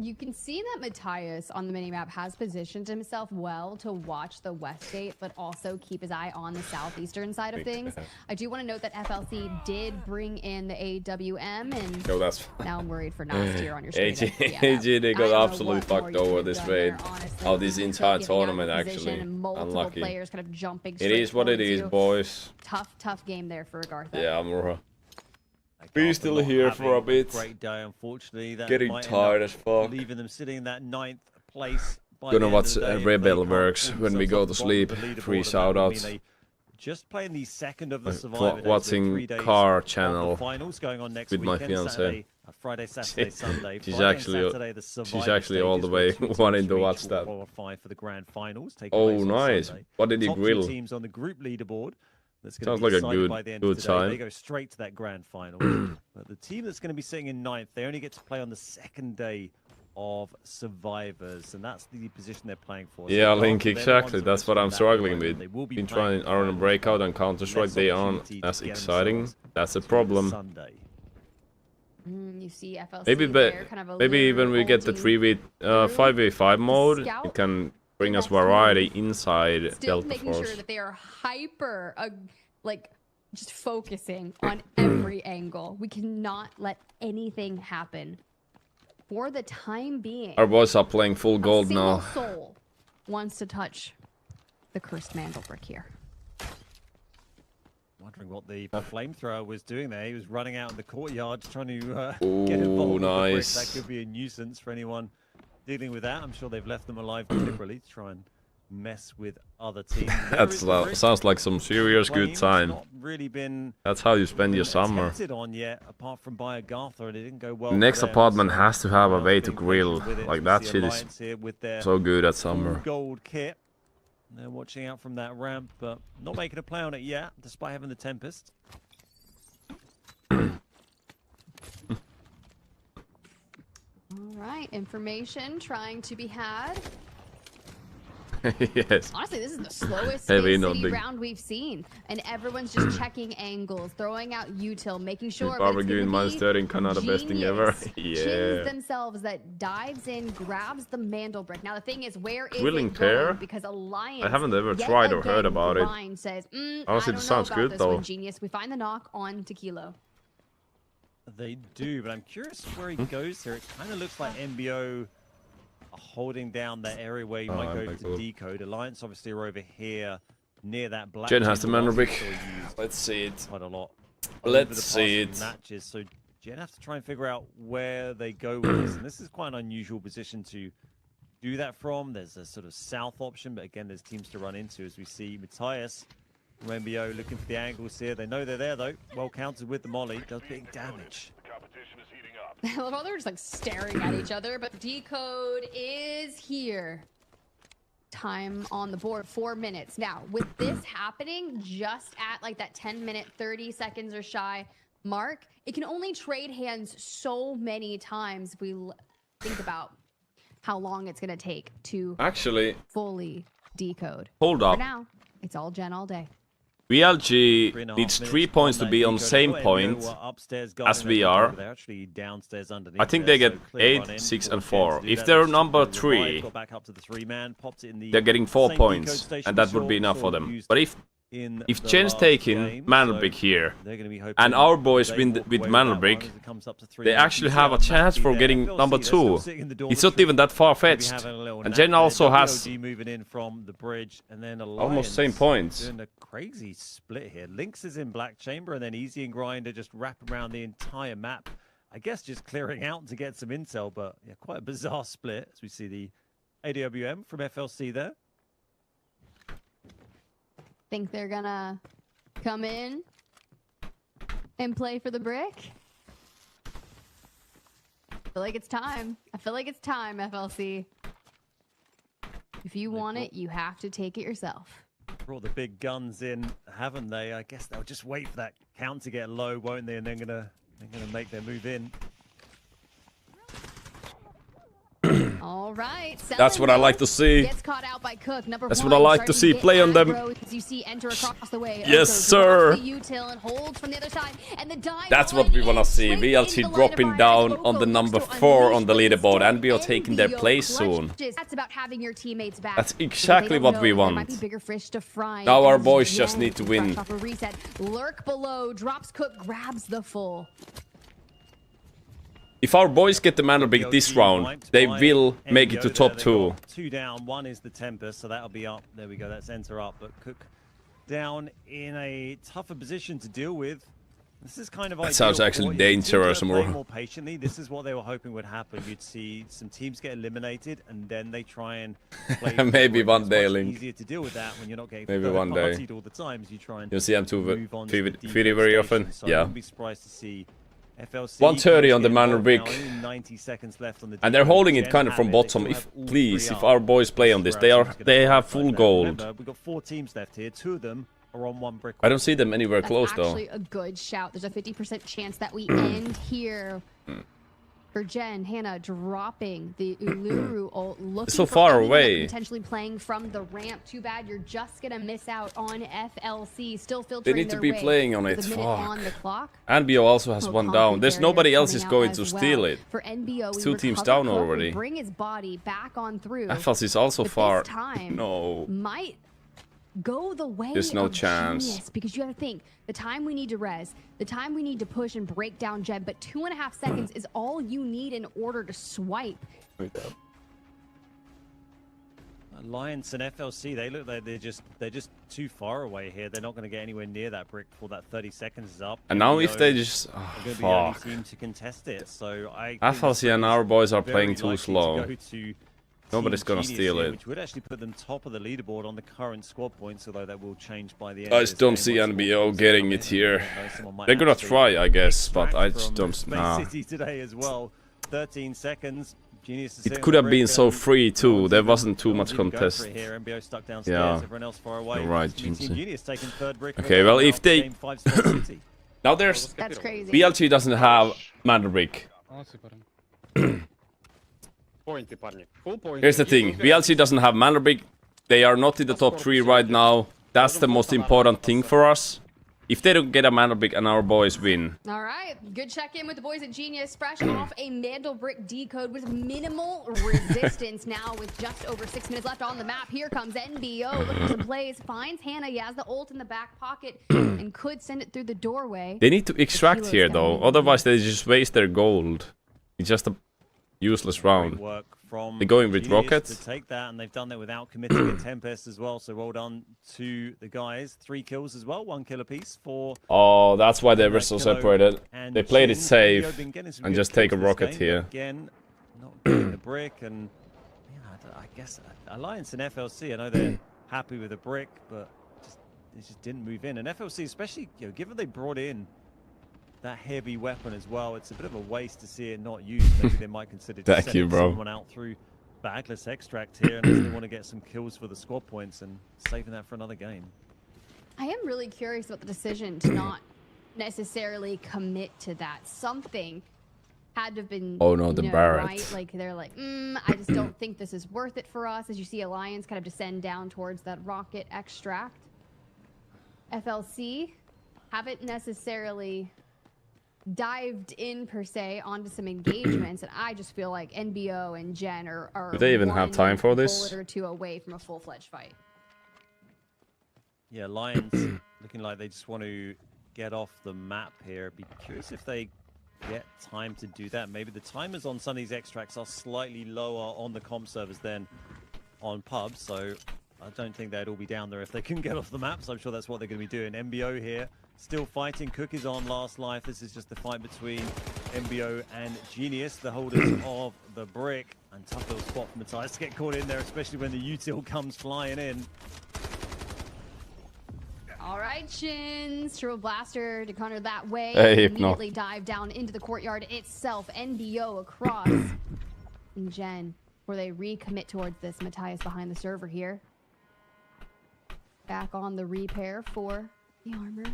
You can see that Matthias on the minimap has positioned himself well to watch the Westgate, but also keep his eye on the southeastern side of things. I do want to note that FLC did bring in the AWM, and Yo, that's now I'm worried for Nas here on your screen. AG, they got absolutely fucked over this raid. Oh, this entire tournament, actually. Unlucky. Players kind of jumping It is what it is, boys. Tough game there for Agartha. Yeah, Mura. Be still here for a bit. Great day, unfortunately. That Getting might end tired up as fuck. leaving them sitting in that 9th place. Gonna watch Rebel Works when we go to sleep. Free shoutouts. Just playing the second of the Survivor watching Car channel finals going on next with my weekend, fiance. Saturday, Friday, Saturday, Sunday. She's Friday and actually Saturday, the she's Survivor actually all the stages way where 2 teams wanting to each watch will that. qualify for the grand finals. Taking Oh, place on nice. Sunday. What did he Top 2 grill? teams on the group leaderboard. That's Sounds going to be like a decided by the end of good today. sign. They go straight to that grand final. But the team that's going to be sitting in 9th, they only get to play on the second day of Survivors, and that's the position they're playing for. Yeah, So Link, they're the exactly. ones That's that are what I'm in that struggling moment. with. They will be Been playing trying Iron finals. Breakout and Counter-Strike. Less They aren't opportunity to as get exciting. themselves That's a to problem. Sunday. You see FLC Maybe there, kind of a maybe when we get the 5v5 mode, Scout it can bring us next move. variety inside still Delta making Force. sure that they are hyper, like just focusing on every angle. We cannot let anything happen. For the time being, Our boys are playing full a gold single now. soul wants to touch the cursed mantle brick here. Wondering what the flamethrower was doing there. He was running out in the courtyard trying to Ooh, get involved with the brick. nice. That could be a nuisance for anyone dealing with that. I'm sure they've left them alive deliberately to try and mess with other teams. Sounds like some serious good time. Not really been That's how you spend your summer. attempted on yet, apart from by Agartha, and it didn't go well. The next for them, apartment so has to have a now way being to grill. patient with it. Like We that see shit is Alliance here with their so good at full summer. gold kit. They're watching out from that ramp, but not making a play on it yet, despite having the Tempest. All right, information trying to be had. Yes. Honestly, this is the slowest Heavy Space City nodding. round we've seen, and everyone's just checking angles, throwing out util, making sure. Barbecue in minus 30 in Canada, best thing ever. Genius Yeah. Chins themselves that dives in, grabs the mandel brick. Now the thing is, where is Willing it going? pair? Because Alliance. I haven't ever yet tried or again, heard about it. Grind says, Honestly, I it don't sounds know good, about this though. one, Genius. We find the knock on Tequilo. They do, but I'm curious where he goes here. It kind of looks like MBO are holding down that area where you might go like to that. decode. Alliance obviously are over here near that black. Jen has the chamber mana last we brick. saw used Let's see it. quite a lot. Let's over the see past it. few matches. So Gen have to try and figure out where they go with this. And this is quite an unusual position to do that from. There's a sort of south option, but again, there's teams to run into, as we see Matthias from MBO looking for the angles here. They know they're there, though. Well countered with the molly. Does big damage. The competition is heating up. I love how they're just like staring at each other, but decode is here. Time on the board, 4 minutes. Now, with this happening just at like that 10-minute, 30 seconds or shy mark, it can only trade hands so many times if we think about how long it's going to take to Actually, fully decode. hold For up. now, it's all Gen all day. VLG needs 3 points to be on the same point as we are. I think they get 8, 6, and 4. If they're number 3, they're getting 4 points, and that would be enough for them. But if Gen's taking Manelbrick here, and our boys win with Manelbrick, they actually have a chance for getting number 2. It's not even that far-fetched. And Gen also has almost same points. Doing a crazy split here. Lynx is in Black Chamber, and then Easy and Grinder just wrap around the entire map. I guess just clearing out to get some intel, but yeah, quite a bizarre split as we see the AWM from FLC there. Think they're gonna come in and play for the brick? I feel like it's time. I feel like it's time, FLC. If you want it, you have to take it yourself. Brought the big guns in, haven't they? I guess they'll just wait for that count to get low, won't they? And they're gonna make their move in. All right. That's what I like to see. Gets caught out by Cook. That's what I like to see. Play on them. You see enter across the way. Yes, sir. And holds from the other side, and the dive That's what we want to see. VLT dropping down on the number 4 on the leaderboard. NBO taking their place soon. That's about having your teammates back. That's exactly what we want. Now Now our boys just need to win. Lurk below, drops Cook, grabs the full. If our boys get the Manelbrick this round, they will make it to top 2. 2 down, 1 is the Tempest, so that'll be up. There we go, that's enter up. But Cook down in a tougher position to deal with. This is kind of that sounds actually dangerous. More patiently. This is what they were hoping would happen. You'd see some teams get eliminated, and then they try and play. Maybe one day, it's Link. easier to deal with that when you're not getting Maybe one day. all the time as you try and You'll see M2 move on to the very often. so I Yeah. wouldn't be surprised to see FLC 130 on the Manelbrick. 90 seconds left on the And they're holding it kind of from bottom. If please, if our boys play on this, they have full gold. Remember, we've got 4 teams left here. 2 of them are on 1 brick. I don't see them anywhere That's close though. Actually, a good shout. There's a 50% chance that we end here. For Gen, Hannah dropping the Uluru ult, looking so for far anyone away. potentially playing from the ramp. Too bad you're just gonna miss out on FLC. Still They filtering need to their be way playing on with it. a minute on Fuck. the clock. NBO also has Oh, 1 concrete down. There's barrier nobody else coming is out going as to well. steal it. For NBO, we 2 teams recover down Cook, we already. Bring his body back on through. FLC is also But far. This time No. might go the way There's no of chance. Genius, because you have to think the time we need to res, the time we need to push and break down Gen, but 2.5 seconds is all you need in order to swipe. Alliance and FLC, they look like they're just too far away here. They're not going to get anywhere near that brick before that 30 seconds is up. And now NBO if they just are going to be the only fuck. team to contest it. So I think FLC and our boys are very playing too likely to slow. go to Nobody's Team gonna Genius steal here, it. which would actually put them top of the leaderboard on the current squad points, although that will change by the end. I of just this don't game see once the NBO ball getting comes it in. here. Although someone might They're gonna actually try, I guess, but I extract just from don't. Space Nah. City today as well. 13 seconds. Genius is It sitting could on have the been brick so and free too. no one's There even- wasn't too no much one's even going for contest. it here. MBO stuck downstairs. Yeah. Everyone else far away. You're right, Team Jinsey. Genius taking 3rd brick. Okay, well, if they- Game 5 Space City. Now there's That's crazy. VLT doesn't have Manelbrick. Here's the thing, VLC doesn't have Manelbrick. They are not in the top 3 right now. That's the most important thing for us. If they don't get a Manelbrick and our boys win. All right, good check-in with the boys at Genius. Fresh off a Mandelbrick decode with minimal resistance now with just over 6 minutes left on the map. Here comes NBO, looking for some plays, finds Hannah. He has the ult in the back pocket and could send it through the doorway. They need to extract here though, otherwise they just waste their gold. It's just a useless Great round. work from They're going with Genius rockets. to take that, and they've done that without committing a Tempest as well. So well done to the guys. 3 kills as well, 1 kill apiece for. Oh, that's why they were so Kilo separated. and They played it Jin. safe Neo been getting some and good just take a kills this rocket game, here. but again, not getting the brick, and I guess Alliance and FLC. I know they're happy with the brick, but it just didn't move in. And FLC, especially, given they brought in that heavy weapon as well, it's a bit of a waste to see it not used. Maybe they might consider just Thank you, sending bro. someone out through bagless extract here, unless they want to get some kills for the squad points and saving that for another game. I am really curious about the decision to not necessarily commit to that. Something had to have been, Oh no, the Barrett. right? Like they're like, I just don't think this is worth it for us. As you see Alliance kind of descend down towards that rocket extract. FLC haven't necessarily dived in per se onto some engagements, and I just feel like NBO and Jen are Do they even have time for this? bullet or two away from a full-fledged fight. Yeah, Lions looking like they just want to get off the map here. Be curious if they get time to do that. Maybe the timers on some of these extracts are slightly lower on the comp servers than on pubs, so I don't think they'd all be down there if they can get off the map, so I'm sure that's what they're going to be doing. MBO here, still fighting. Cook is on last life. This is just the fight between MBO and Genius, the holders of the brick. And tough little spot for Matthias to get caught in there, especially when the util comes flying in. All right, Shins. Turbo Blaster to counter that way. Hey, Immediately dive down into the courtyard itself. NBO across. And Jen, where they recommit towards this. Matthias behind the server here. Back on the repair for the armor.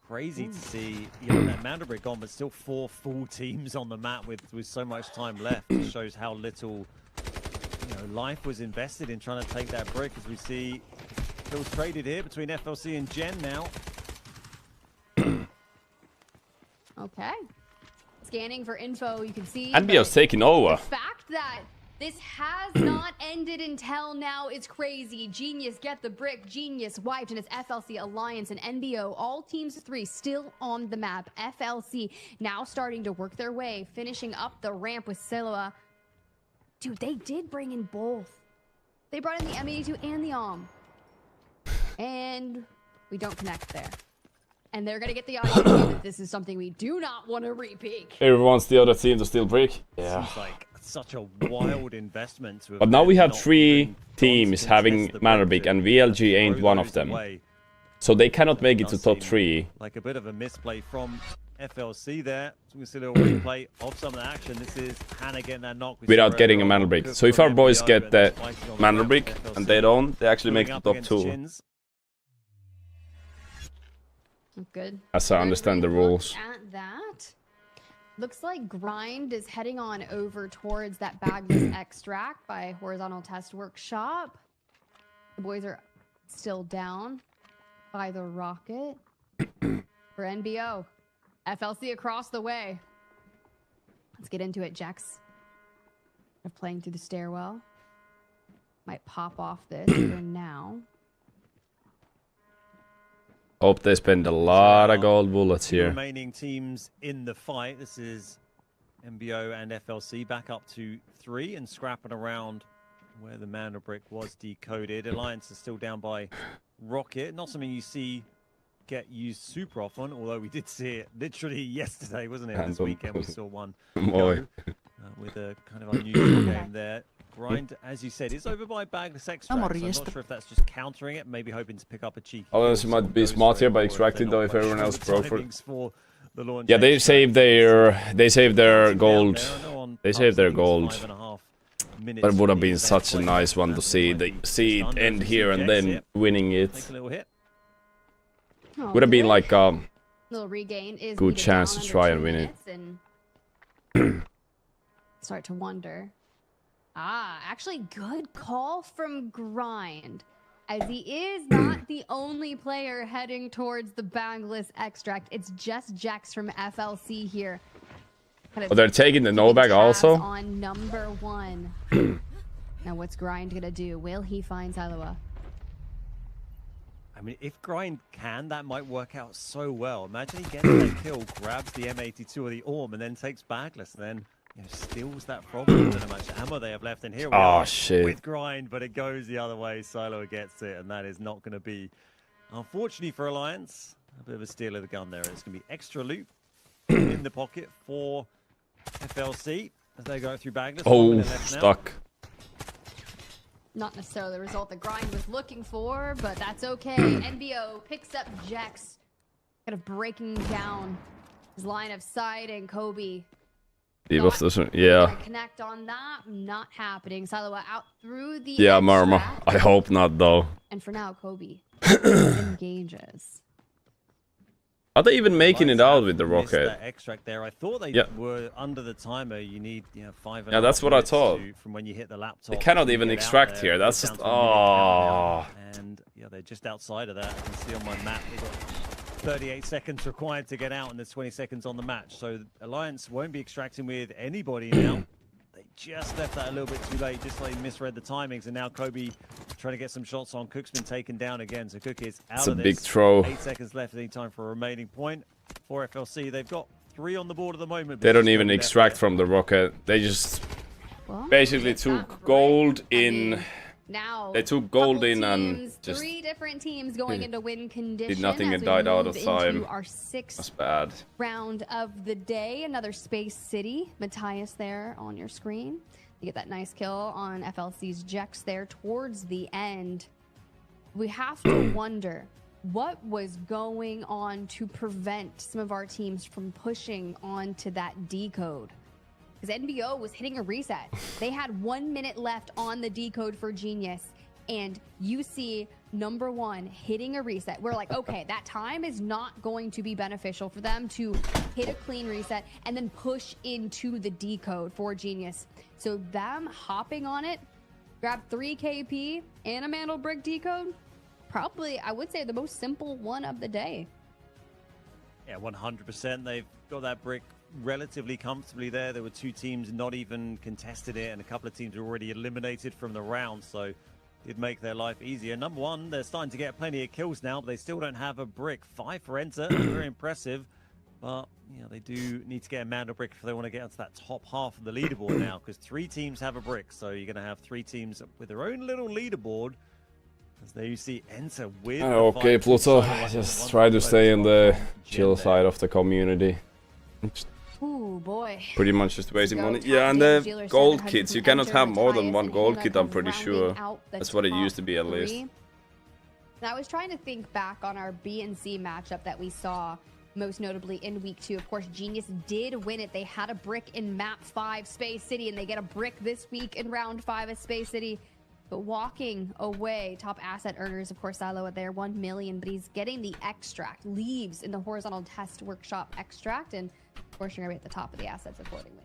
Crazy to see that Mandelbrick gone, but still 4 full teams on the map with so much time left. It shows how little life was invested in trying to take that brick, as we see kills traded here between FLC and Gen now. Okay. Scanning for info, you can see NBO's taking over. the fact that this has not ended until now is crazy. Genius get the brick, Genius wiped, and it's FLC, Alliance, and NBO. All teams of 3 still on the map. FLC now starting to work their way, finishing up the ramp with Silua. Dude, they did bring in both. They brought in the M82 and the OM. And we don't connect there. And they're going to get the audio that this is something we do not want to repeat. Everyone wants the other team to steal brick. Yeah. Seems like such a wild investment to have But now we have not 3 even teams gone to having contest the Mannerbeak, Brexit and VLG ain't throw one of those them. away. So they cannot make it to Does top seem 3. Like a bit of a misplay from FLC there. So we can see a little replay of some of the action. This is Hannah getting that knock Without getting a Mannerbeak. So if our boys get the Mannerbeak and they don't, they actually make the top 2. Good. As I understand the rules. At that, looks like Grind is heading on over towards that bagless extract by Horizontal Test Workshop. The boys are still down by the rocket for NBO. FLC across the way. Let's get into it, Jax. They're playing through the stairwell. Might pop off this for now. Hope they spend a lot of gold bullets here. Remaining teams in the fight. This is MBO and FLC back up to 3 and scrapping around where the mana brick was decoded. Alliance is still down by rocket. Not something you see get used super often, although we did see it literally yesterday, wasn't it? This weekend we saw one go, with a kind of unusual game there. Grind, as you said, is over by bagless extract. So I'm not sure if that's just countering it, maybe hoping to pick up a cheeky. Although might be smart here by extracting though if everyone else pro for it. Yeah, they saved their gold. They saved their gold. But it would have been such a nice one to see it end here and then winning it. Would have been like a little regain is good chance to try and win it. And start to wonder. Actually good call from Grind, as he is not the only player heading towards the bagless extract. It's just Jax from FLC here. Oh, they're taking the no bag also? On number 1. Now what's Grind gonna do? Will he find Silua? I mean, if Grind can, that might work out so well. Imagine he gets that kill, grabs the M82 or the Orm, and then takes Bagless, and then steals that from him. Don't know how much ammo they have left. And here we are shit. with Grind, but it goes the other way. Silo gets it, and that is not going to be, unfortunately for Alliance, a bit of a steal of the gun there. It's going to be extra loot in the pocket for FLC as they go through Bagless. Oh, stuck. Not necessarily the result that Grind was looking for, but that's okay. NBO picks up Jex, kind of breaking down his line of sight, and Kobe. Yeah. Connect on that, not happening. Silo out through the Yeah, Marma. I hope not, though. And for now, Kobe engages. Are they even making it out with the rocket? That extract there. I thought they were under the timer. You need 5. Yeah, that's what I thought. From when you hit the laptop. They cannot even extract here. That's just And yeah, they're just outside of that. I can see on my map they've got 38 seconds required to get out, and there's 20 seconds on the match. So Alliance won't be extracting with anybody now. They just left that a little bit too late, just like misread the timings, and now Kobe trying to get some shots on. Cook's been taken down again, so Cook is out of this. It's a big throw. 8 seconds left, any time for a remaining point for FLC. They've got 3 on the board at the moment. They don't even extract from the rocket. They just basically took gold in. Now they took gold in and just 3 different teams going into win condition. Did nothing and died out of time. Our 6th That's bad. round of the day. Another Space City. Matthias there on your screen. You get that nice kill on FLC's Jex there towards the end. We have to wonder what was going on to prevent some of our teams from pushing onto that decode. Because NBO was hitting a reset. They had 1 minute left on the decode for Genius, and you see number 1 hitting a reset. We're like, okay, that time is not going to be beneficial for them to hit a clean reset and then push into the decode for Genius. So them hopping on it, grab 3 KP and a Mandel Brick decode, probably, I would say, the most simple one of the day. Yeah, 100%. They've got that brick relatively comfortably there. There were 2 teams not even contested it, and a couple of teams were already eliminated from the round, so it'd make their life easier. Number 1, they're starting to get plenty of kills now, but they still don't have a brick. 5 for Enter, very impressive, but they do need to get a Mandel brick if they want to get onto that top half of the leaderboard now, because 3 teams have a brick, so you're going to have 3 teams with their own little leaderboard. As there you see Enter with okay, Pluto, just try to stay in the chill side of the community. Ooh, boy. Pretty much just wasting money. Yeah, and the gold kits. You cannot have more than 1 gold kit, I'm pretty sure. That's what it used to be, at least. And I was trying to think back on our B and C matchup that we saw, most notably in week 2. Of course, Genius did win it. They had a brick in map 5, Space City, and they get a brick this week in round 5 of Space City. But walking away, top asset earners, of course, Silo at there, 1 million, but he's getting the extract, leaves in the horizontal test workshop extract, and of course, you're going to be at the top of the assets accordingly.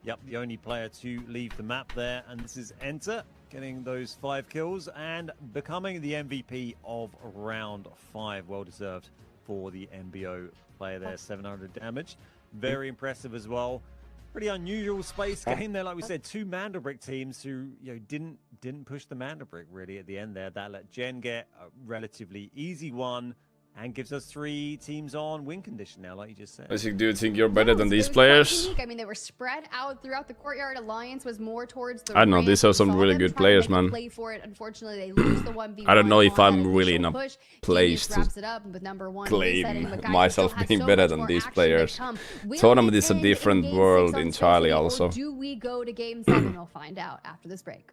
Yep, the only player to leave the map there, and this is Enter, getting those 5 kills and becoming the MVP of round 5. Well deserved for the NBO player there, 700 damage. Very impressive as well. Pretty unusual space game there, like we said. 2 Mandel Brick teams who didn't push the Mandel Brick really at the end there. That let Gen get a relatively easy one, and gives us 3 teams on win condition now, like you just said. Do you think you're better than these players? I mean, they were spread out throughout the courtyard. Alliance was more towards the I don't know, these are some really good players, man. Play for it. Unfortunately, they lose the 1v1. I don't know if I'm really in a place to claim myself being better than these players. Tournament is a different world entirely also. Do we go to game 7? We'll find out after this break.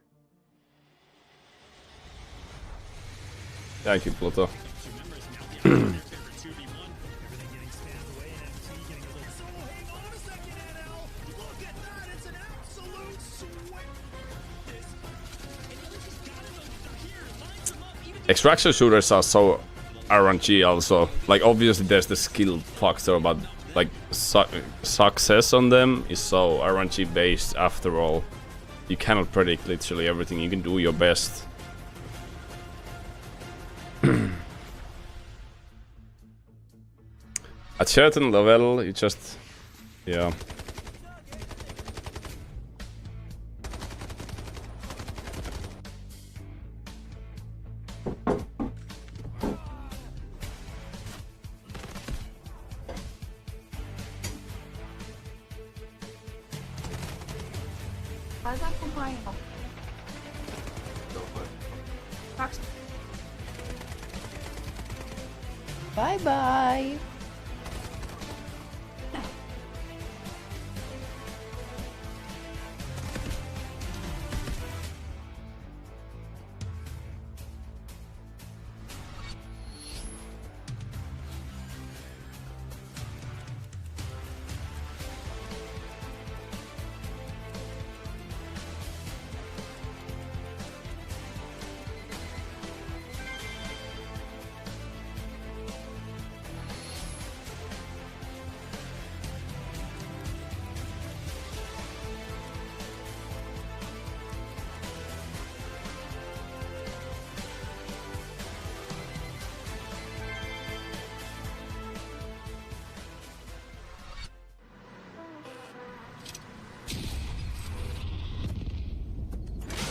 Thank you, Pluto. Extraction shooters are so RNG also. Like, obviously there's the skill factor, but like success on them is so RNG based after all. You cannot predict literally everything. You can do your best. At certain level, you just, yeah. Laitetaan kun paino. Kaksi. Bye bye.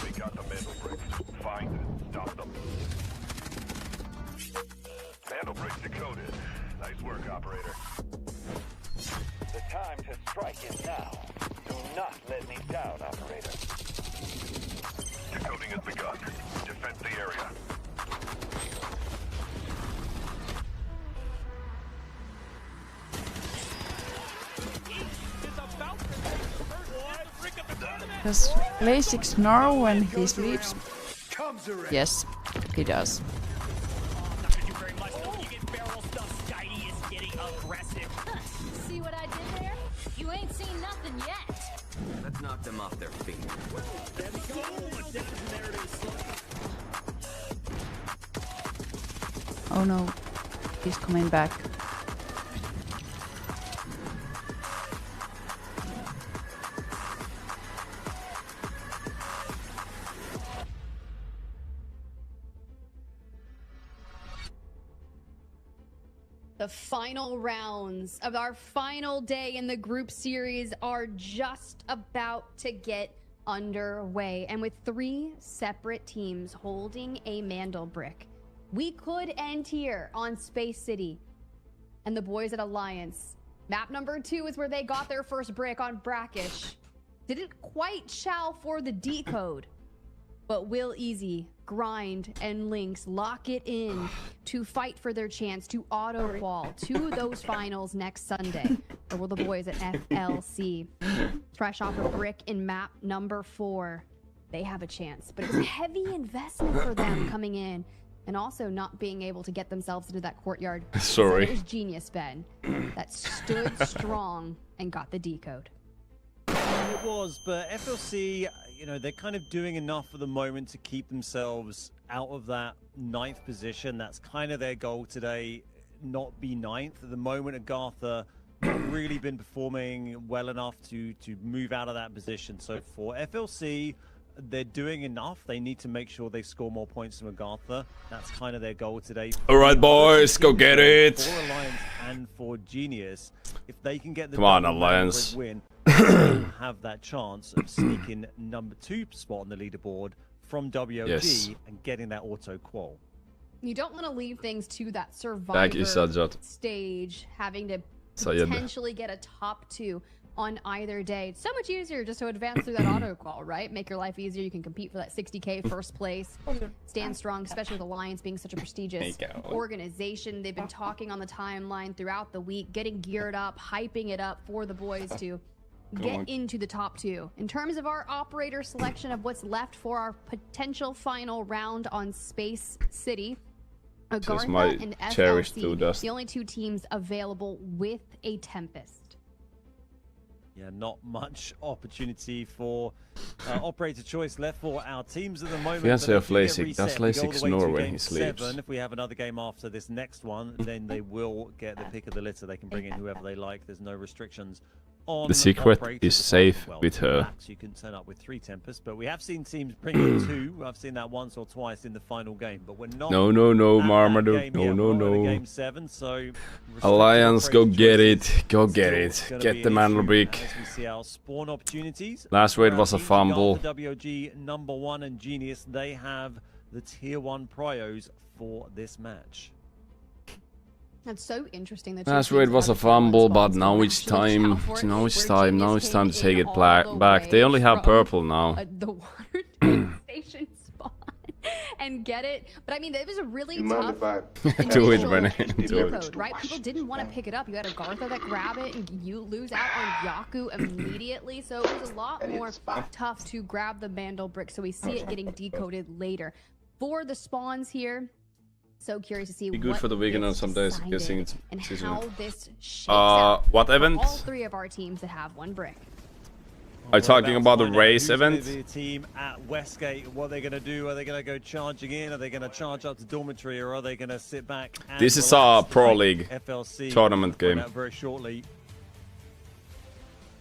We got the Mandel bricks. Find and stop them. Mandel bricks decoded. Nice work, operator. The time to strike is now. Do not let me down, operator. Decoding has begun. Defend the area. Is about to take the first hit to break up the tournament. Does Lasik snarl when he sleeps? Comes around. Yes, he does. Not gonna do very much though. You get barrel stuff. Skydie is getting aggressive. See what I did there? You ain't seen nothing yet. Let's knock them off their feet. Oh no, he's coming back. The final rounds of our final day in the group series are just about to get underway. And with 3 separate teams holding a Mandel brick, we could end here on Space City. And the boys at Alliance. Map number 2 is where they got their first brick on Brackish. Didn't quite chow for the decode. But will Easy, Grind, and Lynx lock it in to fight for their chance to auto-qual to those finals next Sunday? Or will the boys at FLC, fresh off a brick in map number 4, they have a chance? But it's a heavy investment for them coming in and also not being able to get themselves into that courtyard. Sorry. So it was Genius Ben that stood strong and got the decode. It was, but FLC, you know, they're kind of doing enough for the moment to keep themselves out of that 9th position. That's kind of their goal today, not be 9th. At the moment, Agartha have really been performing well enough to move out of that position. So for FLC, they're doing enough. They need to make sure they score more points than Agartha. That's kind of their goal today. All right, boys, go get it. For Alliance and for Genius, if they can get the Come on, double Alliance. win, they'll have that chance of sneaking number 2 spot on the leaderboard from WOG Yes. and getting that auto qual. You don't want to leave things to that Back is survivor Sajjad. stage, having to Sayed. potentially get a top 2 on either day. It's so much easier just to advance through that auto qual, right? Make your life easier. You can compete for that 60K first place. Stand strong, especially with Alliance being such a prestigious organization. They've been talking on the timeline throughout the week, getting geared up, hyping it up for the boys to get into the top 2. In terms of our operator selection of what's left for our potential final round on Space City, Just my Agartha and cherished FLC, two dust. the only 2 teams available with a Tempest. Yeah, not much opportunity for operator choice left for our teams at the moment. Fiancé but of they do get Lasik. reset. Does We go Lasik all the way to snore when game he sleeps? 7. If we have another game after this next one, then they will get the pick of the litter. They can bring in whoever they like. There's no restrictions on The secret operators is apart safe from, well, with her. Max, you can turn up with 3 Tempests, but we have seen teams bring in 2. I've seen that once or twice in the final game, but we're not. No, at that Marmaduke. game No, yet. no, We're not at no. game 7, so Alliance, go restricted get operator choices it. Go get still it. gonna Get be the an Mandel issue brick. as we see our spawn opportunities. Last For raid our was a teams, fumble. Agartha, WOG number 1 and Genius, they have the tier 1 prios for this match. That's so interesting. That Last raid was a fumble, but now it's time. Now it's time to take it back. They only have purple now. The water tank station spawn and get it. But I mean, it was a really tough Do it, Renee. Do it. decode, right? People didn't want to pick it up. You had Agartha that grab it, and you lose out on Yaku immediately. So it was a lot more tough to grab the Vandal brick. So we see it getting decoded later. For the spawns here, so curious to see Be good what for the weekend on some days. decided Guessing it's and season. how this shakes out What for event? all three of our teams that have one brick. Are you talking about the race Who's gonna event? be the team at Westgate, what are they going to do? Are they going to go charging in? Are they going to charge up to dormitory, or are they going to sit back and This is relax? a Pro League FLC tournament game. find out very shortly.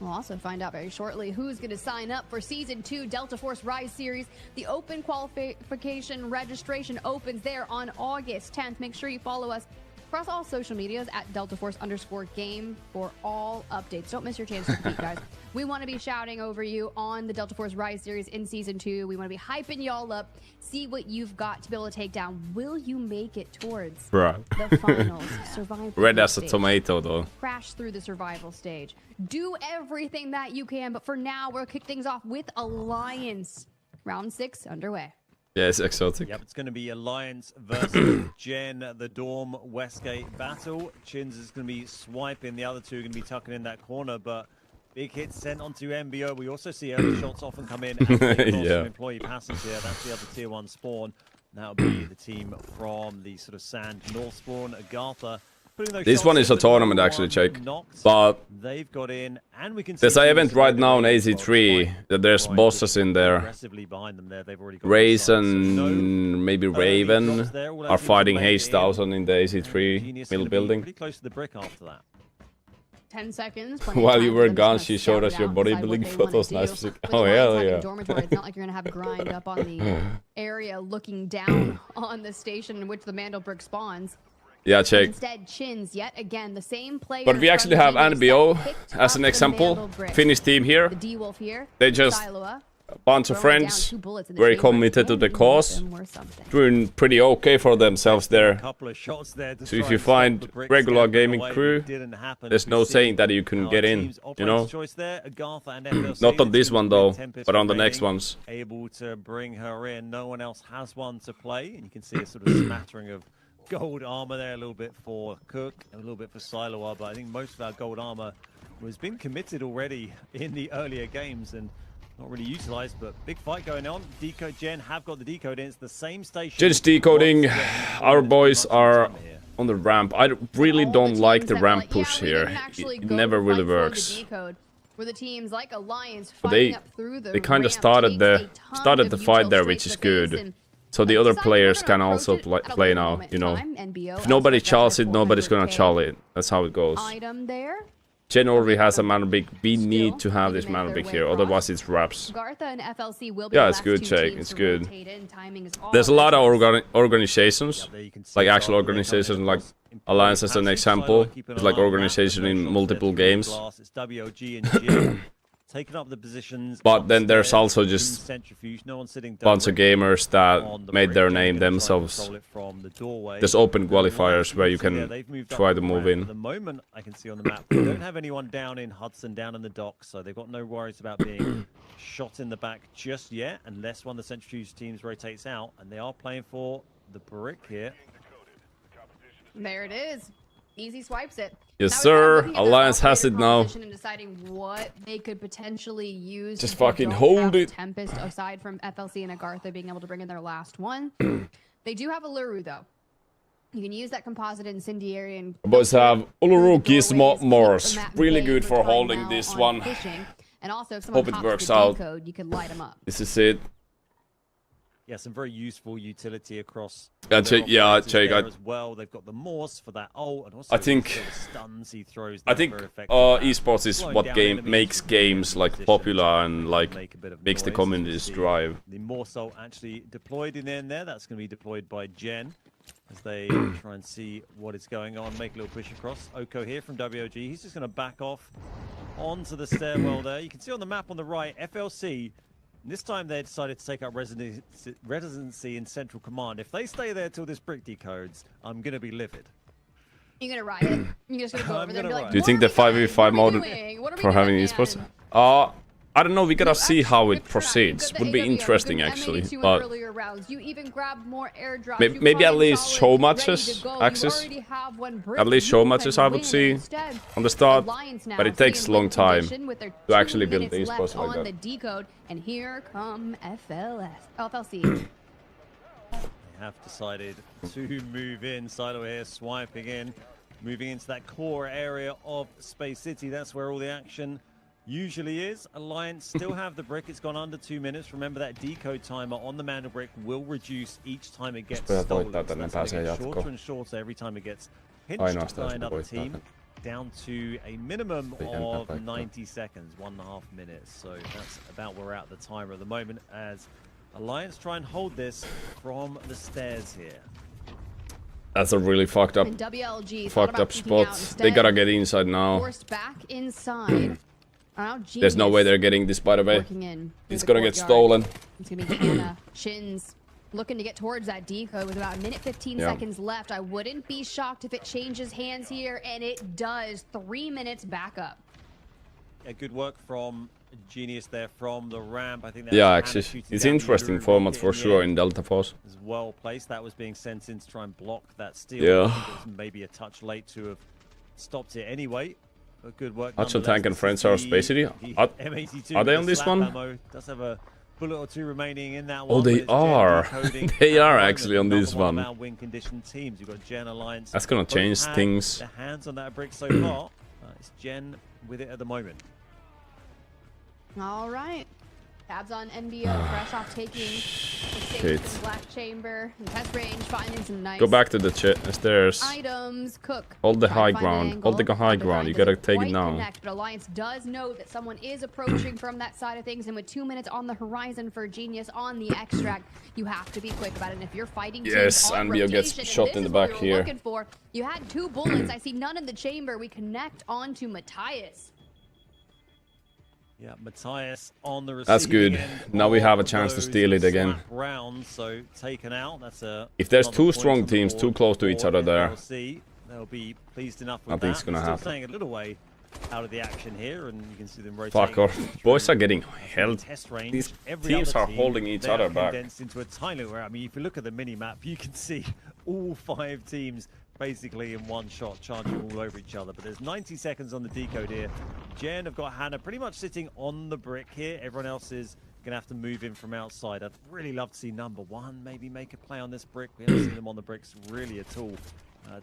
We'll also find out very shortly who's going to sign up for Season 2 Delta Force Rise Series. The open qualification registration opens there on August 10th. Make sure you follow us across all social medias at @DeltaForce_game for all updates. Don't miss your chance to compete, guys. We want to be shouting over you on the Delta Force Rise Series in Season 2. We want to be hyping y'all up. See what you've got to be able to take down. Will you make it towards Bruh. the finals? Survival Red as a stage. tomato, though. Crash through the survival stage. Do everything that you can, but for now, we'll kick things off with Alliance. Round 6 underway. Yeah, it's exotic. Yep, it's going to be Alliance versus Gen, the Dorm Westgate battle. Chins is going to be swiping. The other two are going to be tucking in that corner, but big hits sent onto MBO. We also see early shots often come in. Yeah. Employee passes here. That's the other tier 1 spawn. That'll be the team from the sort of Sand North spawn, Agartha. This one is a tournament, actually, Jake. But they've got in, and we can see there's an event right now in AZ3 that there's bosses in there. aggressively behind them there. They've already got Raze inside. So and no maybe early Raven drops there. All that are seems to fighting make it Haze in. 1000 in the AZ3 Genius middle gonna be building. Pretty close to the brick after that. 10 seconds. While you were gone, she showed us your bodybuilding photos. Nice music. Oh, hell yeah. Dormitory. It's not like you're going to have a grind up on the area looking down on the station in which the Mandel brick spawns. Yeah, Jake. Instead, Chins, yet again, the same player. But we actually have NBO as an example. Finnish team here. The D-Wolf here. They just Siloa, a bunch of throwing down friends, 2 bullets in the very chamber. committed to the Maybe cause, them or something. doing pretty okay for themselves there. Couple of shots there to So if try you and stop find the bricks regular getting gaming away. crew, It didn't happen. there's We no see saying that you can our get in, team's you know? operator's choice there, Agartha and FLC, Not on the this team one with though, Tempest but on the next remaining, ones. able to bring her in. No one else has one to play, and you can see a sort of smattering of gold armor there, a little bit for Cook and a little bit for Siloa, but I think most of our gold armor was being committed already in the earlier games and not really utilized, but big fight going on. Decode Gen have got the decode in. It's the same station. Just decoding. Our boys are on the ramp. I really don't like the ramp push here. It never really works. For the teams like Alliance But fighting up through the they kind of ramp, started takes a ton the of fight util there, straight which is to the face, good. and So the they've other decided players they're can gonna also approach it at a play later now, moment you in know. time. NBO If nobody also charles it, got nobody's gonna 400K chal it. That's how it goes. item there. Gen already has a mana brick. We Still, need to have they this can make mana their brick way here, across. otherwise it's wraps. Gartha and FLC will be Yeah, the it's last good, two Jake. teams It's to good. rotate in. Timing is all There's a lot of over. organizations, Yeah, there you can see like Gartha, actual they're coming organizations, in like across Alliance as an employee example. passing, keeping It's an like eye on that. organization There's in no shots multiple there through the games. glass. It's WOG and Jin taking up the positions. But then there's upstairs also in just centrifuge. No one sitting bunch of directly gamers on that the made brick. their They're name gonna try and themselves. control it from the doorway. There's open And right, qualifiers where you see there, can they've moved up try the to move ramp. in. At the moment, I can see on the map, they don't have anyone down in Hudson, down in the docks, so they've got no worries about being shot in the back just yet, unless one of the centrifuge teams rotates out, and they are playing for the brick here. There it is. Easy swipes it. Yes, Now we're sir. looking at their Alliance has operator it now. composition and deciding what they could potentially use. Just since they fucking don't hold have it. Tempest, aside from FLC and Agartha being able to bring in their last one. They do have a Luru, though. You can use that composite incendiary and Boys have Uluru doorways, Morse. keep the map Really vague good for time holding now this on one. fishing. And also, if someone Hope it pops works the out. decode, you could light them up. This is it. Yeah, some very useful utility across. Yeah, their Jake, operators Jake, there as well. They've got the Morse for that ult, and also I think- the sort of stuns he throws. I there think very effective. esports is Slowing what down makes enemies, games like position, popular and like make a bit of makes the noise. communities See drive. The Morse ult actually deployed in there. That's going to be deployed by Gen as they try and see what is going on. Make a little push across. Oko here from WOG. He's just going to back off onto the stairwell there. You can see on the map on the right, FLC. This time they decided to take up residency in Central Command. If they stay there till this brick decodes, I'm going to be livid. You're gonna riot. You're just gonna go over there and be like, Do you think the 5v5 mode for having esports? I don't know. We gotta see how it proceeds. Would be interesting actually, but maybe at least show matches access. At least show matches I would see on the start, but it takes a long time to actually build esports like that. The decode, and here come FLC. They have decided to move in. Silo here swiping in, moving into that core area of Space City. That's where all the action usually is. Alliance still have the brick. It's gone under 2 minutes. Remember that decode timer on the mana brick will reduce each time it gets stolen. So that's gonna get shorter and shorter every time it gets pinched by another team, down to a minimum of 90 seconds, 1.5 minutes. So that's about where we're at the timer at the moment, as Alliance try and hold this from the stairs here. That's a really fucked up spot. They gotta get inside now. Forced back inside. There's no way they're getting this, by the way. It's gonna get stolen. It's gonna be Hannah. Shins looking to get towards that decode with about a minute 15 seconds left. I wouldn't be shocked if it changes hands here, and it does. 3 minutes back up. Yeah, good work from Genius there from the ramp. I think that's actually, it's interesting format for sure in Delta Force. As well placed. That was being sent in to try and block that steal. Yeah. I think it was maybe a touch late to have stopped it anyway. But good work. Actual Tank and Friends are Space City. Are they on this one? Does have a bullet or two remaining in that one. Oh, they are. They are actually on this one. Win condition teams. You've got Gen Alliance. That's gonna change things. The hands on that brick so far. It's Gen with it at the moment. All right. Tabs on NBO, fresh off taking the Black Chamber, and test range, finding some nice. Go back to the stairs. Items, Cook. Hold the high ground. Hold the high ground. You gotta take it now. But Alliance does know that someone is approaching from that side of things, and with 2 minutes on the horizon for Genius on the extract, you have to be quick about it. And if you're fighting, yes, NBO gets shot in the back here. You had 2 bullets. I see none in the chamber. We connect onto Matthias. Yeah, Matthias on the That's good. Now we have a chance to steal it again. Round, so taken out. That's if there's 2 strong teams too close to each other there, they'll be pleased enough with nothing's gonna happen. Staying a little way out of the action here, and you can see them rotating. Fuck off. Boys are getting held. These teams are holding each other back. Condensed into a tiny little area. I mean, if you look at the mini map, you can see all 5 teams basically in one shot, charging all over each other. But there's 90 seconds on the decode here. Gen have got Hannah pretty much sitting on the brick here. Everyone else is going to have to move in from outside. I'd really love to see number 1 maybe make a play on this brick. We haven't seen them on the bricks really at all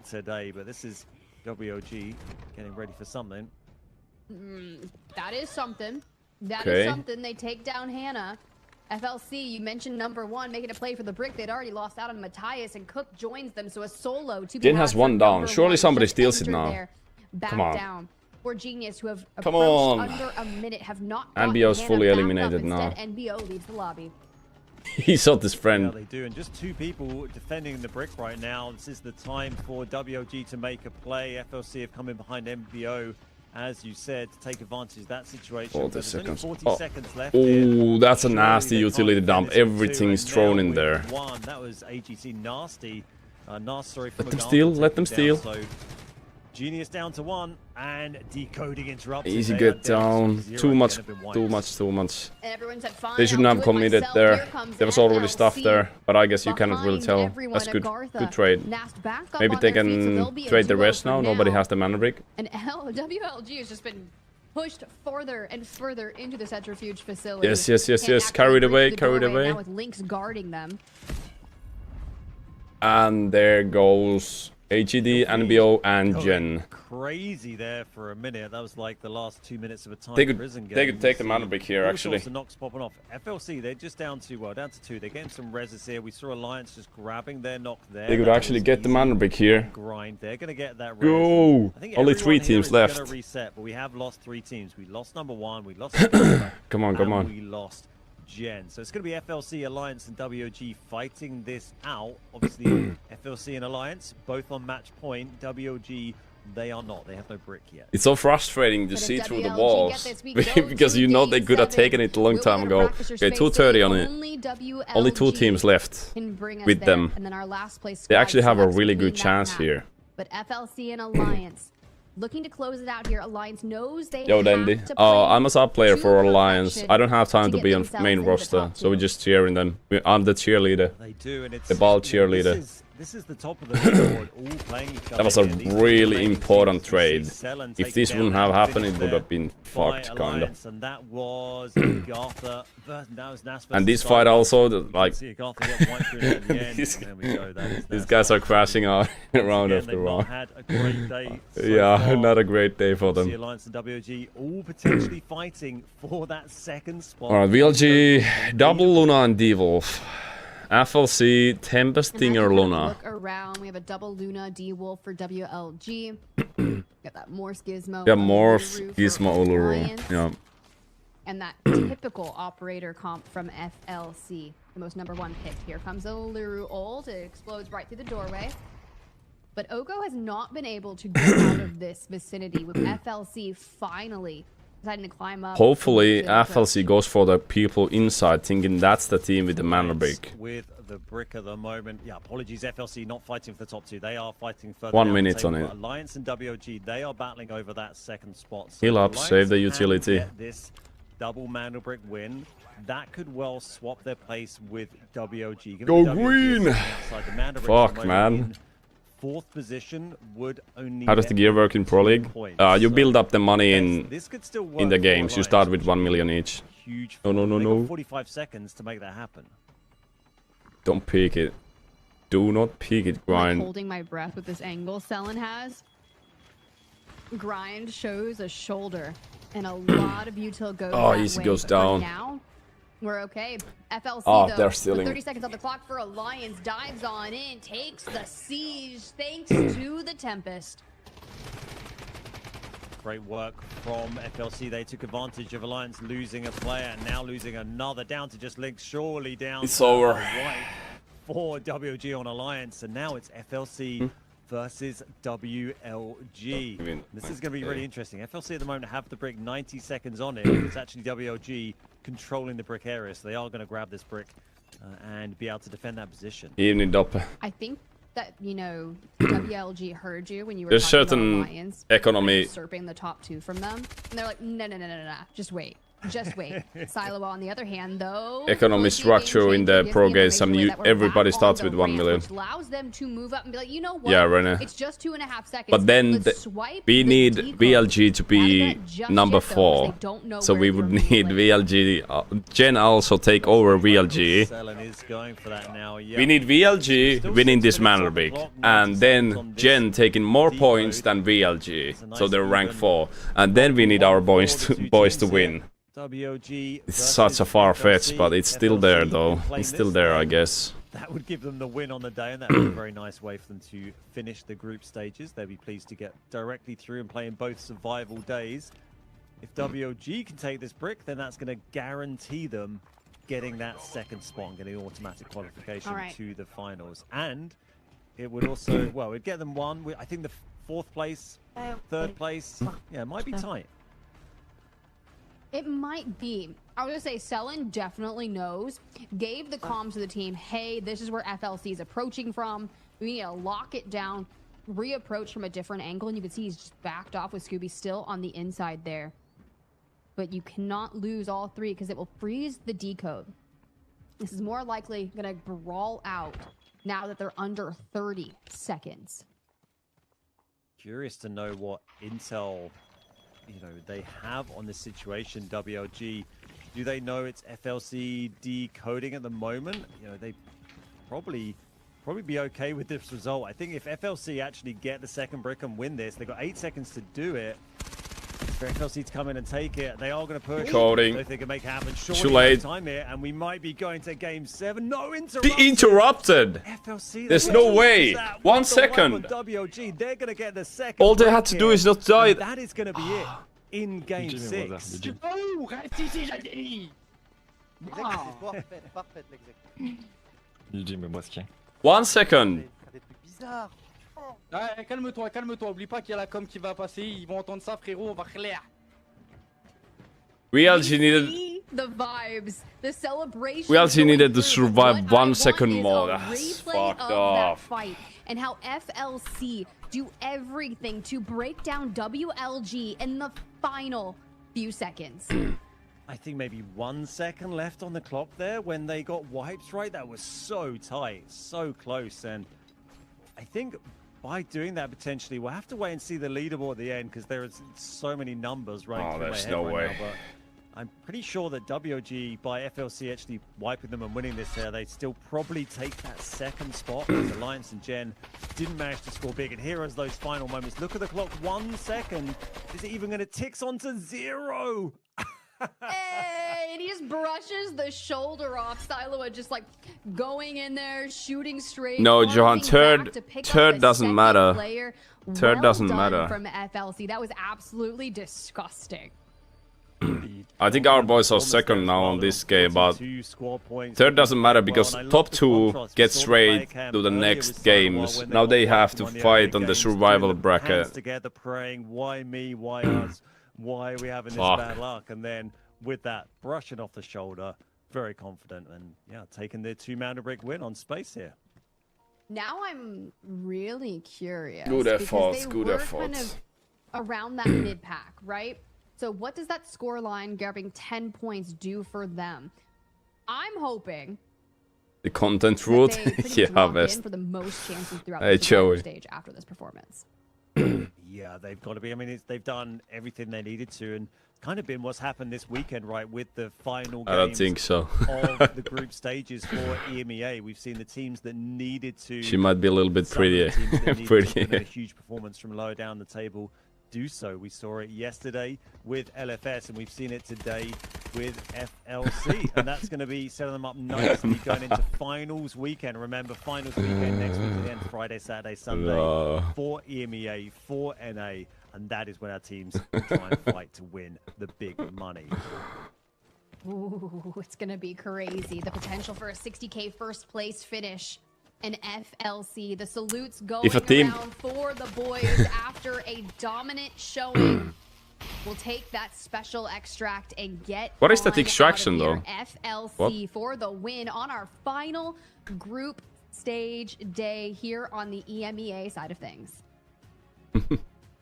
today. But this is WOG getting ready for something. That is something. That is something. They take down Hannah. FLC, you mentioned number 1 making a play for the brick. They'd already lost out on Matthias, and Cook joins them, so a solo. Gen has 1 down. Surely somebody steals it now. Come on. Down. For Genius, who have approached under a minute, have not. NBO's fully eliminated now. NBO leaves the lobby. He shot his friend. Yeah, they do, and just 2 people defending the brick right now. This is the time for WOG to make a play. FLC have come in behind NBO, as you said, to take advantage of that situation. 40 seconds. 40 seconds left. Oh, that's a nasty utility dump. Everything's thrown in there. That was AGT nasty. Sorry, let them steal. Let them steal. So, Genius down to 1, and decoding interrupted. Easy get down. Too much. They shouldn't have committed there. There was already stuff there, but I guess you cannot really tell. That's good. Good trade. Maybe they can trade the rest now. Nobody has the mana brick. And WLG has just been pushed further and further into the centrifuge facility. Yes. Carried away. Now with Lynx guarding them. And there goes HED, NBO, and Gen. Crazy there for a minute. That was like the last 2 minutes of a time prison game. They could take the mana brick here, actually. The knocks popping off. FLC, they're just down to 2. They're getting some reses here. We saw Alliance just grabbing their knock there. They could actually get the mana brick here. Grind. They're going to get that res. Go! Only 3 teams left. Gonna reset, but we have lost 3 teams. We lost number 1. We lost come on. We lost Gen. So it's going to be FLC, Alliance, and WOG fighting this out. Obviously, FLC and Alliance both on match point. WOG, they are not. They have no brick yet. It's so frustrating to see through the walls because you know they could have taken it a long time ago. Okay, 2:30 on it. Only 2 teams left with them. They actually have a really good chance here. But FLC and Alliance looking to close it out here. Alliance knows they Yo, have Dandy. to play I'm a sub player to for Alliance. perfection I don't have time to get be on themselves main into the roster, top so we're two. just cheering them. I'm the cheerleader. They do, and it's The ball you know, cheerleader. This is the top of the leaderboard, all playing each other. That was a here. These really remaining important teams, we see trade. Selen If taking this down wouldn't have and happened, it finished would there have been by fucked, kinda. Alliance, and that was Agartha. That was Nas And this versus fight Skylar. also, You like, can see Agartha get wiped through at the end. These- There we go. That is these Nas guys are versus crashing out round Again, after they've not round. had a great day so Yeah, far. not a great day for The them. Alliance and WG all potentially fighting for that second spot. Alright, VLG, double Luna and D-Wolf. FLC, Tempest, And as you Stinger, kind of Luna. Look around. We have a double Luna D-Wolf for WLG. Got that Morse Gizmo. Yeah, on the Morse, Uluru for Gizmo, Uluru. Alliance. Yeah. And that typical operator comp from FLC. The most #1 pick. Here comes Uluru ult. It explodes right through the doorway. But Oko has not been able to get out of this vicinity with FLC finally deciding to climb up. Hopefully, and make the FLC goes for the people inside, thinking that's the team with the mana brick. With the brick at the moment. Yeah, apologies, FLC not fighting for the top two. They are fighting further 1 down the minute on table, it. but Alliance and WOG, they are battling over that second spot. So Heal up, Alliance save the can utility. get this double mana brick win. That could well swap their place with WOG. Given Go the WOG is green! sitting outside the mana brick Fuck, at the moment man. in fourth position would only How does the get gear work in Pro League? 2 points. You So build up the money in this could still in the work for games. You Alliance, start with which 1 is million each. huge. No, no, no, They no. got 45 seconds to make that happen. Don't peek it. Do not peek it, I'm like Grind. holding my breath with this angle Selen has. Grind shows a shoulder, and a lot of util goes Oh, that easy way, goes but for down. now, we're okay. FLC, Oh, though, they're with stealing. 30 seconds on the clock for Alliance, dives on in, takes the siege thanks to the Tempest. Great work from FLC. They took advantage of Alliance losing a player and now losing another. Down to just Link, surely down It's to over. White for WG on Alliance. And now it's FLC versus WLG. mean, This is going to be really okay. interesting. FLC at the moment have the brick, 90 seconds on it. It's actually WLG controlling the brick area, so they are going to grab this brick and be able to defend that position. Evening Doppe. I think that, you know, WLG heard you when you were There's talking certain about Alliance economy- usurping the top two from them. And they're like, no, no, no, no, no, no, just wait. Just wait. Silo, on the other hand, though, Economy Lucy structure Game in the Changer pro gives the games, information away you- that we're everybody back starts on with the 1 ramp, million. which allows them to move up and be like, you know what? Yeah, Rene. It's just 2.5 seconds. But then Let's swipe we the need decode. VLG to be Not that just number yet, though, 'cause 4. they don't know So where we you're would being need played. VLG. Jen also take over VLG. Selen is going for that now. Yeah. We need VLG Still winning 6 this minutes mana on the brick. clock, 90 And seconds then on this Jen taking more decode. points than VLG. It's a So nice they're rank even 4. And then we need our boys for the to two boys to teams here. win. WOG It's versus such a far fetch, FLC. but it's still there FLC though. playing It's still this there, I game. guess. That would give them the win on the day, and that would be a very nice way for them to finish the group stages. They'll be pleased to get directly through and play in both survival days. If WOG can take this brick, then that's going to guarantee them getting that second spot and getting automatic qualification All right. to the finals. And it would also, well, it'd get them one. I think the 4th place, 3rd place, yeah, it might be tight. It might be. I was gonna say Selen definitely knows. Gave the comms to the team, hey, this is where FLC is approaching from. We need to lock it down, reapproach from a different angle, and you can see he's just backed off with Scooby still on the inside there. But you cannot lose all 3 because it will freeze the decode. This is more likely gonna brawl out now that they're under 30 seconds. Curious to know what intel they have on this situation. WLG, do they know it's FLC decoding at the moment? They probably be okay with this result. I think if FLC actually get the second brick and win this, they've got 8 seconds to do it. For FLC to come in and take it, they are going to push. Coding. So if they can make it happen, Too surely late. no time here, and we might be going to game 7. No interruption. Be interrupted! FLC, There's no way. that. 1 What the second. wipe on WOG, they're going to get the second. All they break had to do here, is not die. and that is going to be it in game 6. Oh, reste ici, j'ai dit. Parfait, parfait, l'exec. GG, mais moi ce qui est. 1 second. Des trucs bizarres. Ouais, calme-toi, calme-toi. Oublie pas qu'il y a la com qui va passer. Ils vont entendre ça, frérot. On va clair. We actually needed. See the vibes, the celebration. We actually going needed to through. survive What 1 I second want is more. a That's replay fucked of off. that fight. and how FLC do everything to break down WLG in the final few seconds. I think maybe 1 second left on the clock there when they got wipes right. That was so tight, so close. And I think by doing that, potentially, we'll have to wait and see the leaderboard at the end because there is so many numbers running through my there's head no right way. now. But I'm pretty sure that WLG, by FLC actually wiping them and winning this here, they'd still probably take that second spot because Alliance and Gen didn't manage to score big. And here is those final moments. Look at the clock, 1 second. Is it even going to tick onto 0? Hey, and he just brushes the shoulder off. Siloa just like going in there, shooting straight. No, Johan, bouncing back to pick up third the doesn't second matter. player. Third Well doesn't done matter. from FLC. That was absolutely disgusting. I think our boys are second now on this game, but third doesn't matter because top 2 get straight to the next games. Now they have to fight on the survival bracket. Together praying, why me, why us, why are we having this Fuck. bad luck? And then with that brushing off the shoulder, very confident and yeah, taking their 2-man brick win on space here. Now I'm really curious. Good because efforts, they good were efforts. kind of around that mid pack, right? So what does that score line grabbing 10 points do for them? I'm hoping The content that route? they pretty Yeah, much lock best. in for the most chances throughout Hey, the survival Joey. stage after this performance. Yeah, they've got to be. I mean, they've done everything they needed to, and kind of been what's happened this weekend, right? With the final games I don't think so. of the group stages for EMEA, we've seen the teams that needed to. She might be a little bit some of the prettier. teams that needed to Pretty. put in a huge performance from lower down the table do so. We saw it yesterday with LFS, and we've seen it today with FLC, and that's going to be setting them up nicely going into finals weekend. Remember, finals weekend next week again, Friday, Saturday, Sunday for EMEA, for NA, and that is when our teams try and fight to win the big money. Ooh, it's gonna be crazy. The potential for a 60K first place finish. An FLC. The salutes going If a team- around for the boys after a dominant showing. We'll take that special extract and get What is that on extraction, out of though? here. FLC for the win on our final group stage day here on the EMEA side of things.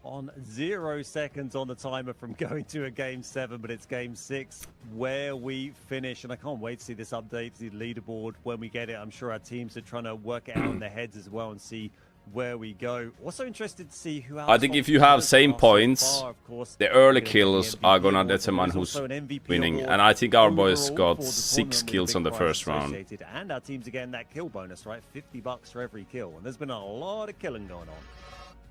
On 0 seconds on the timer from going to a game 7, but it's game 6 where we finish. And I can't wait to see this update, the leaderboard when we get it. I'm sure our teams are trying to work it out in their heads as well and see where we go. Also interested to see who else. I think if you have same points, the early kills are gonna determine who's winning. And I think our boys got 6 kills on the first round. And our teams again that kill bonus, right? $50 for every kill. And there's been a lot of killing going on.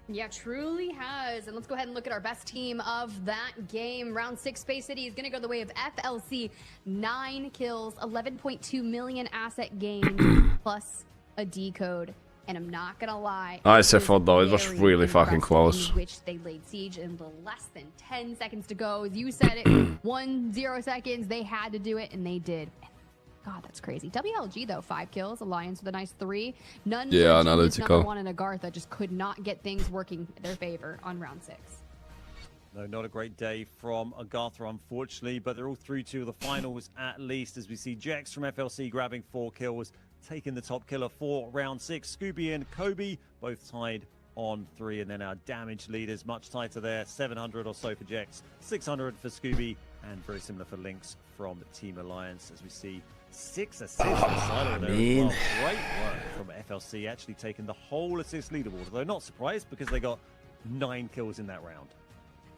Yeah, truly has. And let's go ahead and look at our best team of that game. Round 6, Space City is going to go the way of FLC. 9 kills, 11.2 million asset gained, plus a decode. And I'm not going to lie. Nice it effort, though. It was very really fucking impressive close. in which they laid siege in the less than 10 seconds to go. As you said it, 1-0 seconds. They had to do it, and they did. God, that's crazy. WLG, though, 5 kills. Alliance with a nice 3. None Yeah, for analytical. number 1 and Agartha just could not get things working in their favor on round 6. No, not a great day from Agartha, unfortunately, but they're all through to the finals at least, as we see Jex from FLC grabbing 4 kills, taking the top killer for round 6. Scooby and Kobe both tied on 3, and then our damage leaders much tighter there, 700 or so for Jex, 600 for Scooby, and very similar for Lynx from Team Alliance, as we see 6 assists for Silo there as well. Great work from FLC, actually taking the whole assist leaderboard, though not surprised because they got 9 kills in that round.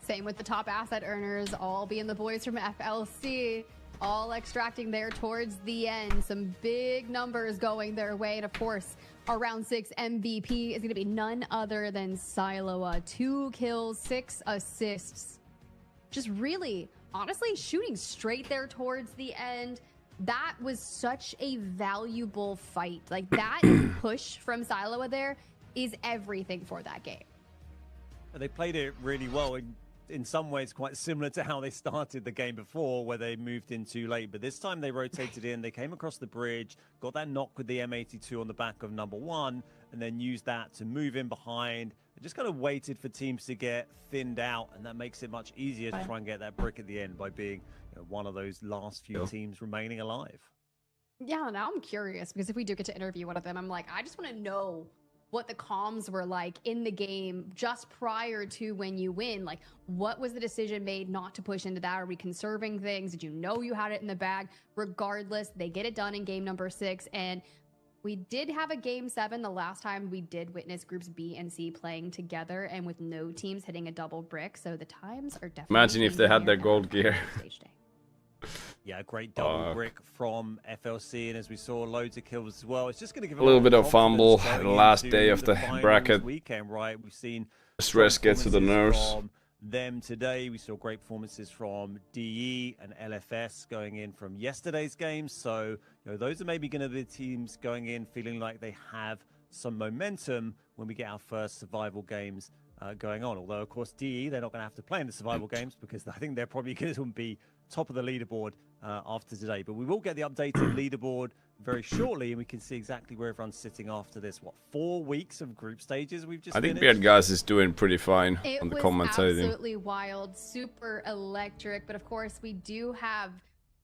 Same with the top asset earners, all being the boys from FLC, all extracting there towards the end. Some big numbers going their way. And of course, our round 6 MVP is going to be none other than Siloa. 2 kills, 6 assists. Just really, honestly, shooting straight there towards the end. That was such a valuable fight. Like, that push from Siloa there is everything for that game. They played it really well. In some ways, quite similar to how they started the game before, where they moved in too late. But this time they rotated in, they came across the bridge, got that knock with the M82 on the back of number 1, and then used that to move in behind. They just kind of waited for teams to get thinned out, and that makes it much easier to try and get that brick at the end by being one of those last few teams remaining alive. Yeah, now I'm curious, because if we do get to interview one of them, I'm like, I just want to know what the comms were like in the game just prior to when you win. Like, what was the decision made not to push into that? Are we conserving things? Did you know you had it in the bag? Regardless, they get it done in game number 6. And we did have a game 7 the last time we did witness groups B and C playing together and with no teams hitting a double brick. So the times are definitely Imagine if they had their gold gear. Yeah, great double brick from FLC, and as we saw, loads of kills as well. It's just going to give A little bit of confidence fumble going the last into day of the finals bracket. weekend, right? We've seen Stress gets to the nerves. from them today. We saw great performances from DE and LFS going in from yesterday's games. So, you know, those are maybe going to be the teams going in feeling like they have some momentum when we get our first survival games going on. Although, of course, DE, they're not going to have to play in the survival games because I think they're probably going to be top of the leaderboard after today. But we will get the updated leaderboard very shortly, and we can see exactly where everyone's sitting after this. What, 4 weeks of group stages we've just I think finished? Beard Guys is doing pretty fine It on the was commentating. absolutely wild, super electric. But of course, we do have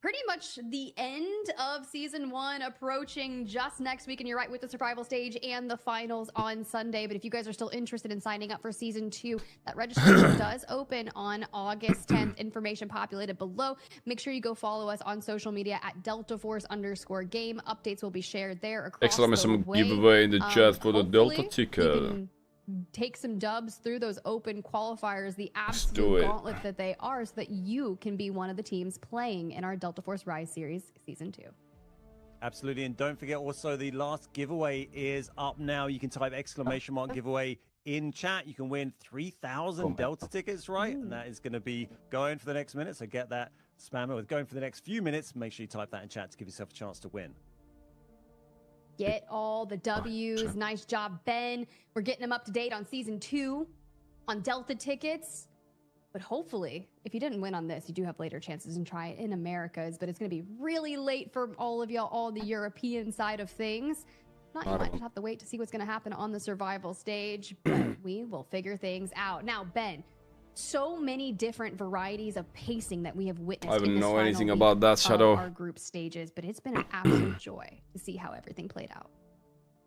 pretty much the end of season 1 approaching just next week. And you're right, with the survival stage and the finals on Sunday. But if you guys are still interested in signing up for season 2, that registration does open on August 10th. Information populated below. Make sure you go follow us on social media at @DeltaForce_game. Updates will be shared there across Exclamation the way. giveaway in the chat for the Delta Hopefully, ticket. you can take some dubs through those open qualifiers, the do absolute it. gauntlet that they are, so that you can be one of the teams playing in our Delta Force Rise series season 2. Absolutely, and don't forget also the last giveaway is up now. You can type ! giveaway in chat. You can win 3,000 Delta tickets, right? And that is going to be going for the next minute, so get that spammer with going for the next few minutes. Make sure you type that in chat to give yourself a chance to win. Get all the W's. Nice job, Ben. We're getting them up to date on season 2 on Delta tickets. But hopefully, if you didn't win on this, you do have later chances and try it in Americas. But it's going to be really late for all of y'all, all the European side of things. Not, you might just have to wait to see what's going to happen on the survival stage. But we will figure things out. Now, Ben, so many different varieties of pacing that we have witnessed. I don't in this know final anything week about that, of Shadow. our group stages, but it's been an absolute joy to see how everything played out.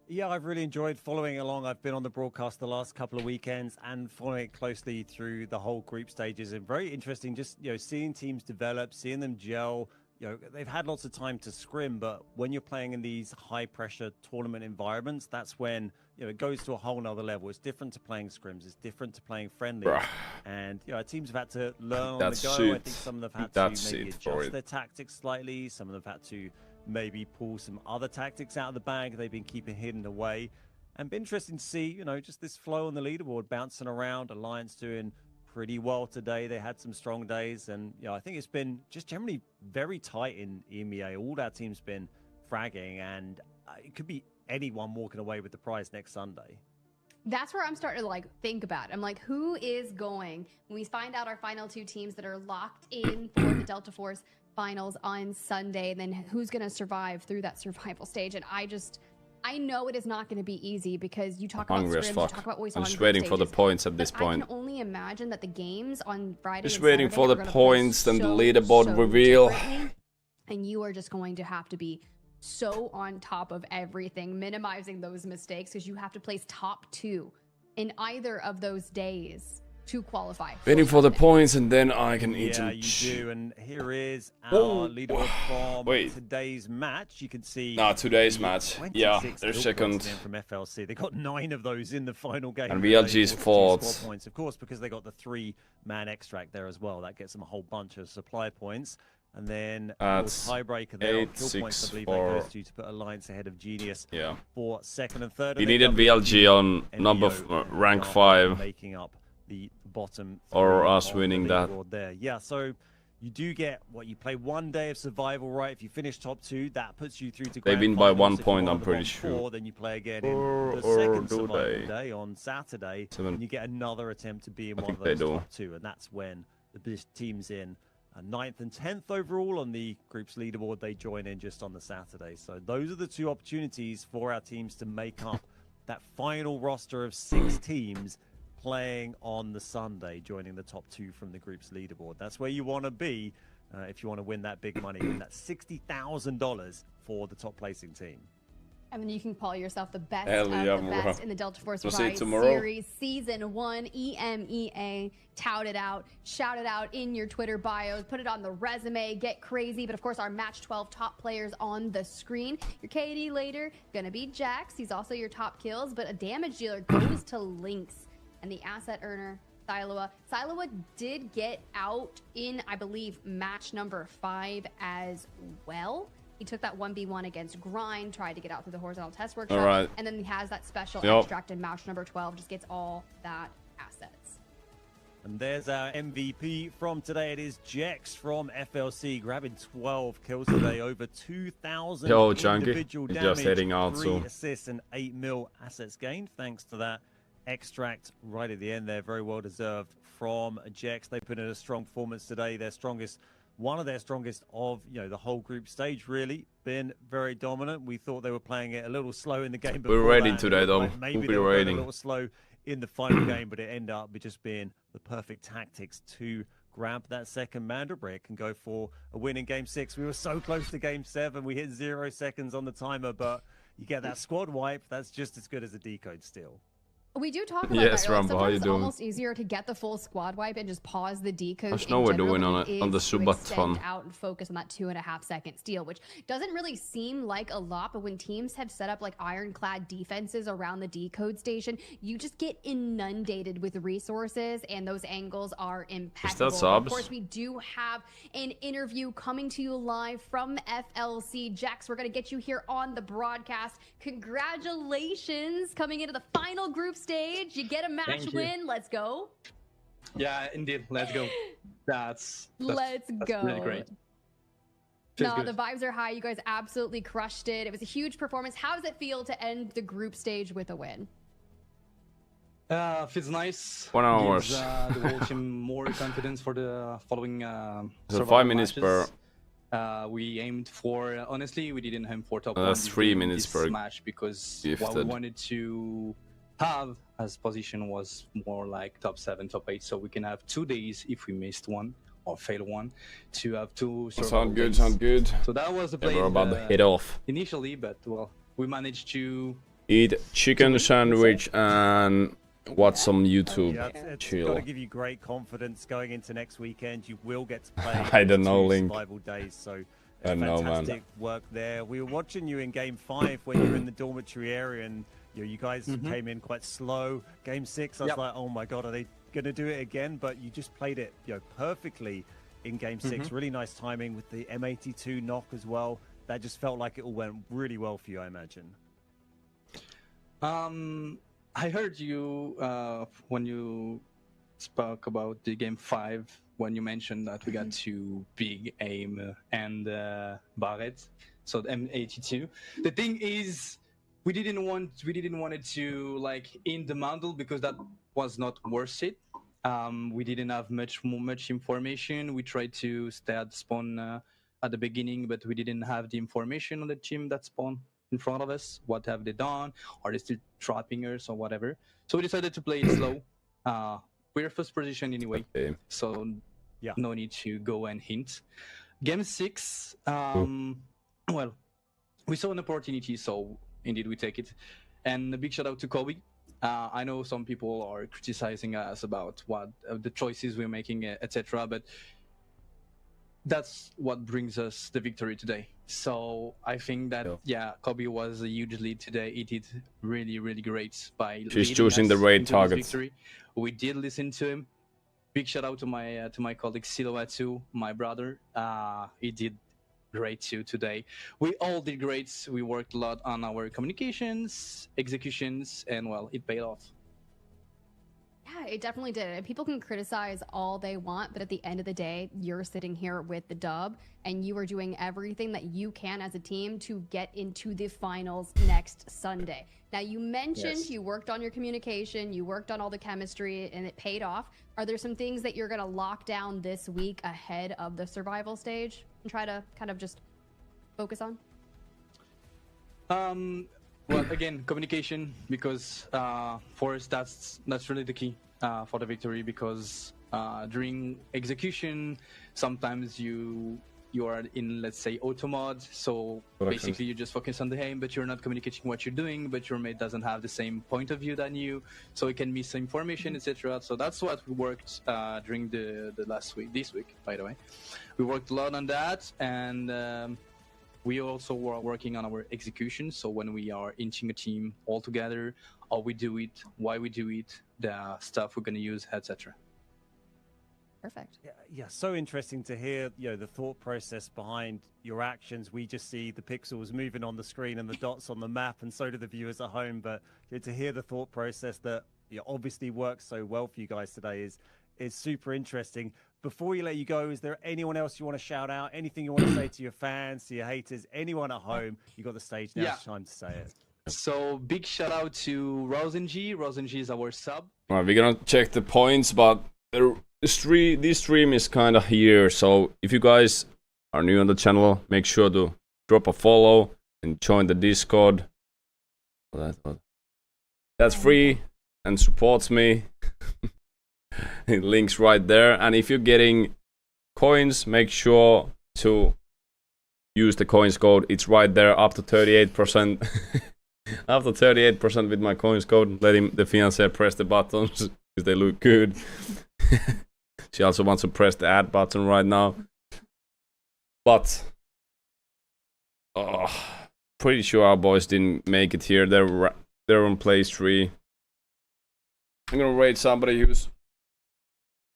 Yeah, I've really enjoyed following along. I've been on the broadcast the last couple of weekends and following it closely through the whole group stages. And very interesting, just seeing teams develop, seeing them gel. They've had lots of time to scrim, but when you're playing in these high-pressure tournament environments, that's when it goes to a whole nother level. It's different to playing scrims. It's different to playing friendly. And teams have had to learn on the go. I think some of them have had to maybe adjust their tactics slightly. Some of them have had to maybe pull some other tactics out of the bag they've been keeping hidden away. And been interesting to see, just this flow on the leaderboard bouncing around. Alliance doing pretty well today. They had some strong days, and I think it's been just generally very tight in EMEA. All our teams been fragging, and it could be anyone walking away with the prize next Sunday. That's where I'm starting to think about it. I'm like, who is going when we find out our final 2 teams that are locked in for the Delta Force finals on Sunday, and then who's going to survive through that survival stage? And I know it is not going to be easy because you talk about scrims, you talk about what we saw I'm just waiting for the points at this point. I can only imagine that the games on Friday Just and waiting Saturday for the are gonna points play and the so, leaderboard so reveal. differently. And you are just going to have to be so on top of everything, minimizing those mistakes, because you have to place top 2 in either of those days to qualify. Waiting for the points, and then I can eat some. Yeah, you do. And here is our leaderboard from Wait. today's match. You can see. Today's match. Yeah, they're second. From FLC. They got 9 of those in the final game. And VLG's fourth. Squad points, of course, because they got the 3-man extract there as well. That gets them a whole bunch of supply points. And then tiebreaker there on kill points, I believe that goes to put Alliance ahead of Genius for second and third. You needed VLG on number rank 5. Making up the bottom or us winning that. There. Yeah, so you do get you play 1 day of survival, right? If you finish top 2, that puts you through to They grand win by finals. 1 If you point, are I'm the pretty bottom sure. 4, then you play again in the second do survival they? day on Saturday, 7. and you get another attempt to be in I one of think those they do. top 2, and that's when the team's in 9th and 10th overall on the group's leaderboard. They join in just on the Saturday. So those are the 2 opportunities for our teams to make up that final roster of 6 teams playing on the Sunday, joining the top 2 from the group's leaderboard. That's where you want to be if you want to win that big money, win that $60,000 for the top placing team. And then you can call yourself the best Hell of yeah, the bro. best in the Delta Force We'll see you Rise tomorrow. Series Season 1 EMEA. Tout it out, shout it out in your Twitter bios, put it on the resume, get crazy. But of course, our Match 12 top players on the screen. Your KD later, gonna be Jax. He's also your top kills, but a damage dealer goes to Lynx. And the asset earner, Siloa. Siloa did get out in, I believe, match number 5 as well. He took that 1v1 against Grind, tried to get out through the horizontal test workshop, All right. and then he has that special Yep. extract in match number 12, just gets all that assets. And there's our MVP from today. It is Jex from FLC, grabbing 12 kills today, over 2,000 Yo, Chunky. individual He's damage, just heading out, 3 so. assists, and 8 mil assets gained, thanks to that extract right at the end there. Very well deserved from Jex. They put in a strong performance today. Their strongest, one of their strongest of the whole group stage, really been very dominant. We thought they were playing it a little slow in the game. We're ready that. today, though. Maybe We'll they be were going waiting. a little slow in the final game, but it ended up just being the perfect tactics to grab that second Mandra brick and go for a win in game 6. We were so close to game 7. We hit 0 seconds on the timer, but you get that squad wipe. That's just as good as a decode steal. We do talk about Yes, that. Right? Rambo, how you Sometimes it's doing? almost easier to get the full squad wipe and just pause the decode. There's in no we're general doing than on it it on the is to Subathon. extend out and focus on that 2.5-second steal, which doesn't really seem like a lot. But when teams have set up like ironclad defenses around the decode station, you just get inundated with resources, and those angles are impeccable. subs? Of course, we do have an interview coming to you live from FLC. Jax, we're gonna get you here on the broadcast. Congratulations, coming into the final group stage. You get a match Thank you. win. Let's go. Yeah, indeed. Let's go. That's Let's go. really great. No, good. the vibes are high. You guys absolutely crushed it. It was a huge performance. How does it feel to end the group stage with a win? Feels nice. 1 hour. Gives, the whole team more confidence for the following So survival 5 minutes matches. per. We aimed for, honestly, we didn't aim for top That's 1 3 this minutes per match because what we gifted. wanted to have as position was more like top 7, top 8, so we can have 2 days if we missed one or fail one to have 2 survival Sound good, days. sound good. So that was the Yeah, play we're about to head off. initially, but well, we managed to Eat chicken sandwich and watch some YouTube. Yeah, it's got Chill. to give you great confidence going into next weekend. You will get to play I don't know, 2 Link. survival days, so I know, man. fantastic work there. We were watching you in game 5 when you were in the dormitory area, and you guys came in quite slow. Game 6, I was like, oh my god, are they gonna do it again? But you just played it perfectly in game 6. Really nice timing with the M82 knock as well. That just felt like it all went really well for you, I imagine. I heard you when you spoke about the game 5 when you mentioned that we got 2 big aim and Barrett, so the M82. The thing is, we didn't want it to like in the mantle because that was not worth it. We didn't have much information. We tried to stay at spawn at the beginning, but we didn't have the information on the team that spawned in front of us. What have they done? Are they still trapping us or whatever? So we decided to play it slow. We're first position anyway, Okay. so Yeah. no need to go and hint. Game 6, well, we saw an opportunity, so indeed we take it. And a big shout out to Kobe. I know some people are criticizing us about what the choices we're making, etc. But that's what brings us the victory today. So I think that Kobe was a huge lead today. He did really, really great by She's leading choosing us the right into this targets. victory. We did listen to him. Big shout out to my colleague Silhouette too, my brother. He did great too today. We all did great. We worked a lot on our communications, executions, and well, it paid off. Yeah, it definitely did. And people can criticize all they want, but at the end of the day, you're sitting here with the dub, and you are doing everything that you can as a team to get into the finals next Sunday. Now, you mentioned you worked on your communication, you worked on all the chemistry, and it paid off. Are there some things that you're going to lock down this week ahead of the survival stage and try to kind of just focus on? Well, again, communication, because for us that's really the key for the victory. Because during execution, sometimes you you are in, let's say, auto mode. So basically, you just focus on the aim, but you're not communicating what you're doing. But your mate doesn't have the same point of view than you, so it can miss information, etc. So that's what we worked during the last week. This week, by the way, we worked a lot on that, and we also were working on our execution. So when we are inching a team all together, how we do it, why we do it, the stuff we're going to use, etc. Perfect. Yeah, so interesting to hear, the thought process behind your actions. We just see the pixels moving on the screen and the dots on the map, and so do the viewers at home. But to hear the thought process that obviously works so well for you guys today is super interesting. Before we let you go, is there anyone else you want to shout out? Anything you want to say to your fans, to your haters, anyone at home? You got the stage now. It's time to say it. So big shout out to Rosenji. Rosenji is our sub. All right, we're gonna check the points, but this stream is kind of here. So if you guys are new on the channel, make sure to drop a follow and join the Discord. That's free and supports me. Links right there. And if you're getting coins, make sure to use the coins code. It's right there, up to 38%. Up to 38% with my coins code. Letting the fiancé press the buttons because they look good. She also wants to press the add button right now. But pretty sure our boys didn't make it here. They're on place 3. I'm gonna rate somebody who's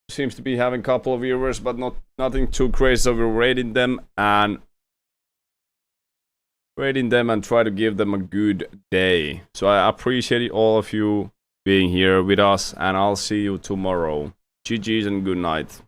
seems to be having a couple of viewers, but nothing too crazy. So we're rating them and try to give them a good day. So I appreciate all of you being here with us, and I'll see you tomorrow. GG's and good night.